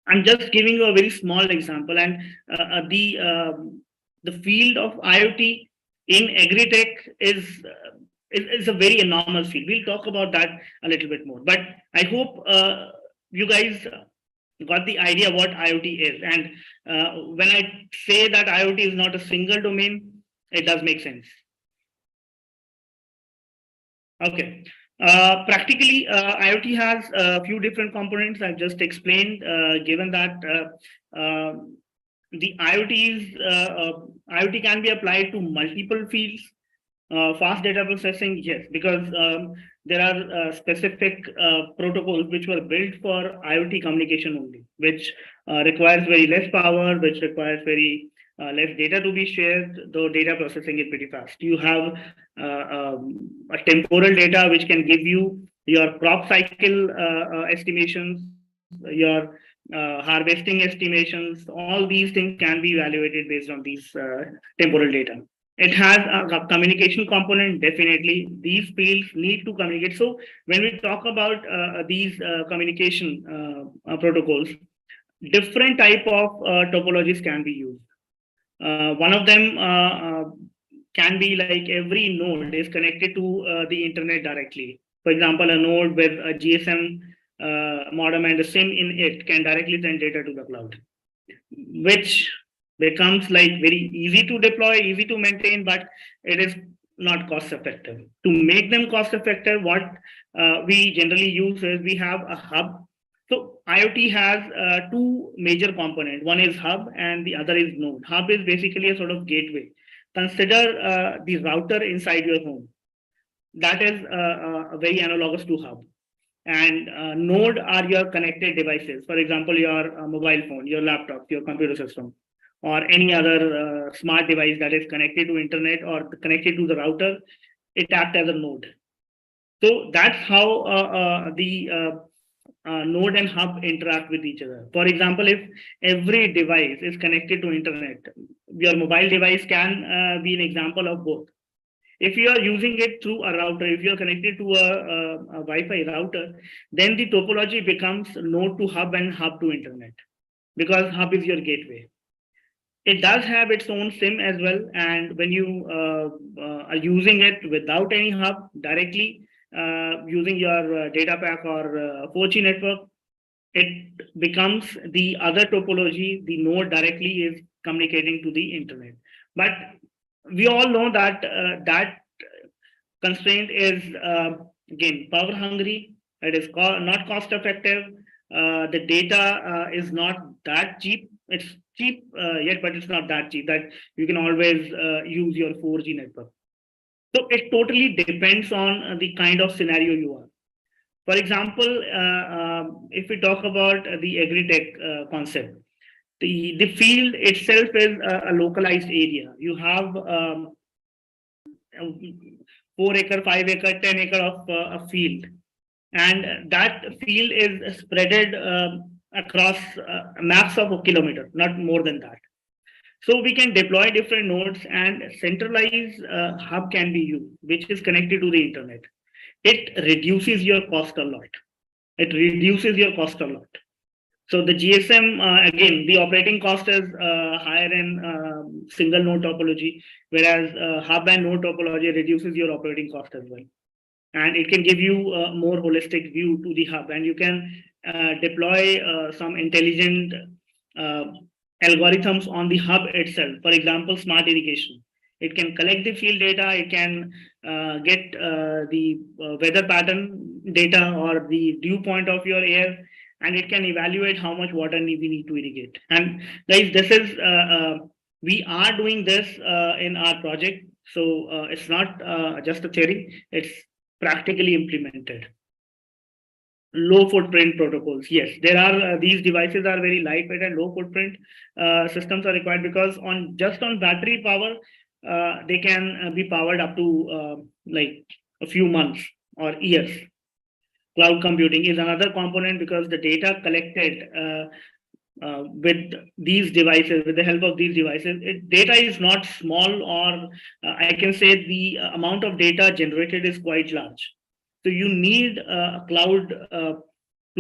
S14: I'm just giving you a very small example, and the field of IoT in agri-tech is a very enormous field. We'll talk about that a little bit more. But I hope you guys got the idea what IoT is. And when I say that IoT is not a single domain, it does make sense. Okay. Practically, IoT has a few different components I've just explained, given that the IoT can be applied to multiple fields. Fast data processing, yes, because there are specific protocols which were built for IoT communication only, which requires very less power, which requires very less data to be shared, though data processing is pretty fast. You have a temporal data which can give you your crop cycle estimations, your harvesting estimations. All these things can be evaluated based on these temporal data. It has a communication component, definitely. These fields need to communicate. So when we talk about these communication protocols, different type of topologies can be used. One of them can be like every node is connected to the internet directly. For example, a node with a GSM modem and the SIM in it can directly send data to the cloud, which becomes like very easy to deploy, easy to maintain, but it is not cost effective. To make them cost effective, what we generally use is we have a hub. So IoT has two major components. One is hub and the other is node. Hub is basically a sort of gateway. Consider the router inside your home. That is very analogous to hub. And node are your connected devices. For example, your mobile phone, your laptop, your computer system. or any other smart device that is connected to internet or connected to the router, it acts as a node. So that's how the node and hub interact with each other. For example, if every device is connected to internet, your mobile device can be an example of both. If you are using it through a router, if you are connected to a Wi-Fi router, then the topology becomes node to hub and hub to internet, because hub is your gateway. It does have its own SIM as well, and when you are using it without any hub directly, using your data pack or 4G network, it becomes the other topology. The node directly is communicating to the internet. But we all know that that constraint is again power hungry. It is not cost effective. The data is not that cheap. It's cheap yet, but it's not that cheap that you can always use your 4G network. So it totally depends on the kind of scenario you are. For example, if we talk about the agri-tech concept, the field itself is a localized area. You have 4 acre, 5 acre, 10 acre of a field, and that field is spreaded across max of a kilometer, not more than that. So we can deploy different nodes, and centralized hub can be used, which is connected to the internet. It reduces your cost a lot. It reduces your cost a lot. So the GSM, again, the operating cost is higher in single node topology, whereas hub and node topology reduces your operating cost as well. And it can give you a more holistic view to the hub, and you can deploy some intelligent algorithms on the hub itself. For example, smart irrigation. It can collect the field data, it can get the weather pattern data or the dew point of your air, and it can evaluate how much water we need to irrigate. And guys, this is, we are doing this in our project. So it's not just a theory, it's practically implemented. Low footprint protocols. Yes, there are these devices are very lightweight and low footprint systems are required, because on just on battery power, they can be powered up to like a few months or years. Cloud computing is another component, because the data collected with these devices, with the help of these devices, data is not small, or I can say the amount of data generated is quite large. So you need a cloud to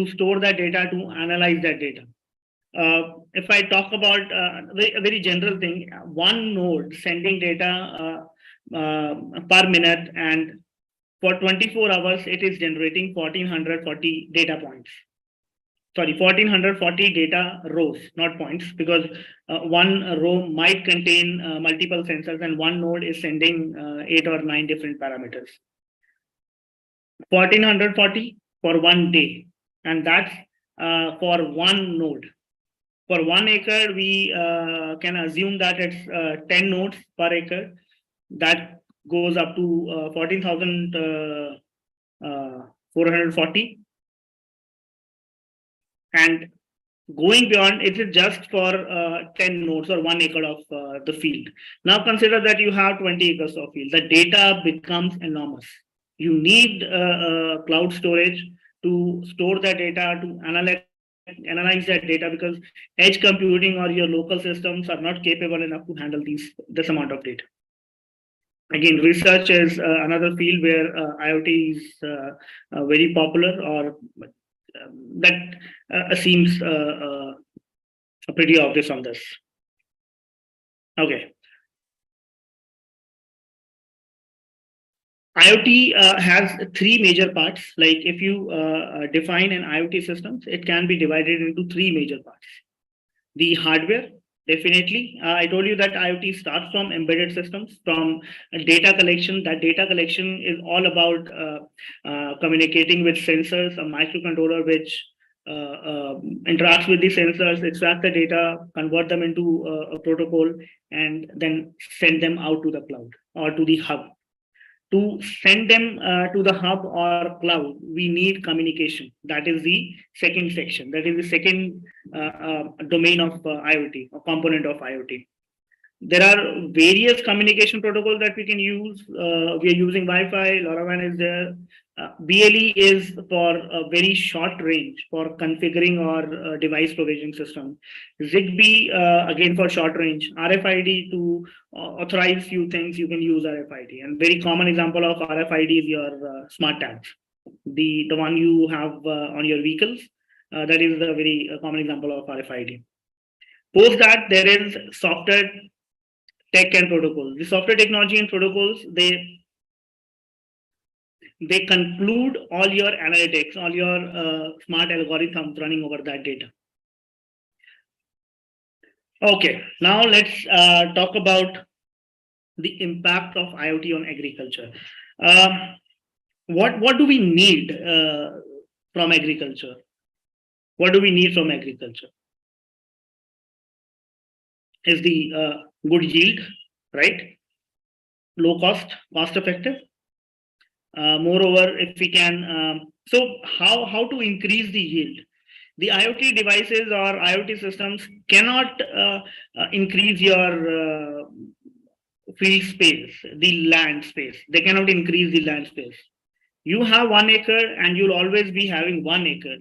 S14: store that data, to analyze that data. If I talk about a very general thing, one node sending data per minute, and for 24 hours, it is generating 1440 data points. Sorry, 1440 data rows, not points, because one row might contain multiple sensors, and one node is sending 8 or 9 different parameters. 1440 for 1 day, and that's for one node. For 1 acre, we can assume that it's 10 nodes per acre. That goes up to 14,440. And going beyond, it is just for 10 nodes or 1 acre of the field. Now consider that you have 20 acres of field. The data becomes enormous. You need cloud storage to store that data, to analyze that data, because edge computing or your local systems are not capable enough to handle this amount of data. Again, research is another field where IoT is very popular, or that seems pretty obvious on this. Okay. IoT has 3 major parts. Like if you define an IoT system, it can be divided into 3 major parts. The hardware, definitely. I told you that IoT starts from embedded systems, from data collection. That data collection is all about communicating with sensors, a microcontroller which interacts with the sensors, extract the data, convert them into a protocol, and then send them out to the cloud or to the hub. To send them to the hub or cloud, we need communication. That is the second section. That is the second domain of IoT, or component of IoT. There are various communication protocols that we can use. We are using Wi-Fi, LoRaWAN is there. BLE is for a very short range for configuring or device provisioning system. ZigBee, again for short range. RFID to authorize few things, you can use RFID. And very common example of RFID is your smart tags. The one you have on your vehicles, that is a very common example of RFID. Post that, there is software tech and protocols. The software technology and protocols, they conclude all your analytics, all your smart algorithms running over that data. Okay, now let's talk about the impact of IoT on agriculture. What do we need from agriculture? What do we need from agriculture? Is the good yield, right? Low cost, cost effective. Moreover, if we can, so how to increase the yield? The IoT devices or IoT systems cannot increase your field space, the land space. They cannot increase the land space. You have 1 acre and you'll always be having 1 acre.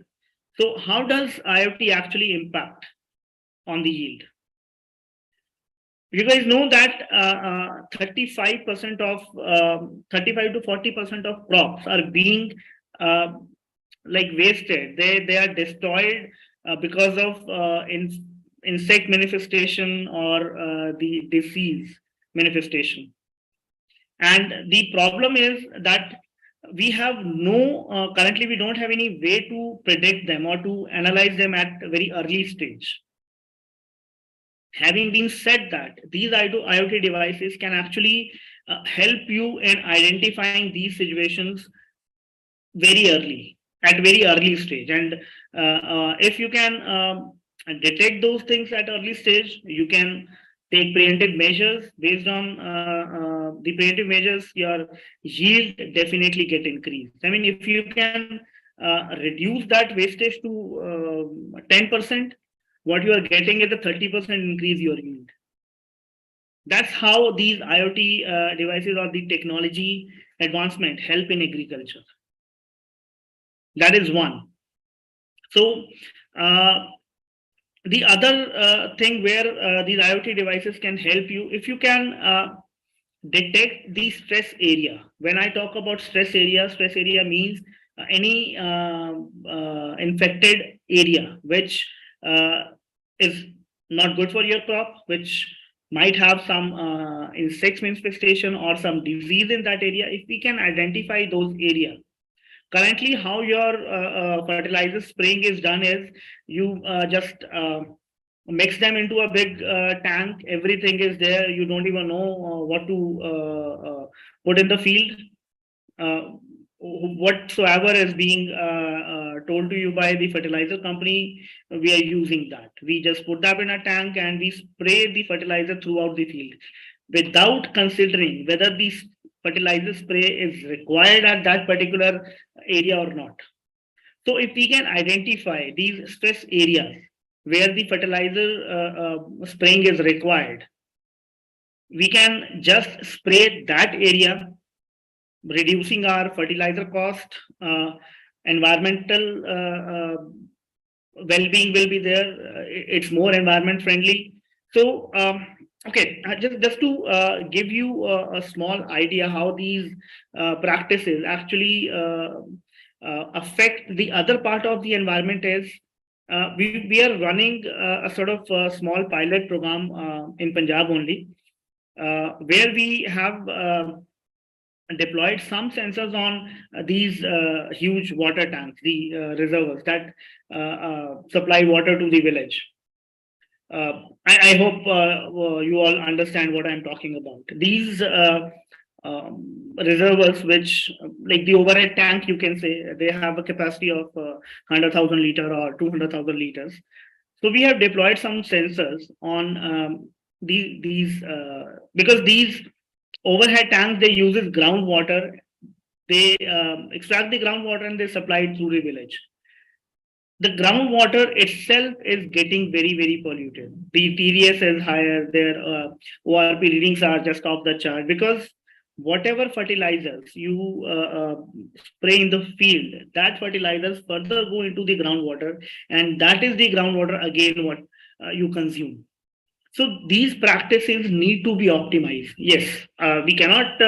S14: So how does IoT actually impact on the yield? You guys know that 35% of 35 to 40% of crops are being like wasted. They are destroyed because of insect manifestation or the disease manifestation. And the problem is that we have no currently we don't have any way to predict them or to analyze them at a very early stage. Having been said that, these IoT devices can actually help you in identifying these situations very early, at very early stage. And if you can detect those things at early stage, you can take preventive measures. Based on the preventive measures, your yield definitely get increased. I mean, if you can reduce that wastage to 10%, what you are getting is a 30% increase your yield. That's how these IoT devices or the technology advancement help in agriculture. That is one. So the other thing where these IoT devices can help you, if you can detect the stress area. When I talk about stress area means any infected area which is not good for your crop, which might have some insect infestation or some disease in that area. If we can identify those areas. Currently, how your fertilizer spraying is done is you just mix them into a big tank. Everything is there. You don't even know what to put in the field. Whatsoever is being told to you by the fertilizer company, we are using that. We just put that in a tank and we spray the fertilizer throughout the field without considering whether the fertilizer spray is required at that particular area or not. So if we can identify these stress areas where the fertilizer spraying is required, we can just spray that area, reducing our fertilizer cost, environmental well-being will be there. It's more environment friendly. So, okay, just to give you a small idea how these practices actually affect the other part of the environment is, we are running a sort of a small pilot program in Punjab only, where we have deployed some sensors on these huge water tanks, the reservoirs that supply water to the village. I hope you all understand what I'm talking about. These reservoirs, which like the overhead tank, you can say, they have a capacity of 100,000 liters or 200,000 liters. So we have deployed some sensors on these because these overhead tanks, they uses groundwater. They extract the groundwater and they supply it through the village. The groundwater itself is getting very, very polluted. The TDS is higher, their ORP readings are just off the chart, because whatever fertilizers you spray in the field, that fertilizers further go into the groundwater, and that is the groundwater again what you consume. So these practices need to be optimized. Yes, we cannot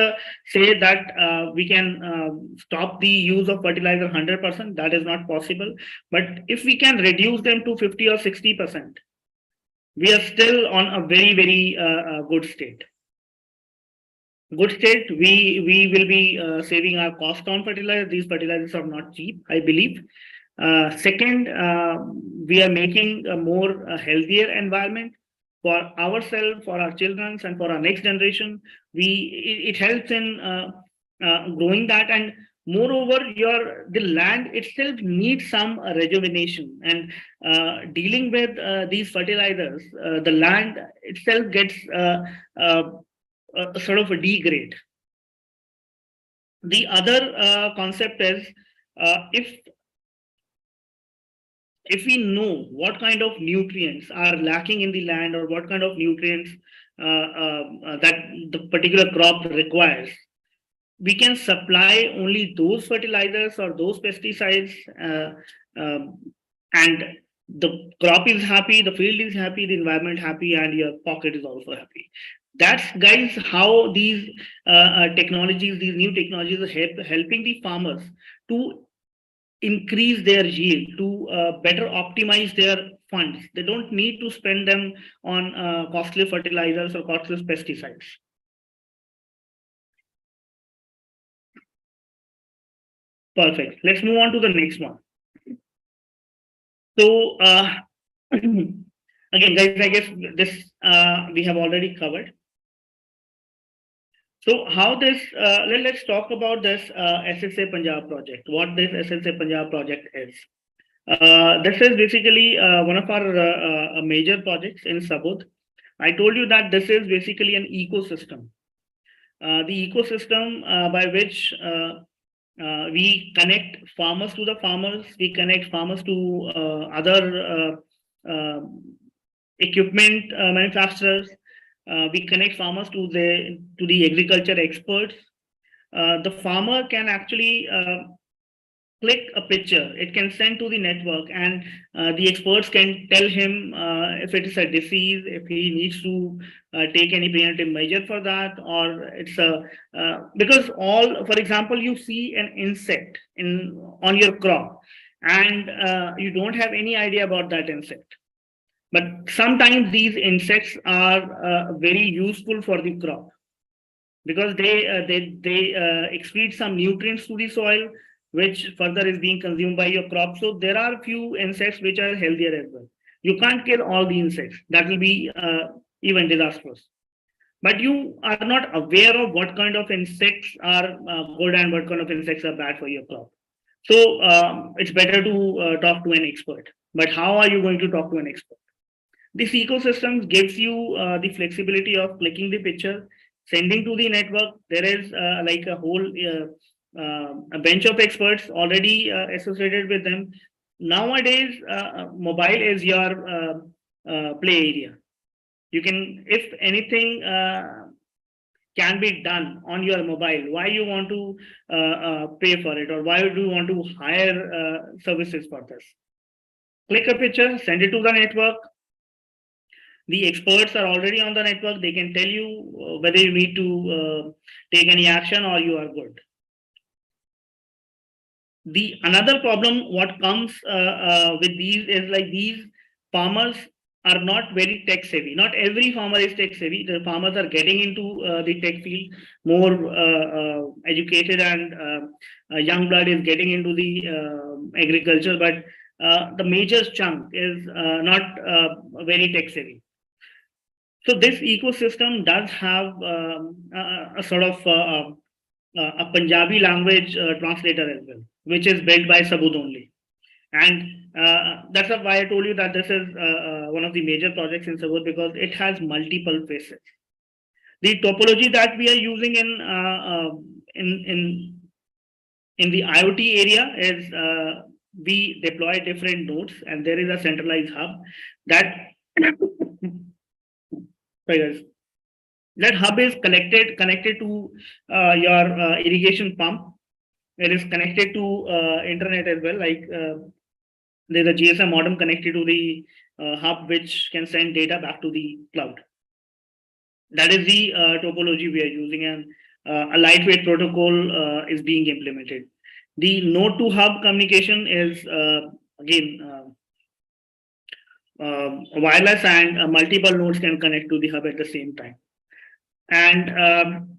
S14: say that we can stop the use of fertilizer 100%. That is not possible. But if we can reduce them to 50 or 60%, we are still on a very, very good state. Good state. We will be saving our cost on fertilizer. These fertilizers are not cheap, I believe. Second, we are making a more healthier environment for ourselves, for our children, and for our next generation. It helps in growing that, and moreover, the land itself needs some rejuvenation. And dealing with these fertilizers, the land itself gets sort of a degrade. The other concept is if we know what kind of nutrients are lacking in the land, or what kind of nutrients that the particular crop requires, we can supply only those fertilizers or those pesticides, and the crop is happy, the field is happy, the environment happy, and your pocket is also happy. That's, guys, how these technologies, these new technologies are helping the farmers to increase their yield, to better optimize their funds. They don't need to spend them on costly fertilizers or costly pesticides. Perfect. Let's move on to the next one. So again, guys, I guess this we have already covered. So how this, let's talk about this SSA Punjab project, what this SSA Punjab project is. This is basically one of our major projects in Sabod. I told you that this is basically an ecosystem. The ecosystem by which we connect farmers to the farmers, we connect farmers to other equipment manufacturers, we connect farmers to the agriculture experts. The farmer can actually click a picture, it can send to the network, and the experts can tell him if it is a disease, if he needs to take any preventive measure for that, or it's because for example, you see an insect on your crop, and you don't have any idea about that insect. But sometimes these insects are very useful for the crop, because they excrete some nutrients to the soil, which further is being consumed by your crop. So there are few insects which are healthier as well. You can't kill all the insects. That will be even disastrous. But you are not aware of what kind of insects are good and what kind of insects are bad for your crop. So it's better to talk to an expert. But how are you going to talk to an expert? This ecosystem gives you the flexibility of clicking the picture, sending to the network. There is like a whole a bench of experts already associated with them. Nowadays, mobile is your play area. You can, if anything can be done on your mobile, why you want to pay for it, or why do you want to hire services for this? Click a picture, send it to the network. The experts are already on the network. They can tell you whether you need to take any action or you are good. The another problem what comes with these is like these farmers are not very tech savvy. Not every farmer is tech savvy. The farmers are getting into the tech field. More educated and young blood is getting into the agriculture, but the major chunk is not very tech savvy. So this ecosystem does have a sort of a Punjabi language translator as well, which is built by Sabud only. And that's why I told you that this is one of the major projects in Sabud, because it has multiple faces. The topology that we are using in the IoT area is we deploy different nodes, and there is a centralized hub that that hub is connected to your irrigation pump. It is connected to internet as well. Like there's a GSM modem connected to the hub, which can send data back to the cloud. That is the topology we are using, and a lightweight protocol is being implemented. The node to hub communication is again wireless, and multiple nodes can connect to the hub at the same time. And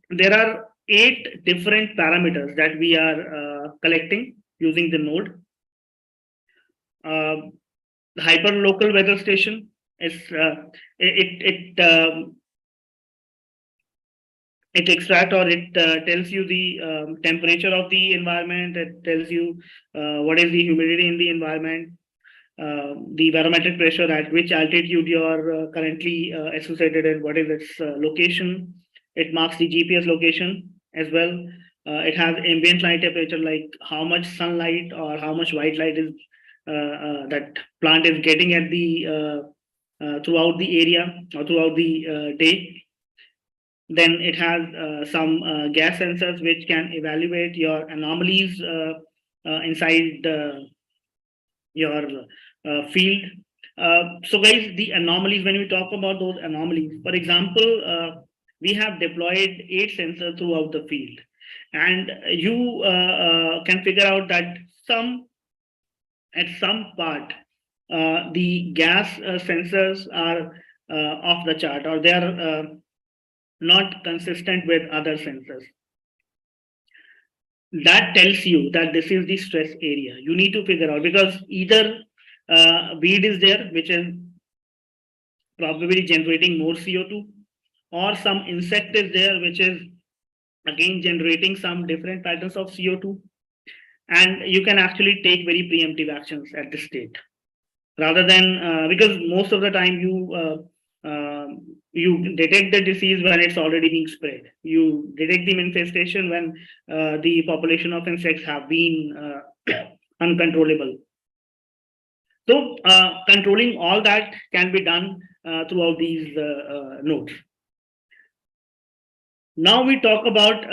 S14: there are 8 different parameters that we are collecting using the node. The hyperlocal weather station is it extracts, or it tells you the temperature of the environment. It tells you what is the humidity in the environment, the barometric pressure, at which altitude you are currently associated, and what is its location. It marks the GPS location as well. It has ambient light temperature, like how much sunlight or how much white light is that plant is getting at the throughout the area or throughout the day. Then it has some gas sensors which can evaluate your anomalies inside your field. So guys, the anomalies, when we talk about those anomalies, for example, we have deployed 8 sensors throughout the field, and you can figure out that at some part the gas sensors are off the chart, or they are not consistent with other sensors. That tells you that this is the stress area. You need to figure out, because either weed is there, which is probably generating more CO2, or some insect is there, which is again generating some different patterns of CO2. And you can actually take very preemptive actions at this state, rather than because most of the time you detect the disease when it's already being spread. You detect the manifestation when the population of insects have been uncontrollable. So controlling all that can be done throughout these nodes. Now we talk about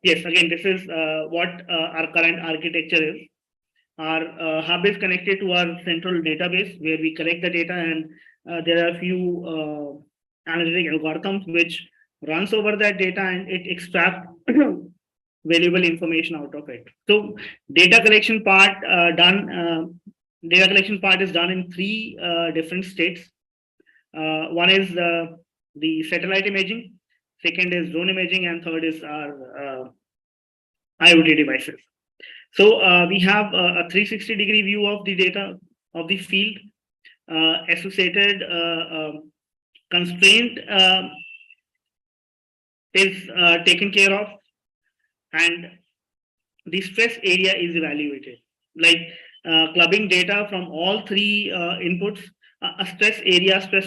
S14: yes, again, this is what our current architecture is. Our hub is connected to our central database, where we collect the data, and there are a few analytic algorithms which runs over that data, and it extracts valuable information out of it. So data collection part is done in 3 different states. One is the satellite imaging, second is drone imaging, and third is our IoT devices. So we have a 360-degree view of the data of the field. Associated constraint is taken care of, and the stress area is evaluated. Like clubbing data from all 3 inputs, a stress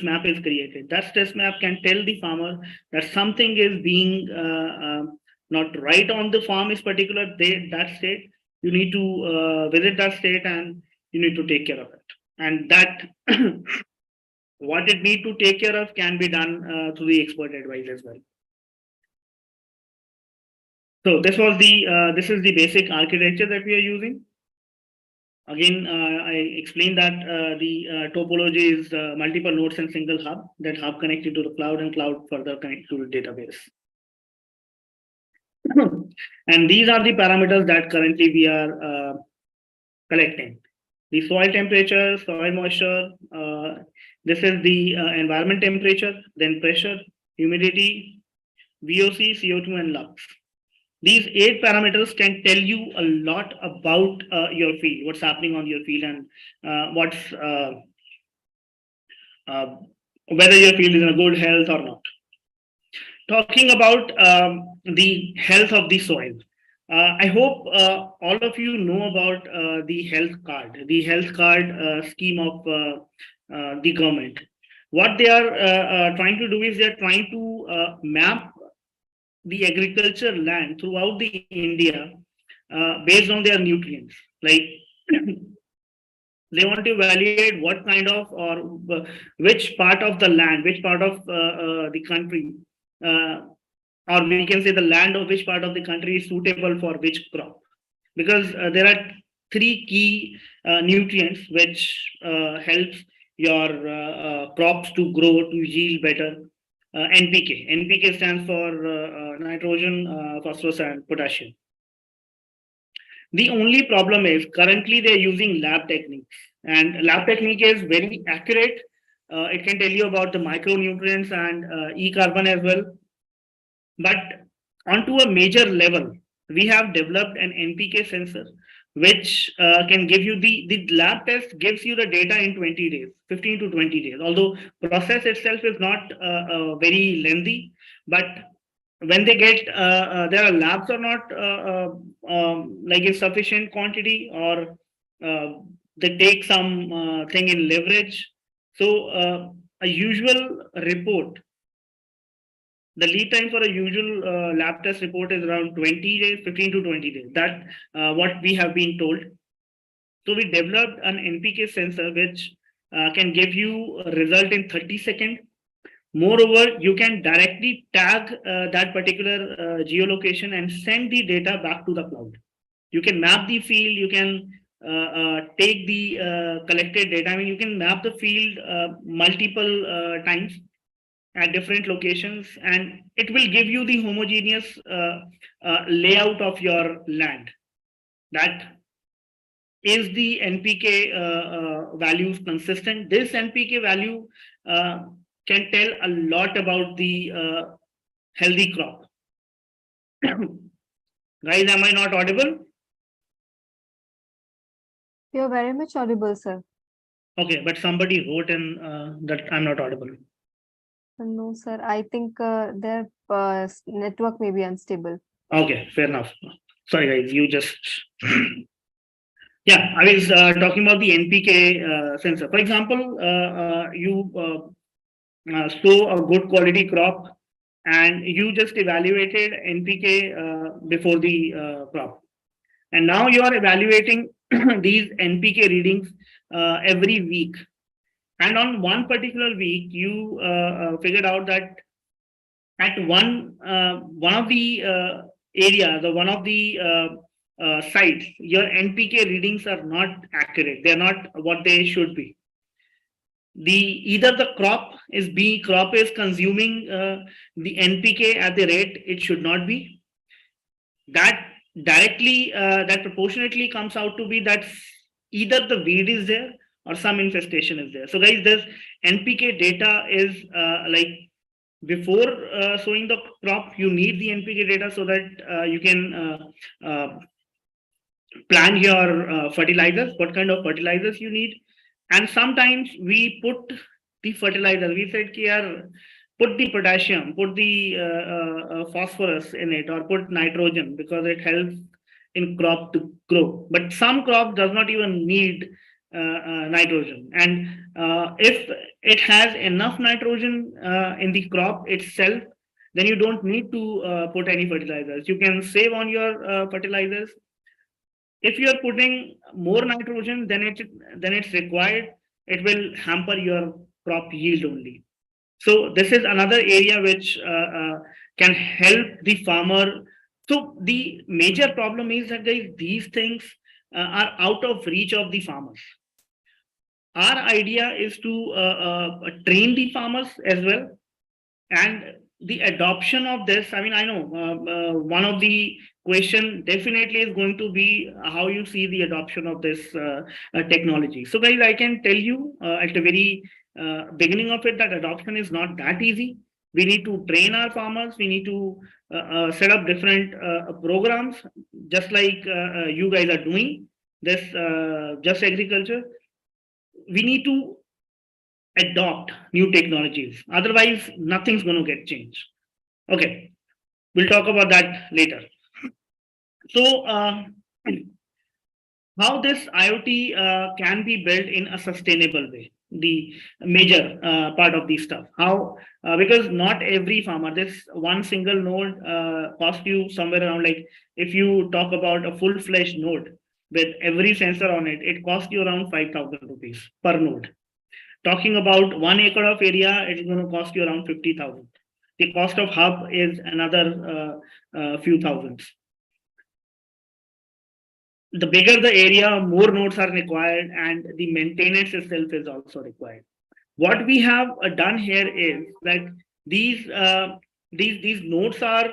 S14: map is created. That stress map can tell the farmer that something is being not right on the farm is particular that state. You need to visit that state, and you need to take care of it. And that what it need to take care of can be done through the expert advice as well. So this was this is the basic architecture that we are using. Again, I explained that the topology is multiple nodes and single hub. That hub connected to the cloud, and cloud further connected to the database. And these are the parameters that currently we are collecting. The soil temperature, soil moisture, this is the environment temperature, then pressure, humidity, VOC, CO2, and lux. These 8 parameters can tell you a lot about your field, what's happening on your field, and whether your field is in a good health or not. Talking about the health of the soil. I hope all of you know about the health card scheme of the government. what they are trying to do is they're trying to map the agriculture land throughout the India based on their nutrients. Like they want to evaluate what kind of or which part of the land, which part of the country, or we can say the land of which part of the country is suitable for which crop. Because there are three key nutrients which helps your crops to grow, to yield better. NPK. NPK stands for nitrogen, phosphorus, and potassium. The only problem is currently they're using lab techniques, and lab technique is very accurate. It can tell you about the micronutrients and E-carbon as well. But onto a major level, we have developed an NPK sensor, which can give you the lab test gives you the data in 20 days, 15 to 20 days. Although process itself is not very lengthy, but when they get there are labs or not like in sufficient quantity, or they take some thing in leverage. So a usual report, the lead time for a usual lab test report is around 20 days, 15 to 20 days. That what we have been told. So we developed an NPK sensor which can give you a result in 30 seconds. Moreover, you can directly tag that particular geolocation and send the data back to the cloud. You can map the field, you can take the collected data. I mean, you can map the field multiple times at different locations, and it will give you the homogeneous layout of your land. That is the NPK values consistent. This NPK value can tell a lot about the healthy crop. Guys, am I not audible?
S13: You're very much audible, sir.
S14: Okay, but somebody wrote in that I'm not audible.
S13: No, sir. I think their network may be unstable.
S14: Okay, fair enough. Sorry, guys, you just. Yeah, I was talking about the NPK sensor. For example, you sow a good quality crop and you just evaluated NPK before the crop. And now you are evaluating these NPK readings every week. And on one particular week, you figured out that at one of the areas or one of the sites, your NPK readings are not accurate. They're not what they should be. Either the crop is consuming the NPK at the rate it should not be. That directly, that proportionately comes out to be that either the weed is there or some infestation is there. So guys, this NPK data is like before sowing the crop, you need the NPK data so that you can plan your fertilizers, what kind of fertilizers you need. And sometimes we put the fertilizer, we said, put the potassium, put the phosphorus in it, or put nitrogen because it helps in crop to grow. But some crop does not even need nitrogen. And if it has enough nitrogen in the crop itself, then you don't need to put any fertilizers. You can save on your fertilizers. If you are putting more nitrogen than it's required, it will hamper your crop yield only. So this is another area which can help the farmer. So the major problem is that these things are out of reach of the farmers. Our idea is to train the farmers as well, and the adoption of this. I mean, I know one of the question definitely is going to be how you see the adoption of this technology. So guys, I can tell you at the very beginning of it that adoption is not that easy. We need to train our farmers. We need to set up different programs, just like you guys are doing this Just Agriculture. We need to adopt new technologies. Otherwise, nothing's going to get changed. Okay, we'll talk about that later. So, how this IoT can be built in a sustainable way. the major part of these stuff. How? Because not every farmer, this one single node costs you somewhere around, like if you talk about a full-fledged node with every sensor on it, it costs you around 5,000 rupees per node. Talking about 1 acre of area, it's going to cost you around 50,000. The cost of hub is another few thousands. The bigger the area, more nodes are required, and the maintenance itself is also required. What we have done here is that these nodes are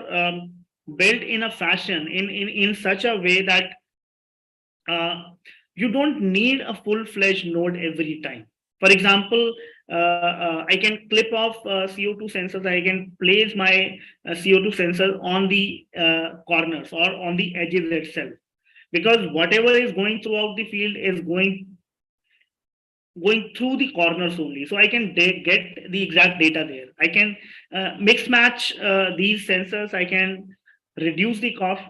S14: built in a fashion, in such a way that you don't need a full-fledged node every time. For example, I can clip off CO2 sensors. I can place my CO2 sensor on the corners or on the edges itself, because whatever is going throughout the field is going through the corners only. So I can get the exact data there. I can mix match these sensors. I can reduce the cost,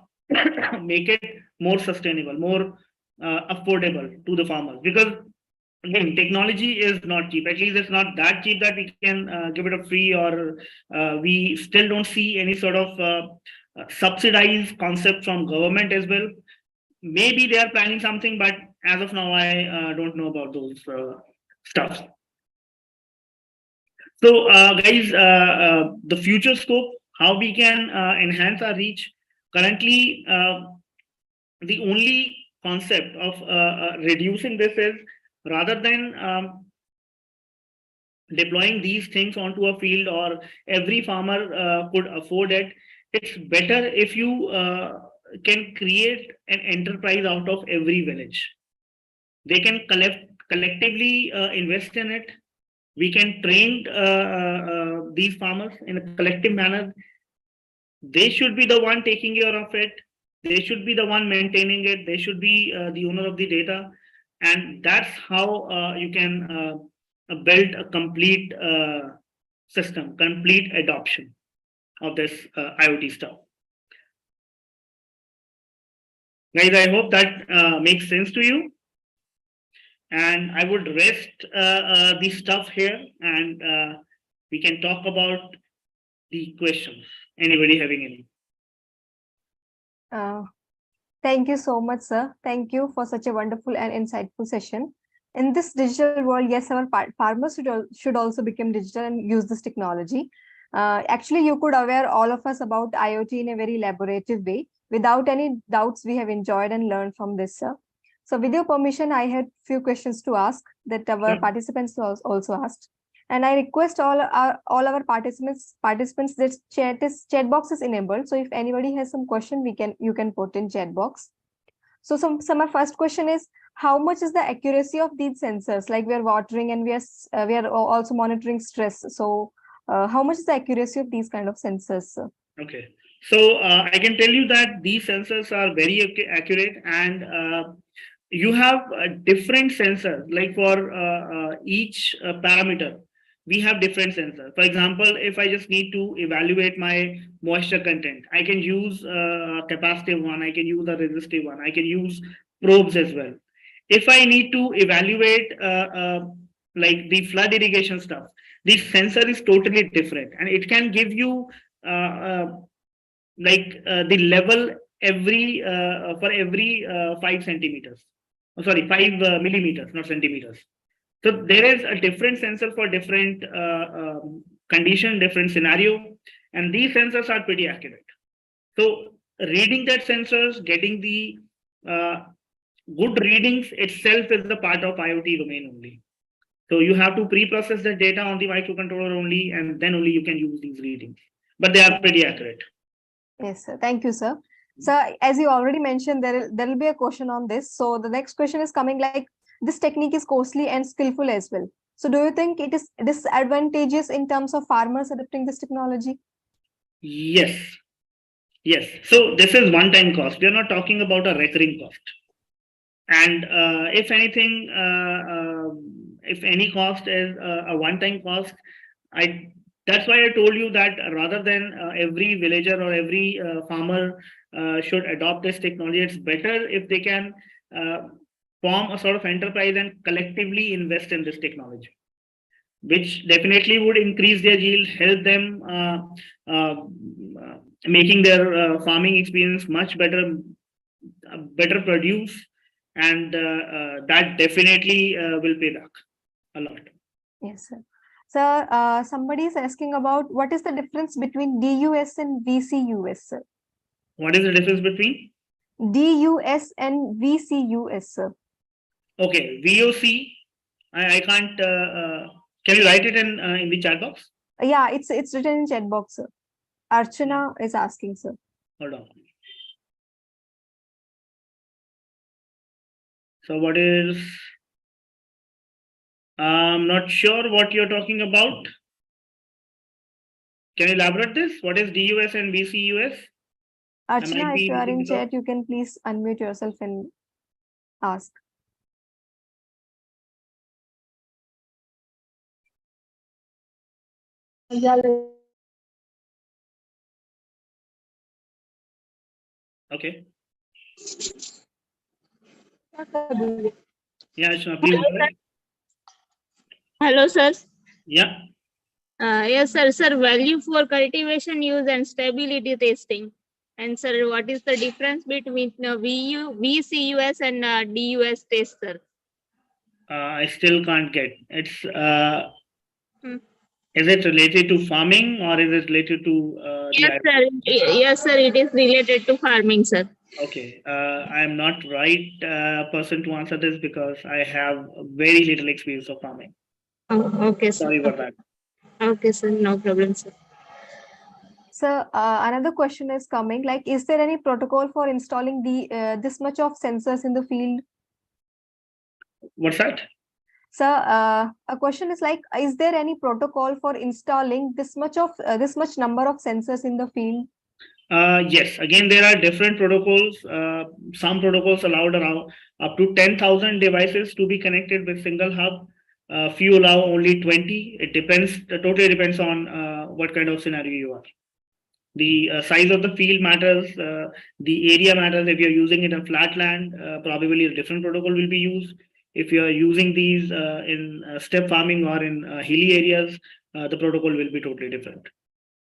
S14: make it more sustainable, more affordable to the farmers. Because again, technology is not cheap. At least it's not that cheap that we can give it a free, or we still don't see any sort of subsidized concept from government as well. Maybe they are planning something, but as of now, I don't know about those stuff. So, guys, the future scope, how we can enhance our reach. Currently, the only concept of reducing this is, rather than deploying these things onto a field or every farmer could afford it, it's better if you can create an enterprise out of every village. They can collectively invest in it. We can train these farmers in a collective manner. They should be the one taking care of it. They should be the one maintaining it. They should be the owner of the data. And that's how you can build a complete system, complete adoption of this IoT stuff. Guys, I hope that makes sense to you. And I would rest the stuff here, and we can talk about the questions. Anybody having any?
S13: Thank you so much, sir. Thank you for such a wonderful and insightful session. In this digital world, yes, our farmers should also become digital and use this technology. Actually, you could aware all of us about IoT in a very elaborative way. Without any doubts, we have enjoyed and learned from this, sir. So with your permission, I had few questions to ask that our participants also asked. And I request all our participants that chat box is enabled. So if anybody has some question, you can put in chat box. So my first question is, how much is the accuracy of these sensors? Like we are watering and we are also monitoring stress. So how much is the accuracy of these kind of sensors, sir?
S14: Okay. So I can tell you that these sensors are very accurate, and you have different sensors. Like for each parameter, we have different sensors. For example, if I just need to evaluate my moisture content, I can use a capacitive one, I can use a resistive one, I can use probes as well. If I need to evaluate like the flood irrigation stuff, the sensor is totally different, and it can give you the level every for every 5 centimeters. Oh, sorry, 5 millimeters, not centimeters. So there is a different sensor for different condition, different scenario, and these sensors are pretty accurate. So reading that sensors, getting the good readings itself is the part of IoT domain only. So you have to pre-process the data on the microcontroller only, and then only you can use these readings. But they are pretty accurate.
S13: Yes, sir. Thank you, sir. So as you already mentioned, there will be a question on this. So the next question is coming like, this technique is costly and skillful as well. So do you think it is disadvantageous in terms of farmers adopting this technology?
S14: Yes. Yes. So this is one-time cost. We are not talking about a recurring cost. And if anything, if any cost is a one-time cost, that's why I told you that rather than every villager or every farmer should adopt this technology, it's better if they can form a sort of enterprise and collectively invest in this technology. which definitely would increase their yield, help them making their farming experience much better, better produce, and that definitely will pay back a lot.
S13: Yes, sir. Sir, somebody is asking about what is the difference between DUS and VCUS, sir?
S14: What is the difference between
S13: DUS and VCUS, sir?
S14: Okay, VOC? I can't. Can you write it in the chat box?
S13: Yeah, it's written in chat box, sir. Archana is asking, sir.
S14: Hold on. So what is? I'm not sure what you're talking about. Can you elaborate this? What is DUS and VCUS?
S13: Archana, if you are in chat, you can please unmute yourself and ask.
S14: Okay. Yeah, Archana, please go ahead.
S15: Hello, sir.
S14: Yeah.
S15: Yes, sir. Sir, value for cultivation use and stability testing. And sir, what is the difference between VCUS and DUS test, sir?
S14: I still can't get. It's is it related to farming or is it related to?
S15: Yes, sir. Yes, sir. It is related to farming, sir.
S14: Okay, I am not right person to answer this because I have very little experience of farming.
S15: Oh, okay, sir.
S14: Sorry about that.
S15: Okay, sir. No problem, sir.
S13: Sir, another question is coming. Like, is there any protocol for installing this much of sensors in the field?
S14: What's that?
S13: Sir, a question is like, is there any protocol for installing this much number of sensors in the field?
S14: Yes, again, there are different protocols. Some protocols allowed around up to 10,000 devices to be connected with single hub. Few allow only 20. It depends, totally depends on what kind of scenario you are. The size of the field matters, the area matters. If you're using it in flat land, probably a different protocol will be used. If you're using these in step farming or in hilly areas, the protocol will be totally different.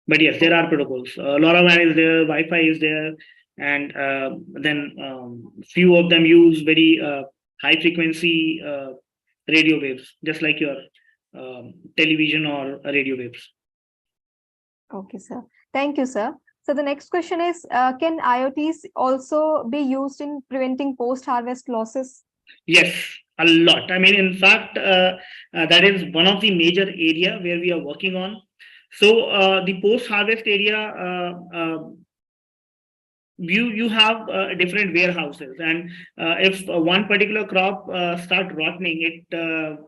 S14: But yes, there are protocols. LoRaWAN is there, Wi-Fi is there, and then few of them use very high frequency radio waves, just like your television or radio waves.
S13: Okay, sir. Thank you, sir. So the next question is, can IoTs also be used in preventing post-harvest losses?
S14: Yes, a lot. I mean, in fact, that is one of the major area where we are working on. So the post-harvest area, you have different warehouses, and if one particular crop start rotting, it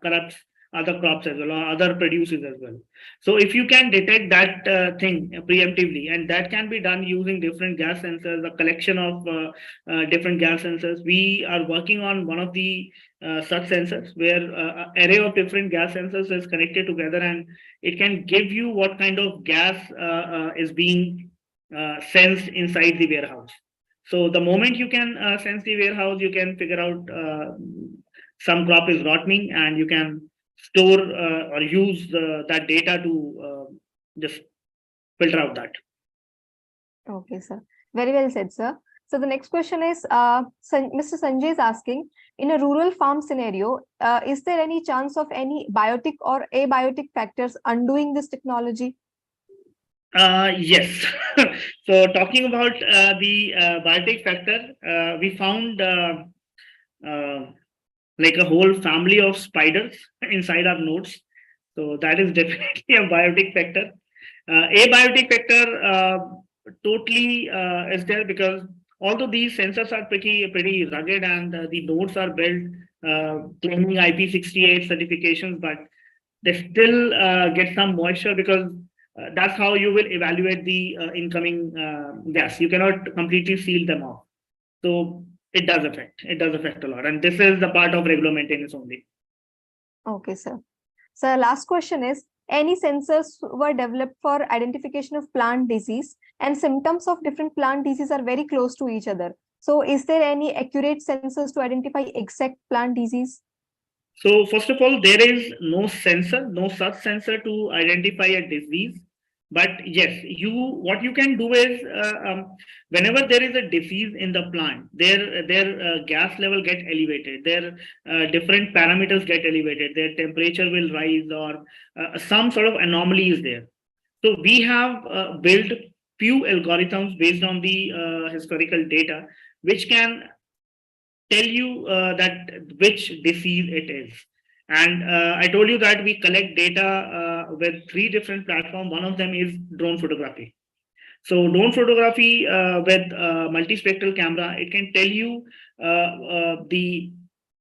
S14: corrupts other crops as well, or other produces as well. So if you can detect that thing preemptively, and that can be done using different gas sensors, a collection of different gas sensors. We are working on one of the such sensors where array of different gas sensors is connected together, and it can give you what kind of gas is being sensed inside the warehouse. So the moment you can sense the warehouse, you can figure out some crop is rotting, and you can store or use that data to just filter out that.
S13: Okay, sir. Very well said, sir. So the next question is, Mr. Sanjay is asking, in a rural farm scenario, is there any chance of any biotic or abiotic factors undoing this technology?
S14: Yes. So talking about the biotic factor, we found like a whole family of spiders inside our nodes. So that is definitely a biotic factor. Abiotic factor totally is there because although these sensors are pretty rugged and the nodes are built claiming IP68 certifications, but they still get some moisture because that's how you will evaluate the incoming gas. You cannot completely seal them off. So it does affect a lot. And this is the part of regular maintenance only.
S13: Okay, sir. So last question is, any sensors were developed for identification of plant disease, and symptoms of different plant diseases are very close to each other. So is there any accurate sensors to identify exact plant disease?
S14: So first of all, there is no sensor, no such sensor to identify a disease. But yes, what you can do is whenever there is a disease in the plant, their gas level get elevated, their different parameters get elevated, their temperature will rise, or some sort of anomaly is there. So we have built few algorithms based on the historical data, which can tell you that which disease it is. And I told you that we collect data with 3 different platforms. One of them is drone photography. So drone photography with multispectral camera, it can tell you the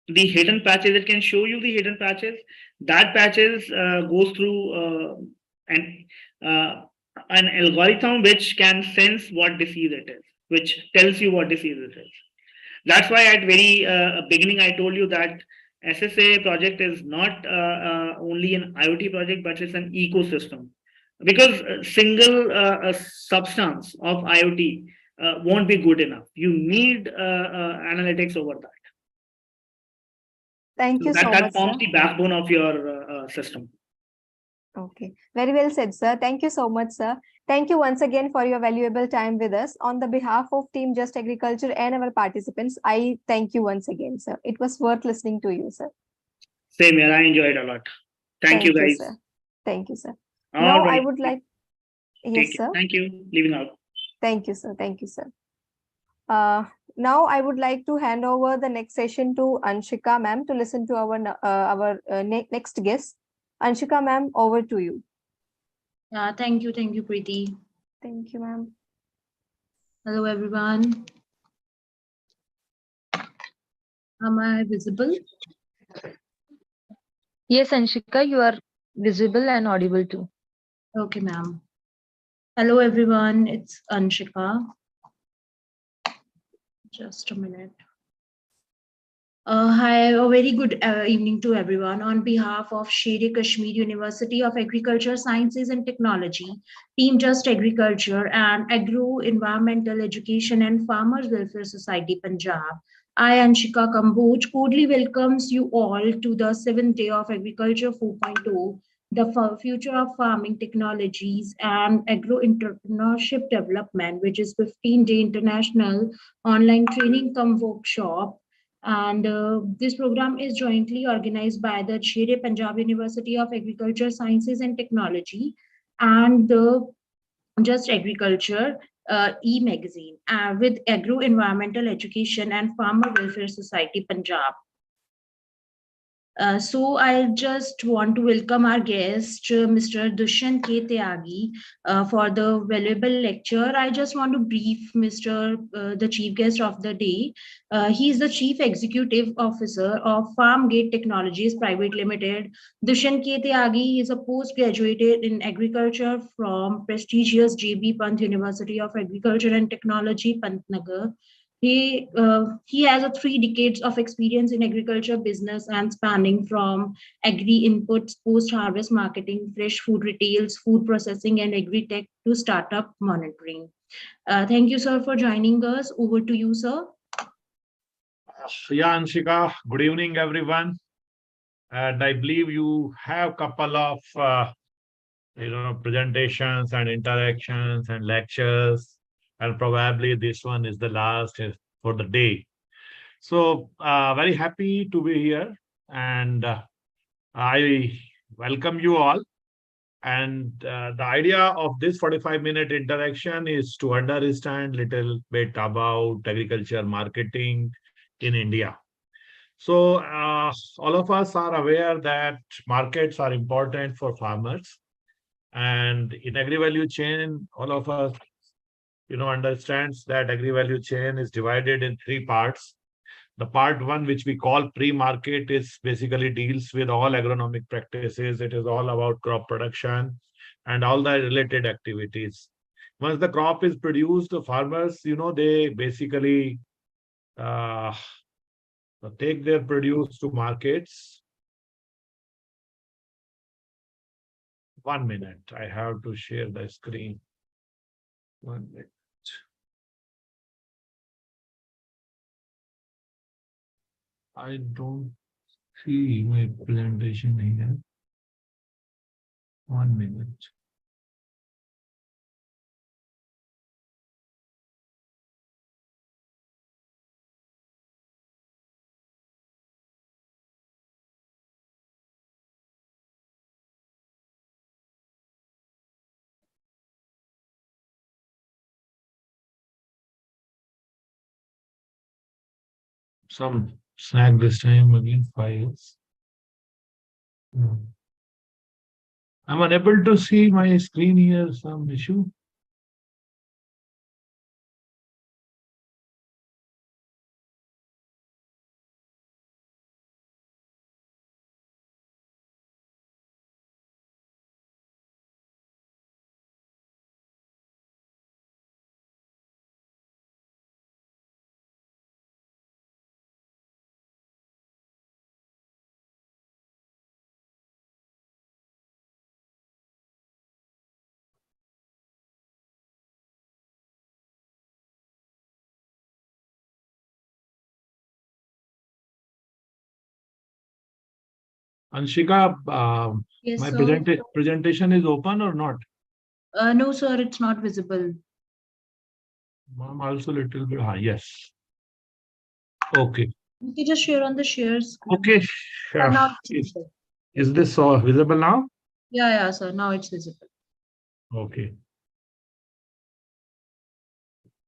S14: hidden patches. It can show you the hidden patches. That patches goes through an algorithm which can sense what disease it is, which tells you what disease it is. That's why at very beginning I told you that SSA project is not only an IoT project, but it's an ecosystem, because a single substance of IoT won't be good enough. You need analytics over that.
S13: Thank you so
S14: That
S13: much,
S14: forms
S13: sir.
S14: the backbone of your system.
S13: Okay, very well said, sir. Thank you so much, sir. Thank you once again for your valuable time with us. On the behalf of Team Just Agriculture and our participants, I thank you once again, sir. It was worth listening to you, sir.
S14: Same here. I enjoyed a lot. Thank you, guys.
S13: Sir. Thank you, sir.
S14: All
S13: Now I
S14: right.
S13: would like,
S14: Take
S13: yes,
S14: care.
S13: sir.
S14: Thank you. Leaving out.
S13: Thank you, sir. Thank you, sir. Now I would like to hand over the next session to Anshika ma'am to listen to our next guest. Anshika ma'am, over to you.
S16: Thank you, Preeti.
S13: Thank you, ma'am.
S16: Hello, everyone. Am I visible?
S4: Yes, Anshika, you are visible and audible too.
S16: Okay, ma'am. Hello, everyone. It's Anshika. Just a minute. Hi, a very good evening to everyone. On behalf of Sher-e-Kashmir University of Agriculture, Sciences and Technology, Team Just Agriculture and Agro-Environmental Education and Farmers Welfare Society, Punjab, I, Anshika Kamboj, cordially welcomes you all to the 7th day of Agriculture 4.0, the future of farming technologies and agro-entrepreneurship development, which is 15-day international online training cum workshop. And this program is jointly organized by the Sher-e Punjab University of Agriculture, Sciences and Technology and the Just Agriculture e-magazine with Agro Environmental Education and Farmer Welfare Society, Punjab. So I just want to welcome our guest, Mr. Dushyant K. Tyagi, for the valuable lecture. I just want to brief the chief guest of the day. He is the Chief Executive Officer of Farmgate Technologies Private Limited. Dushyant K. Tyagi is a postgraduate in agriculture from prestigious JB Pant University of Agriculture and Technology, Pantnagar. He has 3 decades of experience in agriculture business and spanning from agri inputs, post-harvest marketing, fresh food retails, food processing, and agri-tech to startup monitoring. Thank you, sir, for joining us. Over to you, sir.
S17: Yeah, Anshika, good evening, everyone. And I believe you have a couple of presentations and interactions and lectures, and probably this one is the last for the day. So very happy to be here, and I welcome you all. And the idea of this 45-minute interaction is to understand a little bit about agriculture marketing in India. So all of us are aware that markets are important for farmers. And in agri-value chain, all of us understands that agri-value chain is divided in 3 parts. The part 1, which we call pre-market, is basically deals with all agronomic practices. It is all about crop production and all the related activities. Once the crop is produced, the farmers, they basically take their produce to markets. 1 minute, I have to share the screen. 1 minute. I don't See my presentation here. 1 minute. Some snack this time again, files. I'm unable to see my screen here, some issue. Anshika,
S16: Yes,
S17: my
S16: sir.
S17: presentation is open or not?
S16: No, sir, it's not visible.
S17: I'm also little bit high. Yes. Okay.
S16: You can just share on the share screen.
S17: Okay.
S16: Yeah, now it's
S17: Is,
S16: visible.
S17: is this visible now?
S16: Yeah, sir. Now it's visible.
S17: Okay.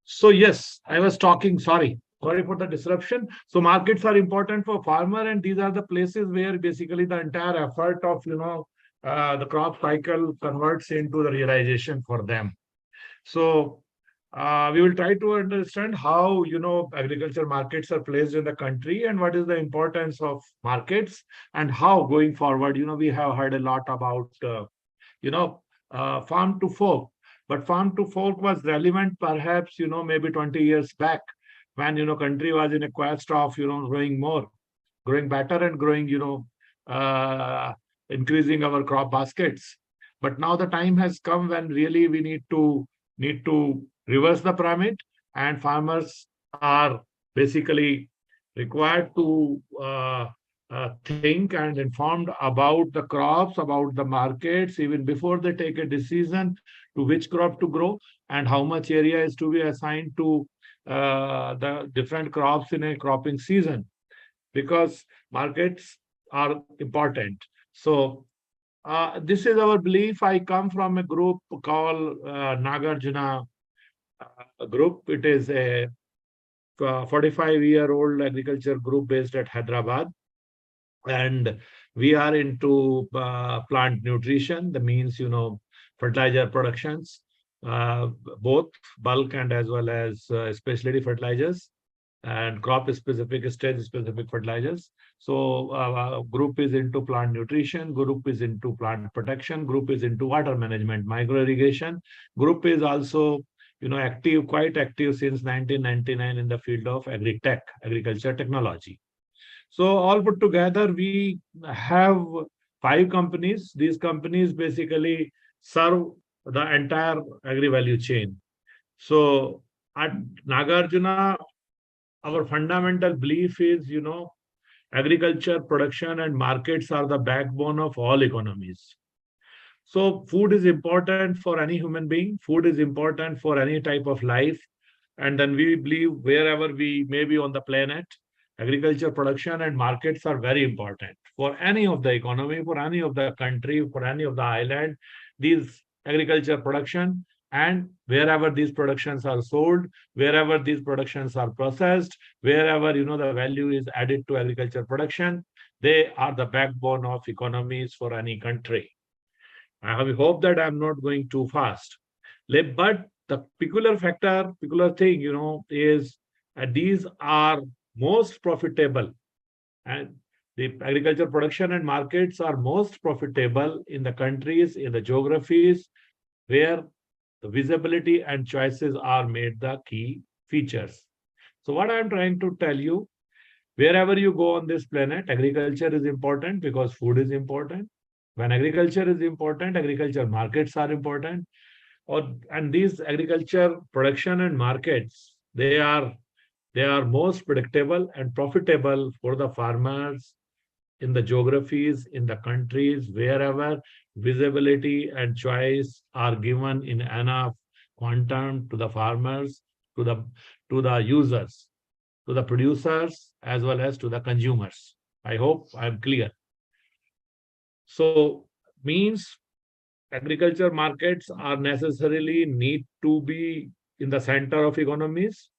S17: So yes, I was talking, sorry for the disruption. So markets are important for farmer, and these are the places where basically the entire effort of, the crop cycle converts into the realization for them. So we will try to understand how, agriculture markets are placed in the country and what is the importance of markets and how going forward, we have heard a lot about, farm to fork. But farm to fork was relevant perhaps, maybe 20 years back when, country was in a quest of, growing more, growing better and growing, increasing our crop baskets. But now the time has come when really we need to reverse the pyramid, and farmers are basically required to think and informed about the crops, about the markets, even before they take a decision to which crop to grow and how much area is to be assigned to the different crops in a cropping season, because markets are important. So this is our belief. I come from a group called Nagarjuna group. It is a 45-year-old agriculture group based at Hyderabad. And we are into plant nutrition. That means, fertilizer productions, both bulk and as well as specialty fertilizers and crop specific, stage specific fertilizers. So group is into plant nutrition, group is into plant protection, group is into water management, micro irrigation. Group is also, active, quite active since 1999 in the field of agri-tech, agriculture technology. So all put together, we have 5 companies. These companies basically serve the entire agri value chain. So at Nagarjuna, our fundamental belief is, agriculture, production, and markets are the backbone of all economies. So food is important for any human being. Food is important for any type of life. And then we believe wherever we may be on the planet, agriculture, production, and markets are very important for any of the economy, for any of the country, for any of the island. These agriculture production, and wherever these productions are sold, wherever these productions are processed, wherever, the value is added to agriculture production, they are the backbone of economies for any country. I hope that I'm not going too fast. But the peculiar thing, is these are most profitable, and the agriculture production and markets are most profitable in the countries, in the geographies where the visibility and choices are made the key features. So what I'm trying to tell you, wherever you go on this planet, agriculture is important because food is important. When agriculture is important, agriculture markets are important. And these agriculture production and markets, they are most predictable and profitable for the farmers in the geographies, in the countries, wherever visibility and choice are given in enough quantum to the farmers, to the users, to the producers, as well as to the consumers. I hope I'm clear. So means agriculture markets are necessarily need to be in the center of economies,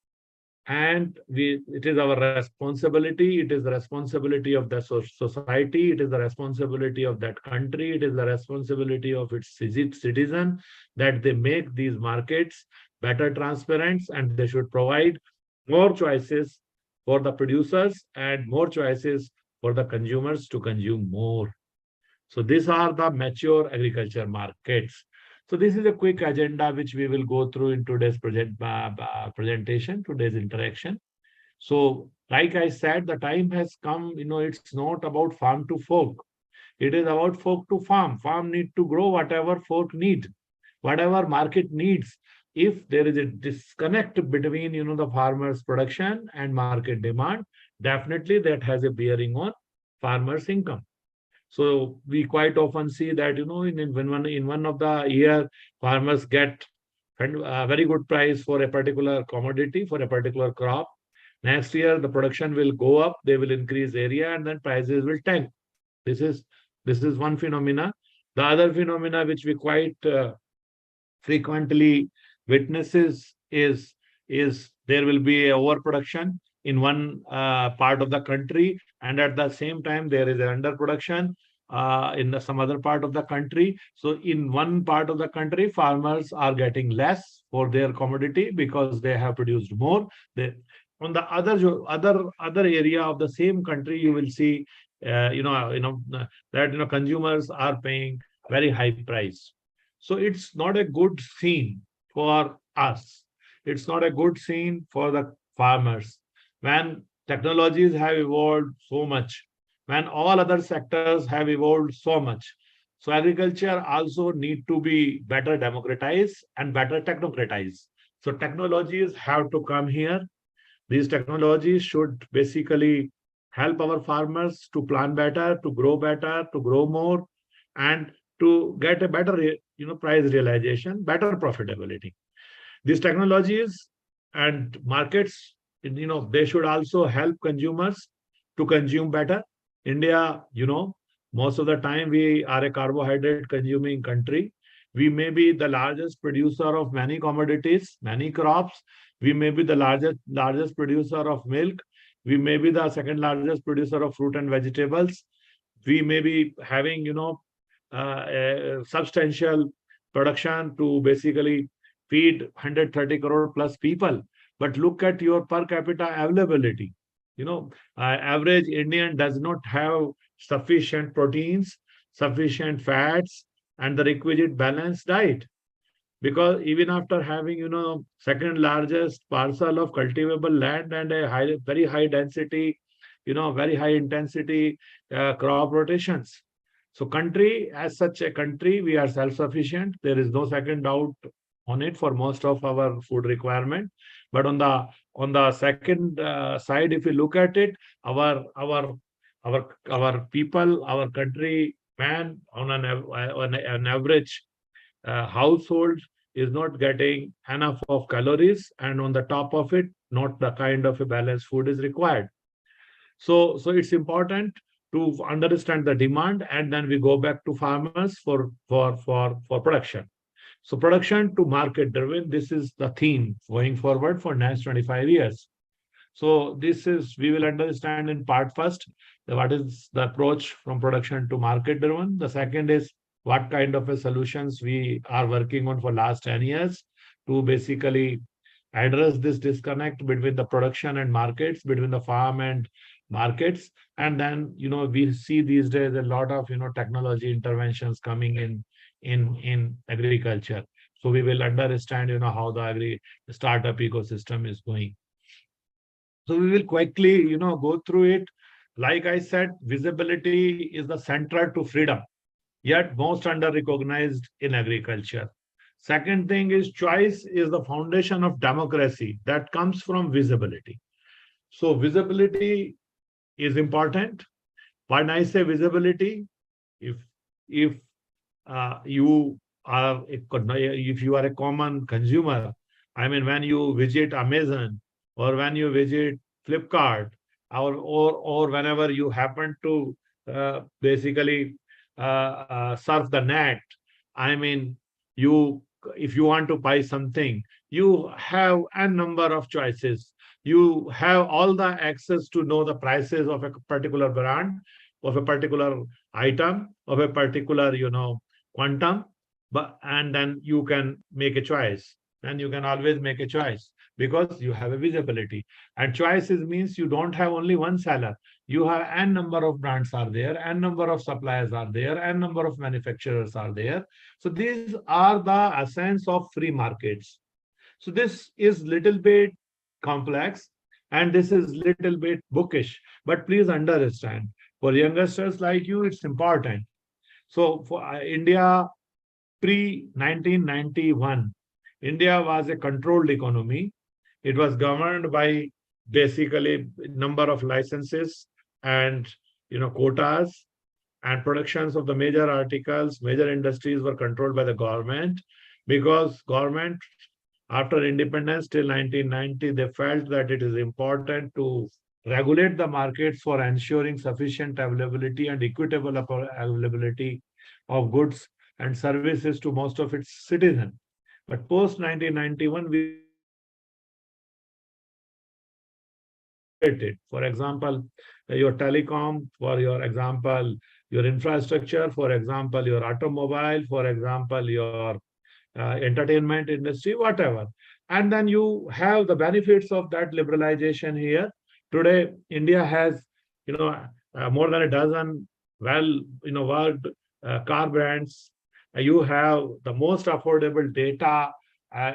S17: and it is our responsibility. It is the responsibility of the society. It is the responsibility of that country. It is the responsibility of its citizen that they make these markets better transparent, and they should provide more choices for the producers and more choices for the consumers to consume more. So these are the mature agriculture markets. So this is a quick agenda which we will go through in today's presentation, today's interaction. So like I said, the time has come, it's not about farm to fork. It is about fork to farm. Farm need to grow whatever fork need, whatever market needs. If there is a disconnect between, the farmer's production and market demand, definitely that has a bearing on farmer's income. So we quite often see that, in one of the year, farmers get a very good price for a particular commodity, for a particular crop. Next year, the production will go up, they will increase area, and then prices will tank. This is one phenomena. The other phenomena which we quite frequently witnesses is there will be a overproduction in one part of the country, and at the same time there is an underproduction in some other part of the country. So in one part of the country, farmers are getting less for their commodity because they have produced more. On the other area of the same country, you will see that consumers are paying very high price. So it's not a good scene for us. It's not a good scene for the farmers. When technologies have evolved so much, when all other sectors have evolved so much, so agriculture also need to be better democratized and better technocratized. So technologies have to come here. These technologies should basically help our farmers to plan better, to grow more, and to get a better price realization, better profitability. These technologies and markets, they should also help consumers to consume better. India, most of the time we are a carbohydrate consuming country. We may be the largest producer of many commodities, many crops. We may be the largest producer of milk. We may be the second largest producer of fruit and vegetables. We may be having, a substantial production to basically feed 130 crore plus people. But look at your per capita availability. Average Indian does not have sufficient proteins, sufficient fats, and the requisite balanced diet. Because even after having, second largest parcel of cultivable land and a very high density, very high intensity crop rotations. So country, as such a country, we are self-sufficient. There is no second doubt on it for most of our food requirement. But on the second side, if you look at it, our people, our country man on an average household is not getting enough of calories, and on the top of it, not the kind of a balanced food is required. So it's important to understand the demand, and then we go back to farmers for production. So production to market driven, this is the theme going forward for next 25 years. So we will understand in part first, what is the approach from production to market driven. The second is what kind of a solutions we are working on for last 10 years to basically address this disconnect between the production and markets, between the farm and markets. And then, we see these days a lot of, technology interventions coming in agriculture. So we will understand, how the startup ecosystem is going. So we will quickly, go through it. Like I said, visibility is the central to freedom, yet most under-recognized in agriculture. Second thing is choice is the foundation of democracy that comes from visibility. So visibility is important. when I say visibility, if you are if you are a common consumer, I mean, when you visit Amazon or when you visit Flipkart, or whenever you happen to basically surf the net, I mean, if you want to buy something, you have a number of choices. You have all the access to know the prices of a particular brand, of a particular item, of a particular, quantum, and then you can make a choice. And you can always make a choice because you have a visibility. And choices means you don't have only one seller. You have n number of brands are there, n number of suppliers are there, n number of manufacturers are there. So these are the essence of free markets. So this is little bit complex and this is little bit bookish, but please understand, for youngsters like you, it's important. So for India, pre-1991, India was a controlled economy. It was governed by basically number of licenses and quotas, and productions of the major articles, major industries were controlled by the government, because government after independence till 1990, they felt that it is important to regulate the markets for ensuring sufficient availability and equitable availability of goods and services to most of its citizens. But post 1991, we, for example, your telecom, for your example, your infrastructure, for example, your automobile, for example, your entertainment industry, whatever. And then you have the benefits of that liberalization here. Today, India has, more than a dozen world car brands. You have the most affordable data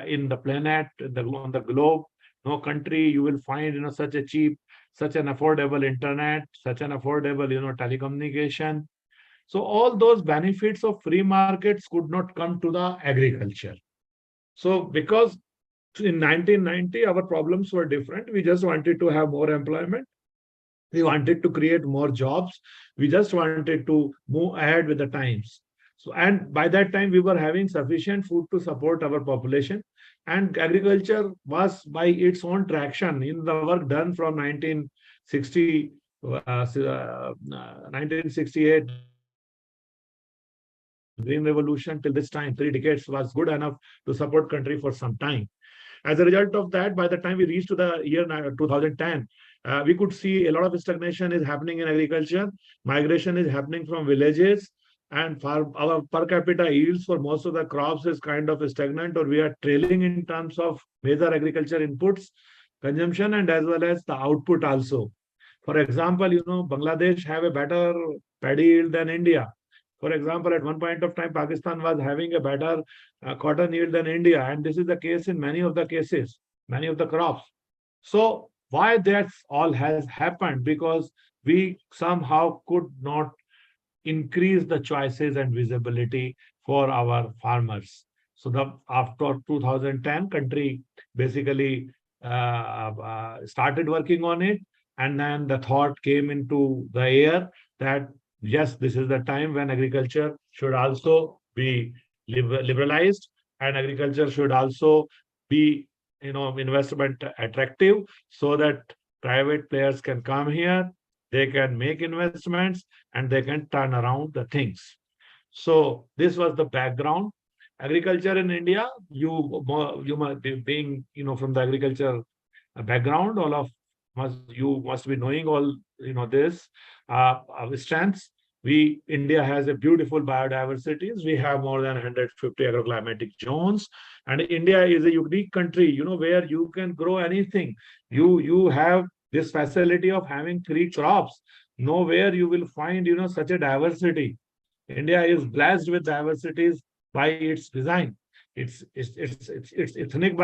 S17: in the planet, on the globe. No country you will find, such a cheap, such an affordable internet, such an affordable, telecommunication. So all those benefits of free markets could not come to the agriculture. So because in 1990, our problems were different. We just wanted to have more employment. We wanted to create more jobs. We just wanted to move ahead with the times. So, and by that time, we were having sufficient food to support our population. And agriculture was by its own traction in the work done from 1968, Green Revolution till this time, 3 decades was good enough to support country for some time. As a result of that, by the time we reached to the year 2010, we could see a lot of stagnation is happening in agriculture. Migration is happening from villages, and for our per capita yields for most of the crops is kind of stagnant, or we are trailing in terms of major agriculture inputs, consumption, and as well as the output also. For example, Bangladesh have a better paddy yield than India. For example, at one point of time, Pakistan was having a better cotton yield than India. And this is the case in many of the cases, many of the crops. So why that all has happened? Because we somehow could not increase the choices and visibility for our farmers. So after 2010, country basically started working on it. And then the thought came into the air that yes, this is the time when agriculture should also be liberalized, and agriculture should also be, investment attractive, so that private players can come here, they can make investments, and they can turn around the things. So this was the background. Agriculture in India, you must be being, from the agriculture background, you must be knowing all this strengths. India has a beautiful biodiversity. We have more than 150 agroclimatic zones, and India is a unique country, where you can grow anything. You have this facility of having 3 crops. Nowhere you will find such a diversity. India is blessed with diversities by its design. It's ethnic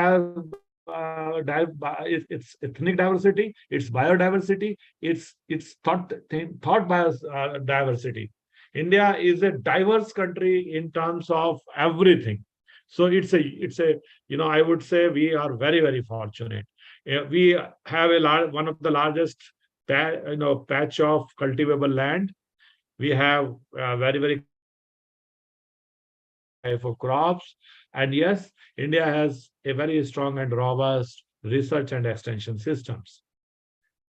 S17: its ethnic diversity, its biodiversity, its thought biodiversity. India is a diverse country in terms of everything. So it's a I would say we are very, very fortunate. We have one of the largest patch of cultivable land. We have very for crops. And yes, India has a very strong and robust research and extension systems.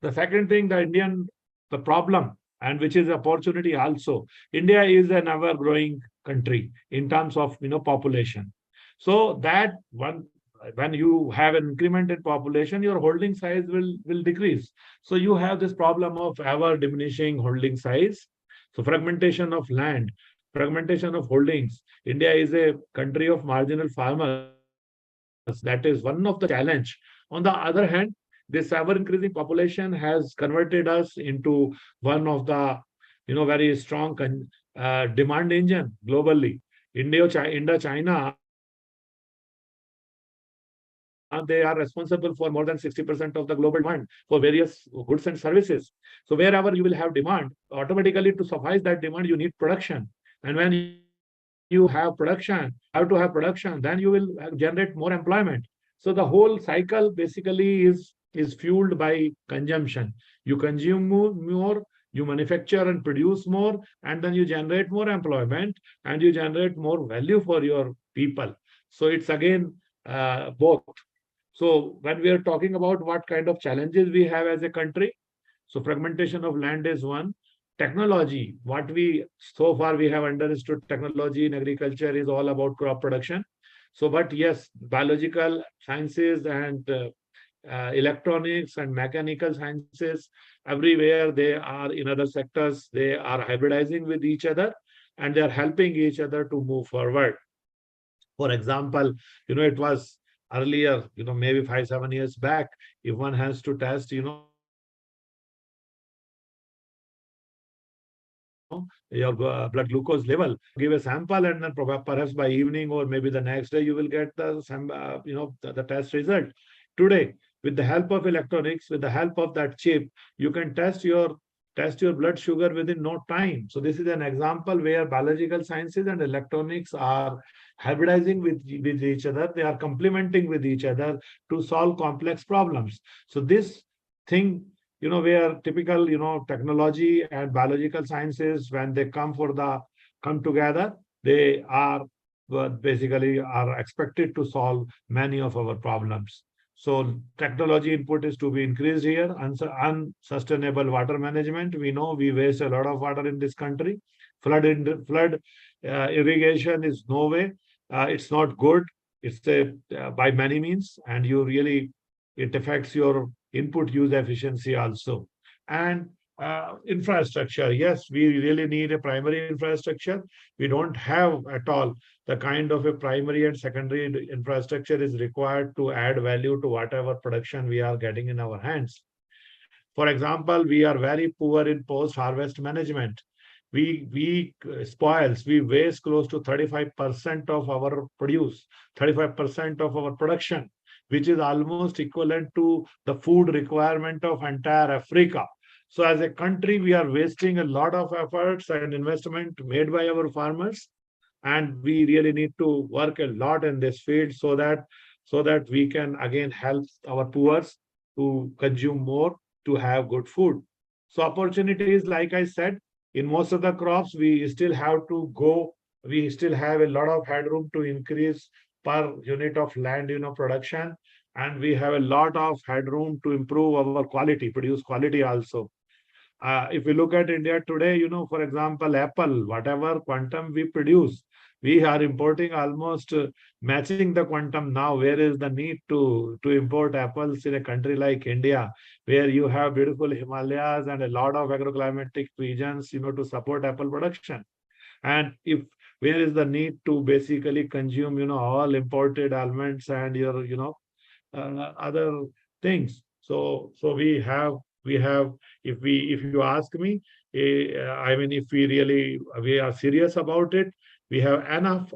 S17: The second thing, the problem, and which is opportunity also. India is an ever-growing country in terms of population. So that when you have an increment in population, your holding size will decrease. So you have this problem of ever diminishing holding size. So fragmentation of land, fragmentation of holdings. India is a country of marginal farmers. That is one of the challenge. On the other hand, this ever-increasing population has converted us into one of the very strong demand engine globally. China, they are responsible for more than 60% of the global demand for various goods and services. So wherever you will have demand, automatically to suffice that demand, you need production. And when you have production, then you will generate more employment. So the whole cycle basically is fueled by consumption. You consume more, you manufacture and produce more, and then you generate more employment and you generate more value for your people. So it's again both. So when we are talking about what kind of challenges we have as a country, so fragmentation of land is one. Technology, so far we have understood technology in agriculture is all about crop production. So, but yes, biological sciences and electronics and mechanical sciences, everywhere they are in other sectors, they are hybridizing with each other and they are helping each other to move forward. For example, it was earlier, maybe 5-7 years back, if one has to test, your blood glucose level, give a sample, and then perhaps by evening or maybe the next day you will get the test result. Today, with the help of electronics, with the help of that chip, you can test your blood sugar within no time. So this is an example where biological sciences and electronics are hybridizing with each other. They are complementing with each other to solve complex problems. So this thing, where typical, technology and biological sciences, when they come together, they are basically are expected to solve many of our problems. So technology input is to be increased here. Unsustainable water management. We know we waste a lot of water in this country. Flood irrigation is no way. It's not good. It's by many means, and it affects your input use efficiency also. And infrastructure. Yes, we really need a primary infrastructure. We don't have at all the kind of a primary and secondary infrastructure is required to add value to whatever production we are getting in our hands. For example, we are very poor in post-harvest management. We waste close to 35% of our produce, 35% of our production, which is almost equivalent to the food requirement of entire Africa. So as a country, we are wasting a lot of efforts and investment made by our farmers. And we really need to work a lot in this field so that we can again help our poor to consume more, to have good food. So opportunities, like I said, in most of the crops, we still have a lot of headroom to increase per unit of land, production. And we have a lot of headroom to improve our quality, produce quality also. If we look at India today, for example, Apple, whatever quantum we produce, we are importing almost matching the quantum now. Where is the need to import apples in a country like India, where you have beautiful Himalayas and a lot of agroclimatic regions, to support apple production? And where is the need to basically consume, all imported almonds and your, other things? So we have, if you ask me, if we are serious about it, we have enough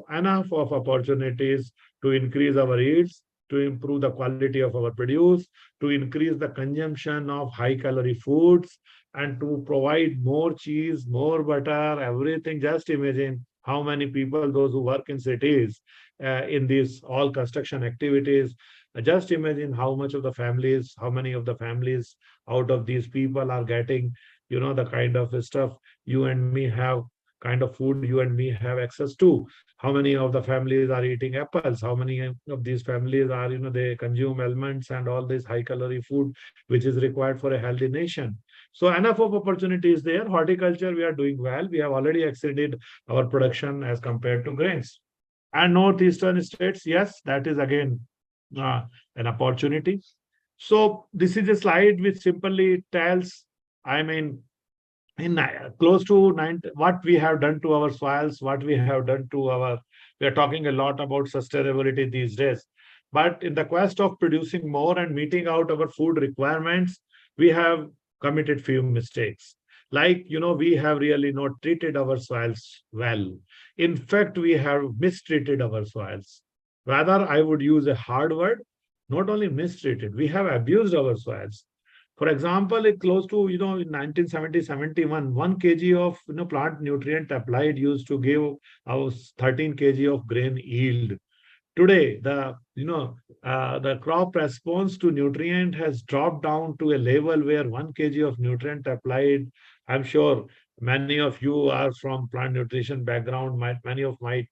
S17: of opportunities to increase our yields, to improve the quality of our produce, to increase the consumption of high calorie foods, and to provide more cheese, more butter, everything. Just imagine how many people, those who work in cities, in these all construction activities. Just imagine how much of the families, how many of the families out of these people are getting, the kind of stuff you and me have, kind of food you and me have access to. How many of the families are eating apples? How many of these families are, they consume almonds and all this high calorie food, which is required for a healthy nation. So enough of opportunities there. Horticulture, we are doing well. We have already exceeded our production as compared to grains. And northeastern states, yes, that is again an opportunity. So this is a slide which simply tells, I mean, in close to 90, what we have done to our soils, what we have done to our, we are talking a lot about sustainability these days. But in the quest of producing more and meeting out our food requirements, we have committed few mistakes. Like, we have really not treated our soils well. In fact, we have mistreated our soils. Rather, I would use a hard word, not only mistreated, we have abused our soils. For example, it close to, in 1970-71, 1 kg of plant nutrient applied used to give us 13 kg of grain yield. Today, the crop response to nutrient has dropped down to a level where 1 kg of nutrient applied. I'm sure many of you are from plant nutrition background. Many of might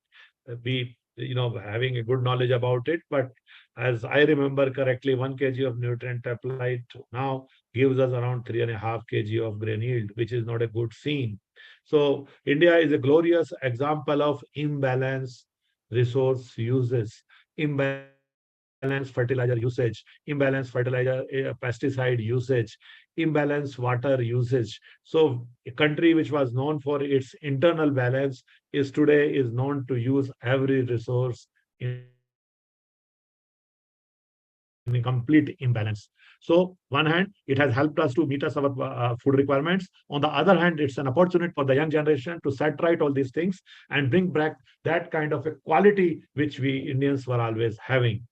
S17: be, having a good knowledge about it. But as I remember correctly, 1 kg of nutrient applied now gives us around 3.5 kg of grain yield, which is not a good scene. So India is a glorious example of imbalance resource uses, imbalance fertilizer usage, imbalance fertilizer pesticide usage, imbalance water usage. So a country which was known for its internal balance is today is known to use every resource in complete imbalance. So one hand, it has helped us to meet us our food requirements. On the other hand, it's an opportunity for the young generation to set right all these things and bring back that kind of a quality which we Indians were always having.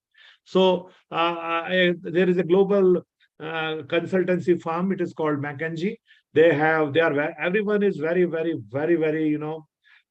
S17: So there is a global consultancy firm. It is called McKinsey. Everyone is very, very, very, very,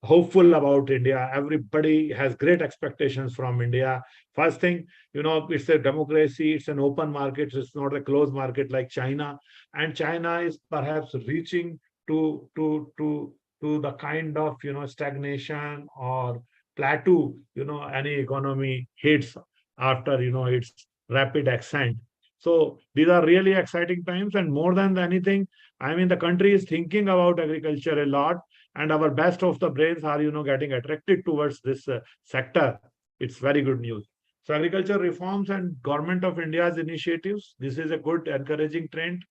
S17: hopeful about India. Everybody has great expectations from India. First thing, it's a democracy, it's an open market, it's not a closed market like China. And China is perhaps reaching to the kind of, stagnation or plateau, any economy hits after, its rapid ascent. So these are really exciting times. And more than anything, I mean, the country is thinking about agriculture a lot. And our best of the brains are, getting attracted towards this sector. It's very good news. So agriculture reforms and Government of India's initiatives, this is a good encouraging trend.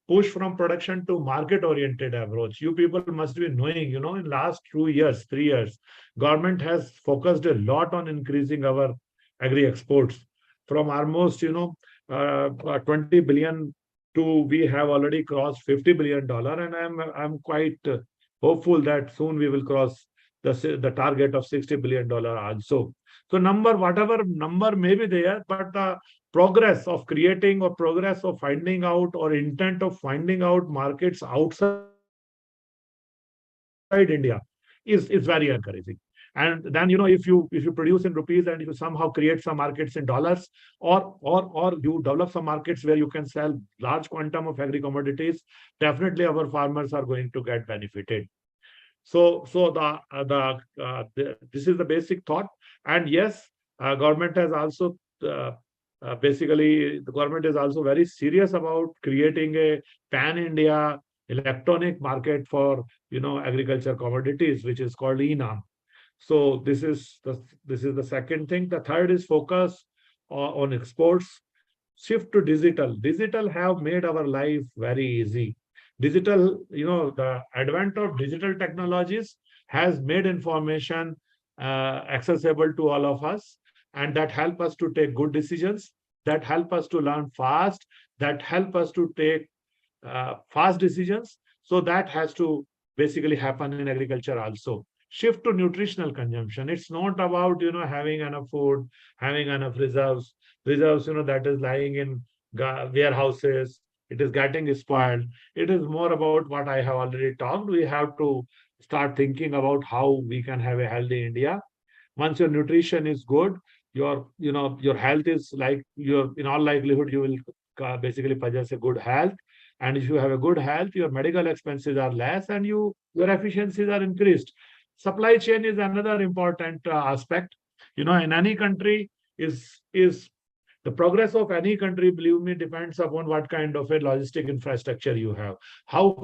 S17: Push from production to market-oriented approach. You people must be knowing, in last 2 years, 3 years, government has focused a lot on increasing our agri exports from almost, 20 billion to we have already crossed $50 billion. And I'm quite hopeful that soon we will cross the target of $60 billion also. So whatever number may be there, but the progress of creating or progress of finding out or intent of finding out markets outside India is very encouraging. And then, if you produce in rupees and if you somehow create some markets in dollars, or you develop some markets where you can sell large quantum of agri commodities, definitely our farmers are going to get benefited. So this is the basic thought. And yes, government has also basically the government is also very serious about creating a pan-India electronic market for agriculture commodities, which is called ENAM. So this is the second thing. The third is focus on exports. Shift to digital. Digital have made our life very easy. Digital, the advent of digital technologies has made information accessible to all of us, and that help us to take good decisions, that help us to learn fast, that help us to take fast decisions. So that has to basically happen in agriculture also. Shift to nutritional consumption. It's not about, having enough food, having enough reserves, that is lying in warehouses. It is getting spoiled. It is more about what I have already talked. We have to start thinking about how we can have a healthy India. Once your nutrition is good, your health is like, in all likelihood you will basically possess a good health. And if you have a good health, your medical expenses are less and your efficiencies are increased. Supply chain is another important aspect. In any country, is the progress of any country, believe me, depends upon what kind of a logistic infrastructure you have. How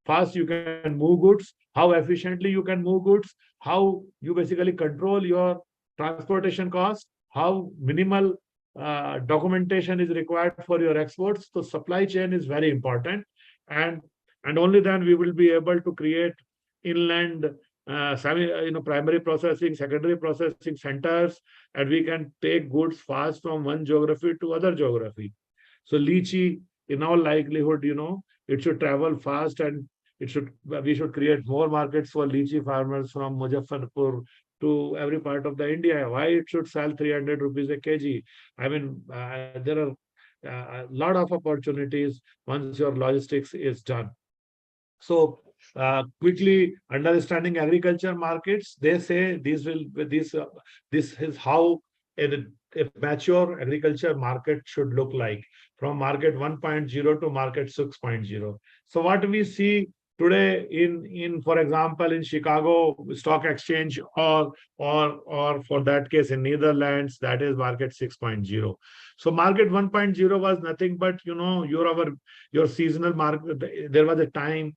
S17: fast you can move goods, how efficiently you can move goods, how you basically control your transportation costs, how minimal documentation is required for your exports. So supply chain is very important, and only then we will be able to create inland primary processing, secondary processing centers, and we can take goods fast from one geography to other geography. So lychee, in all likelihood, it should travel fast, and we should create more markets for lychee farmers from Muzaffarpur to every part of the India. Why it should sell 300 rupees a kg? I mean, there are a lot of opportunities once your logistics is done. So quickly understanding agriculture markets, they say this is how a mature agriculture market should look like, from market 1.0 to market 6.0. So what we see today in for example in Chicago Stock Exchange, or for that case in Netherlands, that is market 6.0. So market 1.0 was nothing but your seasonal market. There was a time,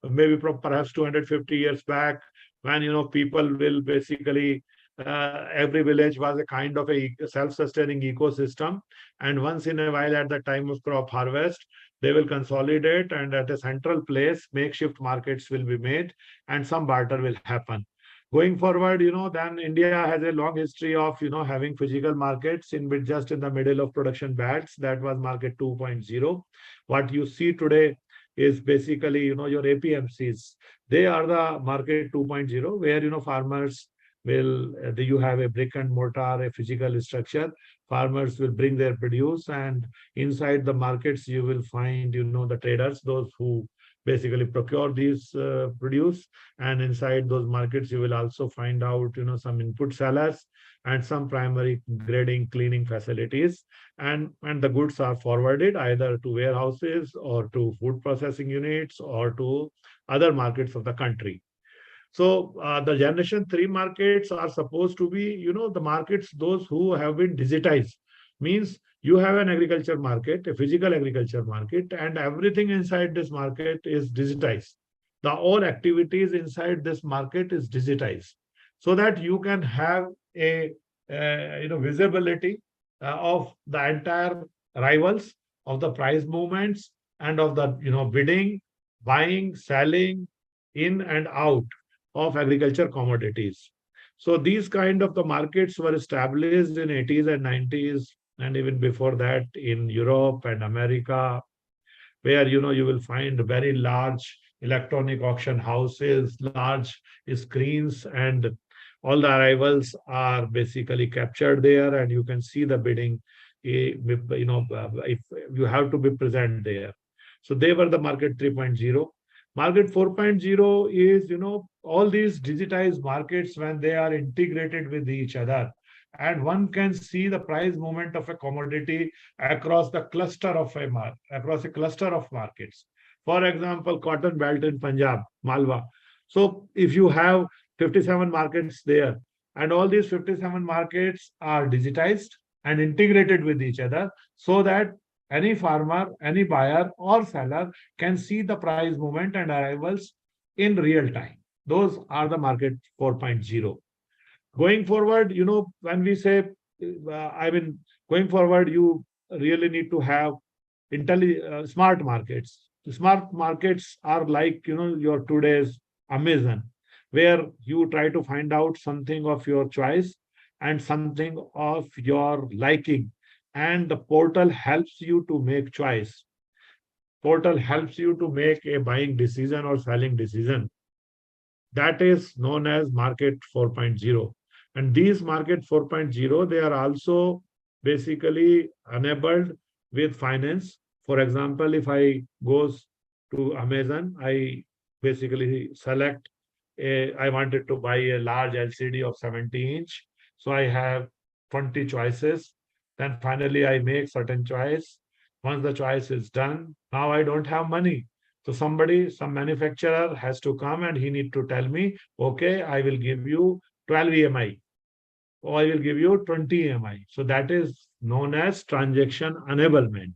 S17: maybe perhaps 250 years back, when people will basically every village was a kind of a self-sustaining ecosystem, and once in a while at the time of crop harvest, they will consolidate, and at a central place makeshift markets will be made and some barter will happen. Going forward, then India has a long history of having physical markets just in the middle of production belts. That was market 2.0. What you see today is basically your APMCs. They are the market 2.0, where farmers will you have a brick and mortar, a physical structure. Farmers will bring their produce, and inside the markets you will find the traders, those who basically procure these produce, and inside those markets you will also find out some input sellers and some primary grading, cleaning facilities, and the goods are forwarded either to warehouses or to food processing units or to other markets of the country. So the generation 3 markets are supposed to be the markets those who have been digitized. Means you have an agriculture market, a physical agriculture market, and everything inside this market is digitized. All activities inside this market is digitized, so that you can have a visibility of the entire arrivals, of the price movements, and of the bidding, buying, selling, in and out of agriculture commodities. So these kind of the markets were established in 80s and 90s, and even before that in Europe and America, where you will find very large electronic auction houses, large screens, and all the arrivals are basically captured there, and you can see the bidding. If you have to be present there. So they were the market 3.0. Market 4.0 is, all these digitized markets when they are integrated with each other, and one can see the price movement of a commodity across a cluster of markets. For example, cotton belt in Punjab, Malwa. So if you have 57 markets there, and all these 57 markets are digitized and integrated with each other, so that any farmer, any buyer or seller can see the price movement and arrivals in real time. Those are the market 4.0. Going forward, when we say, going forward, you really need to have smart markets. The smart markets are like, your today's Amazon, where you try to find out something of your choice and something of your liking, and the portal helps you to make choice. Portal helps you to make a buying decision or selling decision. That is known as market 4.0. And these market 4.0, they are also basically enabled with finance. For example, if I goes to Amazon, I basically select I wanted to buy a large LCD of 70-inch. So I have 20 choices. Then finally I make certain choice. Once the choice is done, now I don't have money. So some manufacturer has to come and he need to tell me, okay, I will give you 12 EMI or I will give you 20 EMI. So that is known as transaction enablement.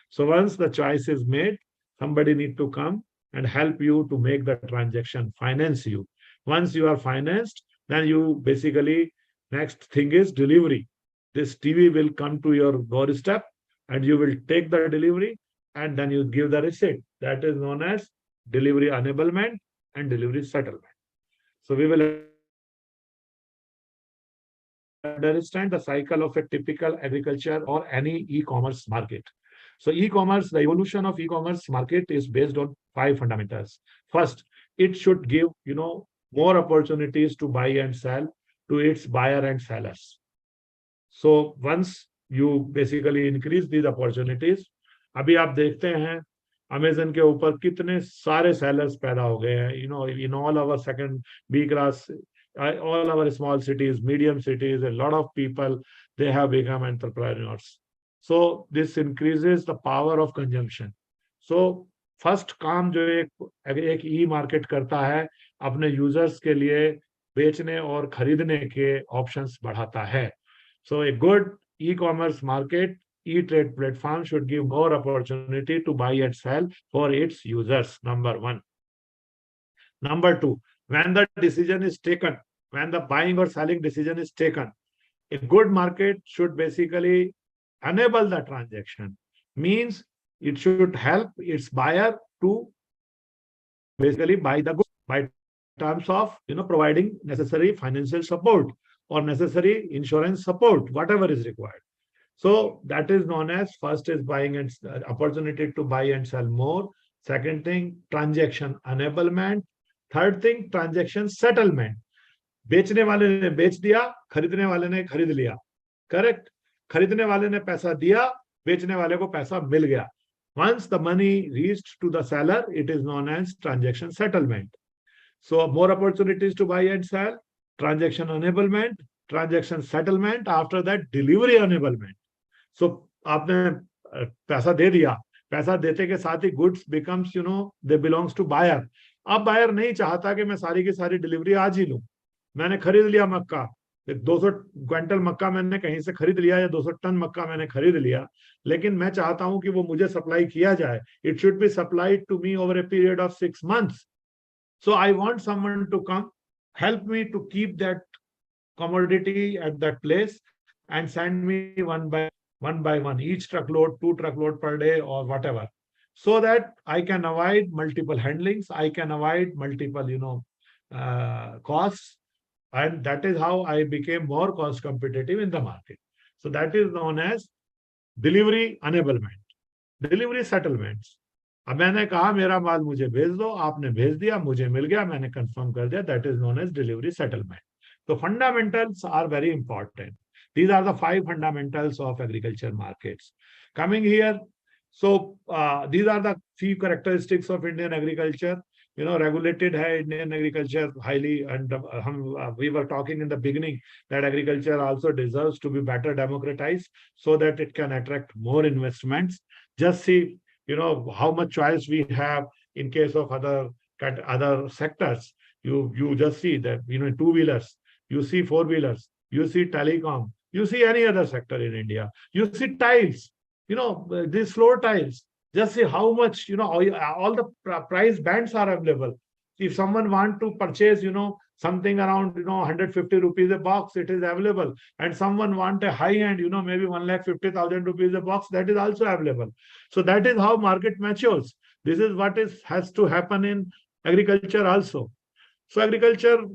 S17: So once the choice is made, somebody need to come and help you to make the transaction, finance you. Once you are financed, then you basically, next thing is delivery. This TV will come to your doorstep and you will take the delivery and then you give the receipt. That is known as delivery enablement and delivery settlement. So we will understand the cycle of a typical agriculture or any e-commerce market. So e-commerce, the evolution of e-commerce market is based on 5 fundamentals. First, it should give, more opportunities to buy and sell to its buyer and sellers. So once you basically increase these opportunities, अभी आप देखते हैं Amazon के ऊपर कितने सारे sellers पैदा हो गए हैं, in all our second B class, all our small cities, medium cities, a lot of people, they have become entrepreneurs. So this increases the power of consumption. So first काम जो एक e-market करता है, अपने users के लिए बेचने और खरीदने के options बढ़ाता है. So a good e-commerce market, e-trade platform should give more opportunity to buy and sell for its users, number 1. Number 2, when the decision is taken, when the buying or selling decision is taken, a good market should basically enable the transaction. Means it should help its buyer to basically buy the goods by terms of providing necessary financial support or necessary insurance support, whatever is required. So that is known as, first is buying and opportunity to buy and sell more. Second thing, transaction enablement. Third thing, transaction settlement. बेचने वाले ने बेच दिया, खरीदने वाले ने खरीद लिया. Correct? खरीदने वाले ने पैसा दिया, बेचने वाले को पैसा मिल गया. Once the money reached to the seller, it is known as transaction settlement. So more opportunities to buy and sell, transaction enablement, transaction settlement, after that delivery enablement. So आपने पैसा दे दिया, पैसा देते के साथ ही goods becomes, they belongs to buyer. अब buyer नहीं चाहता कि मैं सारी की सारी delivery आज ही लूं. मैंने खरीद लिया मक्का, 200 क्विंटल मक्का मैंने कहीं से खरीद लिया या 200 टन मक्का मैंने खरीद लिया, लेकिन मैं चाहता हूं कि वो मुझे सप्लाई किया जाए. It should be supplied to me over a period of 6 months. So I want someone to come, help me to keep that commodity at that place and send me one by one, each truckload, 2 truckload per day or whatever, so that I can avoid multiple handlings, I can avoid multiple, costs. And that is how I became more cost competitive in the market. So that is known as delivery enablement, delivery settlements. अब मैंने कहा मेरा माल मुझे भेज दो, आपने भेज दिया, मुझे मिल गया, मैंने कंफर्म कर दिया. That is known as delivery settlement. So fundamentals are very important. These are the 5 fundamentals of agriculture markets. Coming here, so these are the few characteristics of Indian agriculture. Regulated hai Indian agriculture highly, and we were talking in the beginning that agriculture also deserves to be better democratized so that it can attract more investments. Just see, how much choice we have in case of other sectors. You just see that, 2-wheelers, you see 4-wheelers, you see telecom, you see any other sector in India, you see tiles, these floor tiles. Just see how much, all the price bands are available. If someone want to purchase, something around, 150 rupees a box, it is available. And someone want a high end, maybe 1,50,000 rupees a box, that is also available. So that is how market matures. This is what has to happen in agriculture also. So agriculture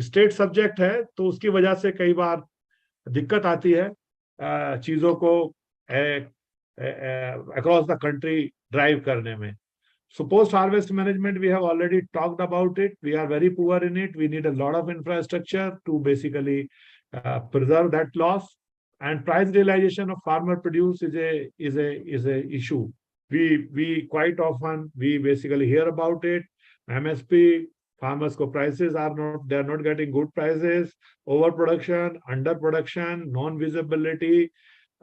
S17: state subject है, तो उसकी वजह से कई बार दिक्कत आती है चीजों को across the country drive karne mein. So post harvest management, we have already talked about it. We are very poor in it. We need a lot of infrastructure to basically preserve that loss. And price realization of farmer produce is a issue. We quite often we basically hear about it. MSP, farmers ko prices are not, they are not getting good prices, overproduction, underproduction, non-visibility.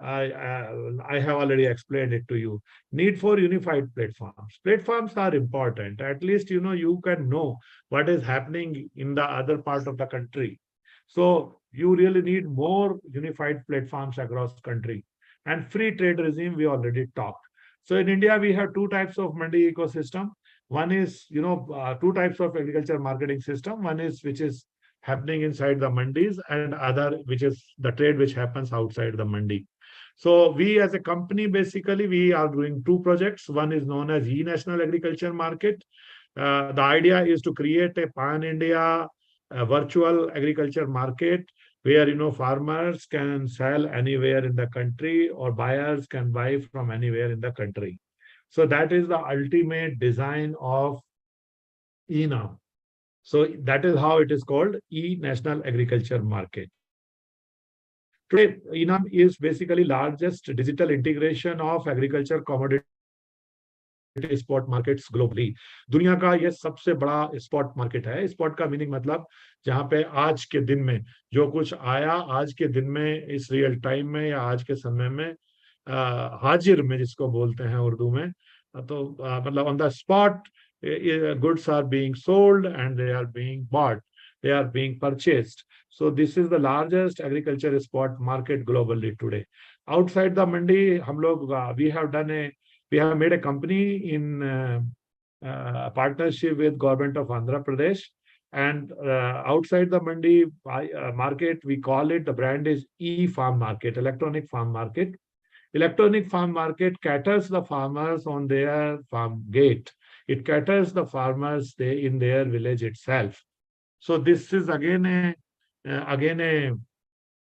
S17: I have already explained it to you. Need for unified platforms. Platforms are important. At least, you know, you can know what is happening in the other part of the country. So you really need more unified platforms across country. And free trade regime, we already talked. So in India, we have two types of mandi ecosystem. One is, you know, two types of agriculture marketing system. One is which is happening inside the mandis, and other which is the trade which happens outside the mandi. So we as a company, basically, we are doing two projects. One is known as e-National Agriculture Market. The idea is to create a pan-India virtual agriculture market where, you know, farmers can sell anywhere in the country or buyers can buy from anywhere in the country. So that is the ultimate design of e-Nam. So that is how it is called, e-National Agriculture Market. Today, e-Nam is basically largest digital integration of agriculture commodity spot markets globally. दुनिया का ये सबसे बड़ा spot market है. Spot का meaning मतलब जहां पे आज के दिन में जो कुछ आया, आज के दिन में, इस रियल टाइम में या आज के समय में, हाजिर में जिसको बोलते हैं उर्दू में, तो मतलब on the spot goods are being sold and they are being bought, they are being purchased. So this is the largest agriculture spot market globally today. Outside the mandi, hum log we have made a company in partnership with government of Andhra Pradesh, and outside the mandi market, we call it, the brand is e-farm market, electronic farm market. Electronic farm market caters the farmers on their farm gate. It caters the farmers in their village itself. So this is again a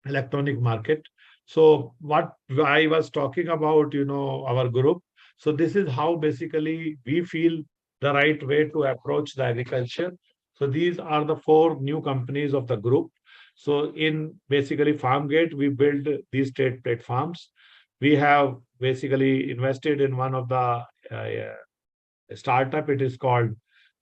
S17: electronic market. So what I was talking about, you know, our group. So this is how basically we feel the right way to approach the agriculture. So these are the 4 new companies of the group. So in basically FarmGate, we build these trade platforms. We have basically invested in one of the startup. It is called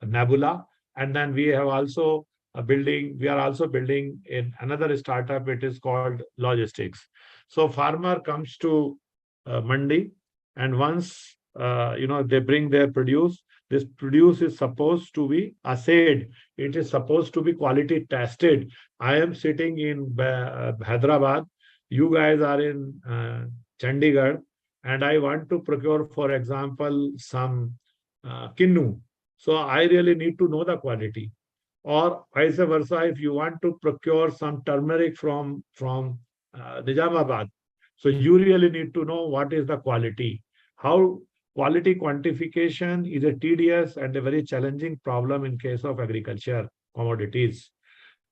S17: Nebula. And then we have also we are also building in another startup. It is called Logistics. So farmer comes to Mandi, and once you know, they bring their produce, this produce is supposed to be assayed. It is supposed to be quality tested. I am sitting in Hyderabad. You guys are in Chandigarh, and I want to procure, for example, some kinnu. So I really need to know the quality. Or vice versa, if you want to procure some turmeric from Nizamabad, so you really need to know what is the quality. How quality quantification is a tedious and a very challenging problem in case of agriculture commodities.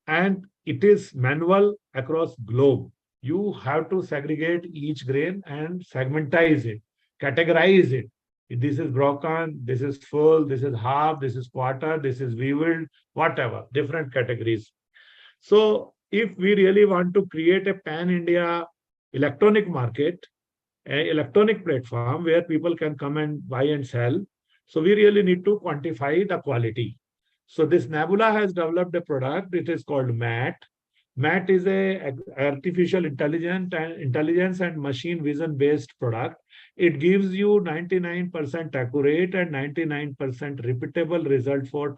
S17: And it is manual across globe. You have to segregate each grain and segmentize it, categorize it. This is broken, this is full, this is half, this is quarter, this is weevilled, whatever, different categories. So if we really want to create a pan-India electronic market, an electronic platform where people can come and buy and sell, so we really need to quantify the quality. So this Nebula has developed a product. It is called MAT. MAT is a artificial intelligence and machine vision based product. It gives you 99% accurate and 99% repeatable result for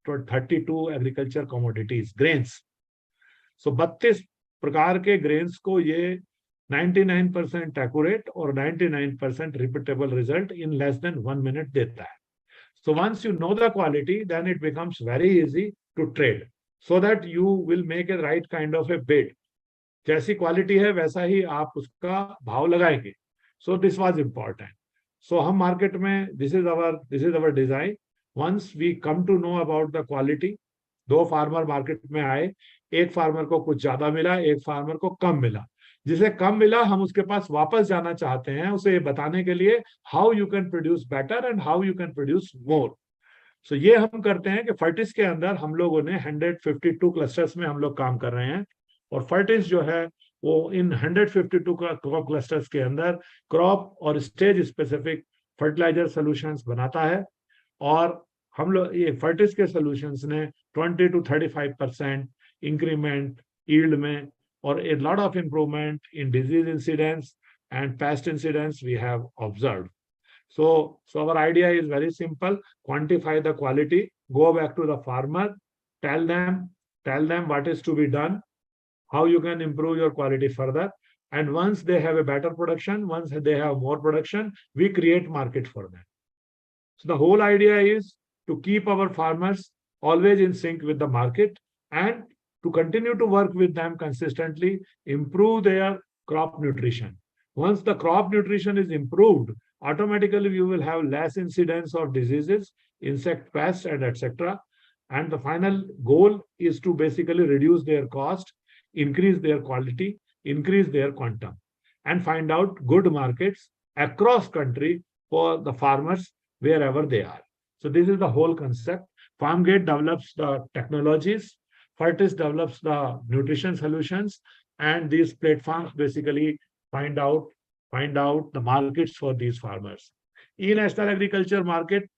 S17: 32 agriculture commodities, grains. So 32 प्रकार के grains को ये 99% accurate और 99% repeatable result in less than 1 minute देता है. So once you know the quality, then it becomes very easy to trade, so that you will make a right kind of a bid. जैसी quality है वैसा ही आप उसका भाव लगाएंगे. So this was important. So हम market में, this is our design. Once we come to know about the quality, 2 farmer market में आए, एक farmer को कुछ ज्यादा मिला, एक farmer को कम मिला. जिसे कम मिला हम उसके पास वापस जाना चाहते हैं, उसे बताने के लिए how you can produce better and how you can produce more. So ये हम करते हैं कि फर्टिस के अंदर हम लोगों ने 152 क्लस्टर्स में हम लोग काम कर रहे हैं, और फर्टिस जो है वो इन 152 क्रॉप क्लस्टर्स के अंदर क्रॉप और स्टेज स्पेसिफिक फर्टिलाइजर सॉल्यूशंस बनाता है, और हम लोग ये फर्टिस के सॉल्यूशंस ने 20 to 35% इंक्रीमेंट यील्ड में और a lot of improvement in disease incidence and pest incidence we have observed. So our idea is very simple: quantify the quality, go back to the farmer, tell them what is to be done, how you can improve your quality further. And once they have a better production, once they have more production, we create market for them. So the whole idea is to keep our farmers always in sync with the market and to continue to work with them consistently, improve their crop nutrition. Once the crop nutrition is improved, automatically you will have less incidence of diseases, insect pests, and etc. And the final goal is to basically reduce their cost, increase their quality, increase their quantum, and find out good markets across country for the farmers wherever they are. So this is the whole concept. FarmGate develops the technologies, Fertis develops the nutrition solutions, and these platforms basically find out the markets for these farmers. In national agriculture market,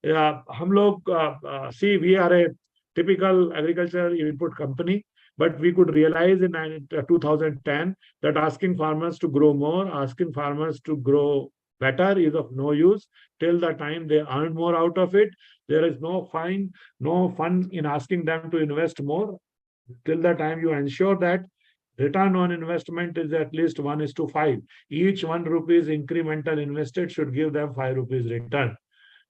S17: हम लोग see we are a typical agriculture input company, but we could realize in 2010 that asking farmers to grow more, asking farmers to grow better is of no use till the time they earn more out of it. There is no fun in asking them to invest more till the time you ensure that return on investment is at least 1:5. Each 1 rupees incremental invested should give them 5 rupees return.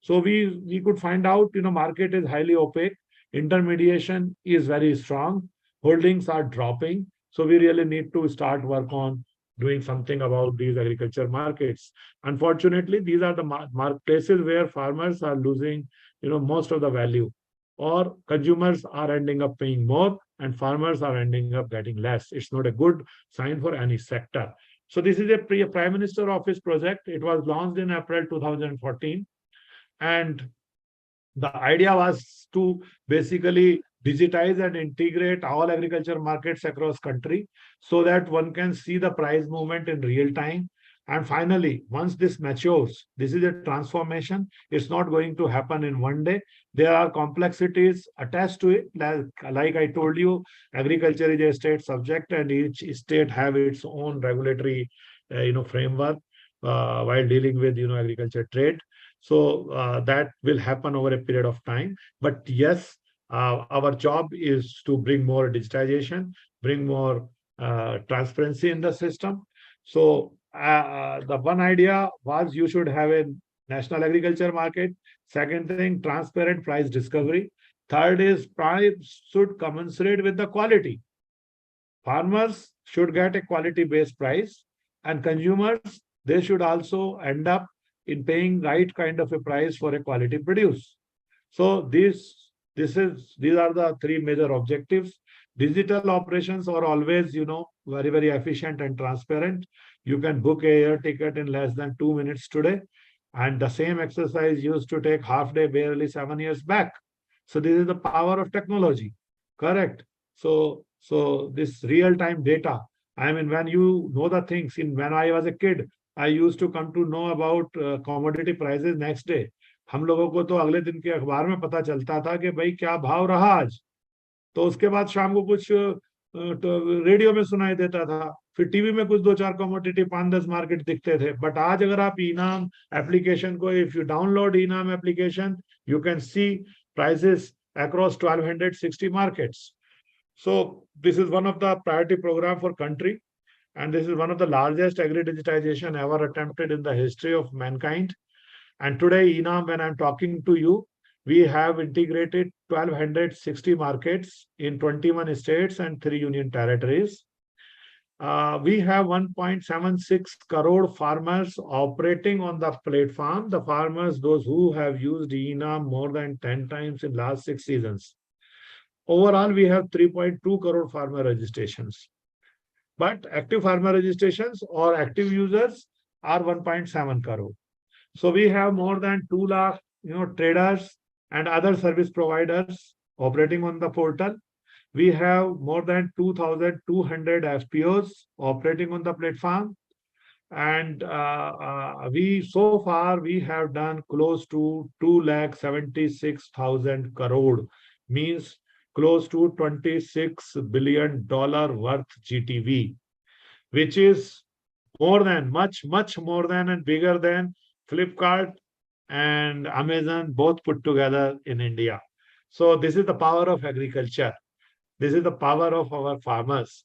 S17: So we could find out, market is highly opaque, intermediation is very strong, holdings are dropping. So we really need to start work on doing something about these agriculture markets. Unfortunately, these are the places where farmers are losing, most of the value, or consumers are ending up paying more and farmers are ending up getting less. It's not a good sign for any sector. So this is a Prime Minister Office project. It was launched in April 2014. And the idea was to basically digitize and integrate all agriculture markets across country so that one can see the price movement in real time. And finally, once this matures, this is a transformation. It's not going to happen in one day. There are complexities attached to it. Like I told you, agriculture is a state subject and each state have its own regulatory framework while dealing with agriculture trade. So that will happen over a period of time. But yes, our job is to bring more digitization, bring more transparency in the system. So the one idea was you should have a national agriculture market. Second thing, transparent price discovery. Third is price should commensurate with the quality. Farmers should get a quality-based price, and consumers, they should also end up in paying right kind of a price for a quality produce. So these are the three major objectives. Digital operations are always, very, very efficient and transparent. You can book a air ticket in less than 2 minutes today. And the same exercise used to take half day barely 7 years back. So this is the power of technology, correct? So this real-time data, I mean, when you know the things, when I was a kid, I used to come to know about commodity prices next day. हम लोगों को तो अगले दिन के अखबार में पता चलता था कि भाई क्या भाव रहा आज, तो उसके बाद शाम को कुछ रेडियो में सुनाई देता था, फिर टीवी में कुछ 2-4 कमोडिटी 5-10 मार्केट दिखते थे. बट आज अगर आप इनाम एप्लीकेशन को, इफ यू डाउनलोड इनाम application, you can see prices across 1260 markets. So this is one of the priority program for country, and this is one of the largest agri-digitization ever attempted in the history of mankind. And today, Enam, when I'm talking to you, we have integrated 1260 markets in 21 states and 3 union territories. We have 1.76 crore farmers operating on the platform. The farmers, those who have used Enam more than 10 times in last 6 seasons. Overall, we have 3.2 crore farmer registrations. But active farmer registrations or active users are 1.7 crore. So we have more than 2 lakh, traders and other service providers operating on the portal. We have more than 2,200 FPOs operating on the platform. And so far we have done close to 2,76,000 crore, means close to $26 billion worth GTV, which is more than, much more than and bigger than Flipkart and Amazon both put together in India. So this is the power of agriculture. This is the power of our farmers.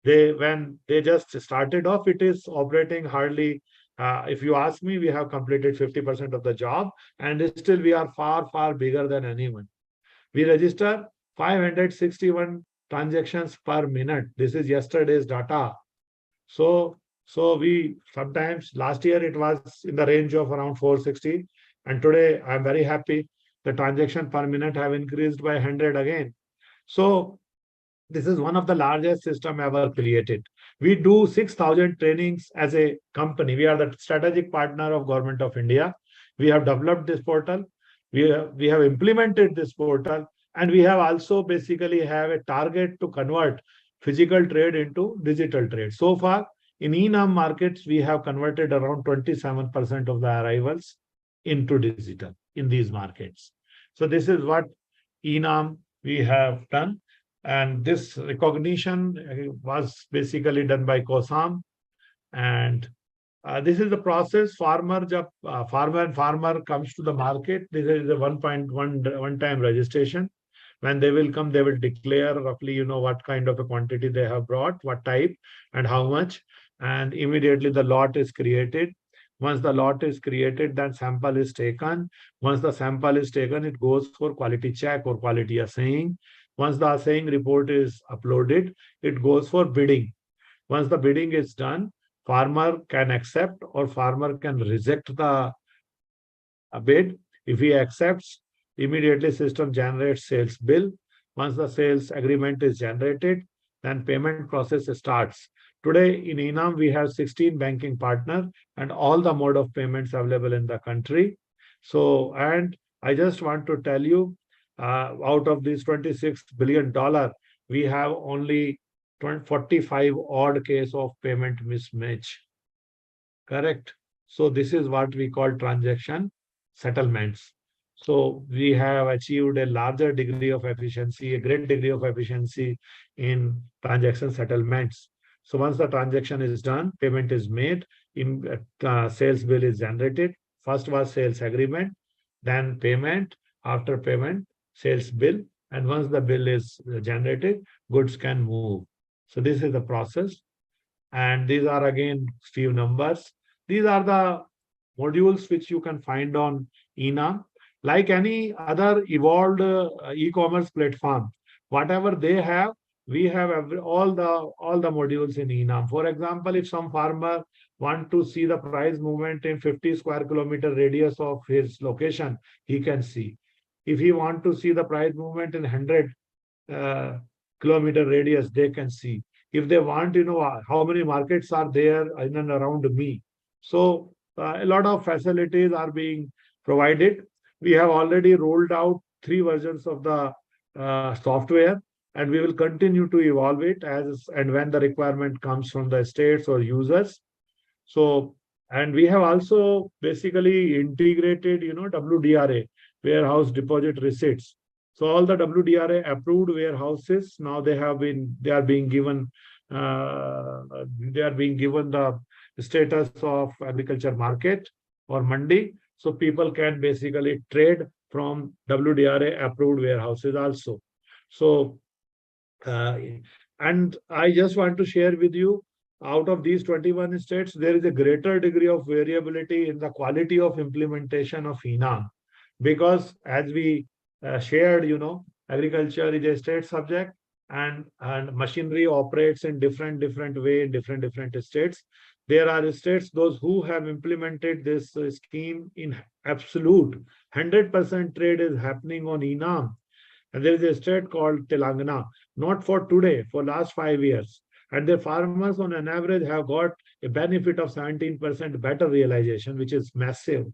S17: When they just started off, it is operating hardly. If you ask me, we have completed 50% of the job, and still we are far bigger than anyone. We register 561 transactions per minute. This is yesterday's data. So we sometimes, last year it was in the range of around 460, and today I'm very happy the transaction per minute have increased by 100 again. So this is one of the largest system ever created. We do 6,000 trainings as a company. We are the strategic partner of Government of India. We have developed this portal. We have implemented this portal, and we have also basically have a target to convert physical trade into digital trade. So far, in ENAM markets, we have converted around 27% of the arrivals into digital in these markets. So this is what ENAM we have done. And this recognition was basically done by COSAM. And this is the process. Farmer comes to the market. This is a 1.1 time registration. When they will come, they will declare roughly, what kind of a quantity they have brought, what type and how much. And immediately the lot is created. Once the lot is created, then sample is taken. Once the sample is taken, it goes for quality check or quality assaying. Once the assaying report is uploaded, it goes for bidding. Once the bidding is done, farmer can accept or farmer can reject the bid. If he accepts, immediately system generates sales bill. Once the sales agreement is generated, then payment process starts. Today in ENAM, we have 16 banking partners and all the mode of payments available in the country. So, and I just want to tell you, out of these $26 billion, we have only 45 odd case of payment mismatch. Correct? So this is what we call transaction settlements. So we have achieved a larger degree of efficiency, a great degree of efficiency in transaction settlements. So once the transaction is done, payment is made, sales bill is generated. First was sales agreement, then payment, after payment, sales bill, and once the bill is generated, goods can move. So this is the process. And these are again few numbers. These are the modules which you can find on ENAM. Like any other evolved e-commerce platform, whatever they have, we have all the modules in ENAM. For example, if some farmer want to see the price movement in 50 square kilometer radius of his location, he can see. If he want to see the price movement in 100 kilometer radius, they can see. If they want to know how many markets are there in and around me. So a lot of facilities are being provided. We have already rolled out 3 versions of the software, and we will continue to evolve it as and when the requirement comes from the states or users. So, and we have also basically integrated, WDRA, warehouse deposit receipts. So all the WDRA approved warehouses, now they are being given the status of agriculture market or mandi. So people can basically trade from WDRA approved warehouses also. So, and I just want to share with you, out of these 21 states, there is a greater degree of variability in the quality of implementation of ENAM. Because as we shared, agriculture is a state subject and machinery operates in different way in different states. There are states, those who have implemented this scheme in absolute 100% trade is happening on ENAM. And there is a state called Telangana, not for today, for last 5 years. And the farmers on an average have got a benefit of 17% better realization, which is massive.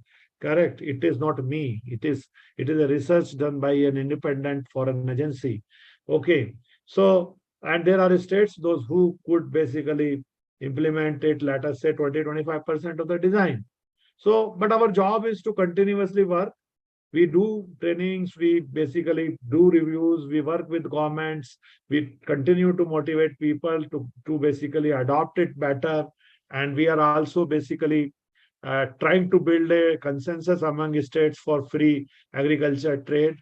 S17: Correct. It is not me. It is a research done by an independent foreign agency. Okay. So, and there are states, those who could basically implement it, let us say 20-25% of the design. So, but our job is to continuously work. We do trainings, we basically do reviews, we work with governments, we continue to motivate people to basically adopt it better. And we are also basically trying to build a consensus among states for free agriculture trade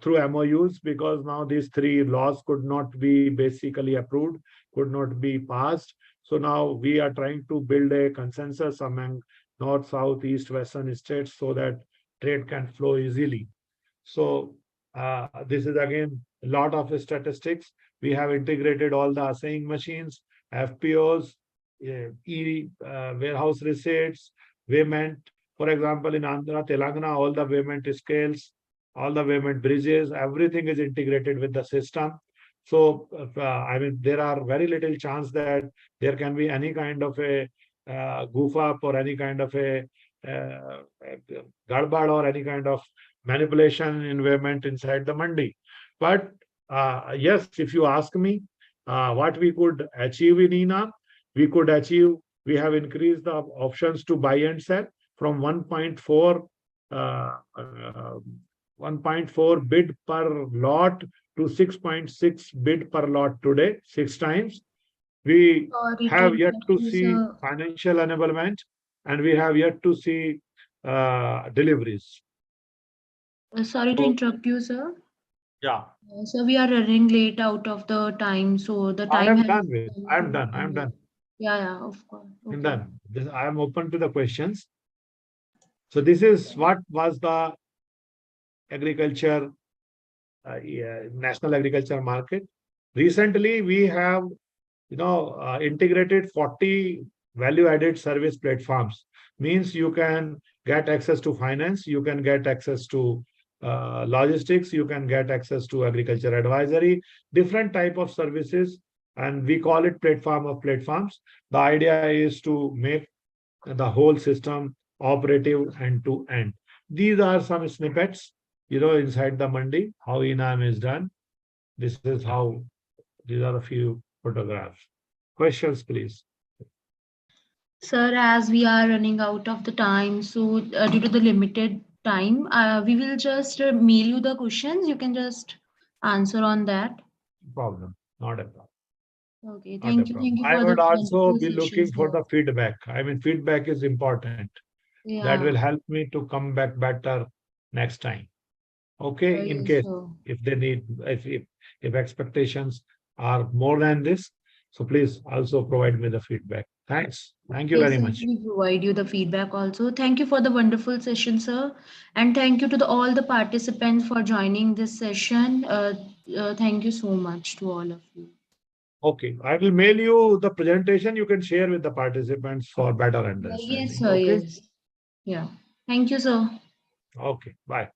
S17: through MOUs, because now these 3 laws could not be basically approved, could not be passed. So now we are trying to build a consensus among North, South, East, Western states so that trade can flow easily. So this is again a lot of statistics. We have integrated all the assaying machines, FPOs, warehouse receipts, weighment. For example, in Andhra, Telangana, all the weighment scales, all the weighment bridges, everything is integrated with the system. So, I mean, there are very little chance that there can be any kind of a goof up or any kind of a garbad or any kind of manipulation in weighment inside the mandi. But yes, if you ask me what we could achieve in ENA, we could achieve, we have increased the options to buy and sell from 1.4 bid per lot to 6.6 bid per lot today, 6 times. We have yet to see financial enablement, and we have yet to see deliveries.
S16: Sorry to interrupt you, sir.
S17: Yeah.
S16: So we are running late out of the time. So the
S17: I
S16: time
S17: am
S16: has.
S17: done. I'm done.
S16: Yeah, of course.
S17: I'm done. I am open to the questions. So this is what was the agriculture, national agriculture market. Recently, we have, integrated 40 value-added service platforms. Means you can get access to finance, you can get access to logistics, you can get access to agriculture advisory, different type of services, and we call it platform of platforms. The idea is to make the whole system operative end to end. These are some snippets, inside the mandi, how ENAM is done. This is how, these are a few photographs. Questions, please.
S16: Sir, as we are running out of the time, so due to the limited time, we will just mail you the questions. You can just answer on that.
S17: Problem, not a problem.
S16: Okay, thank you. Thank you
S17: I
S16: for
S17: would
S16: the
S17: also be
S16: session,
S17: looking for
S16: sir.
S17: the feedback. I mean, feedback is important. That will help me to come back better next time. Okay, in case if they need, if expectations are more than this, so please also provide me the feedback. Thanks. Thank you very much.
S16: We provide you the feedback also. Thank you for the wonderful session, sir. And thank you to all the participants for joining this session. Thank you so much to all of you.
S17: Okay, I will mail you the presentation. You can share with the participants for better understanding.
S16: Yes, sir.
S17: Okay?
S16: Yes. Yeah. Thank you, sir.
S17: Okay, bye.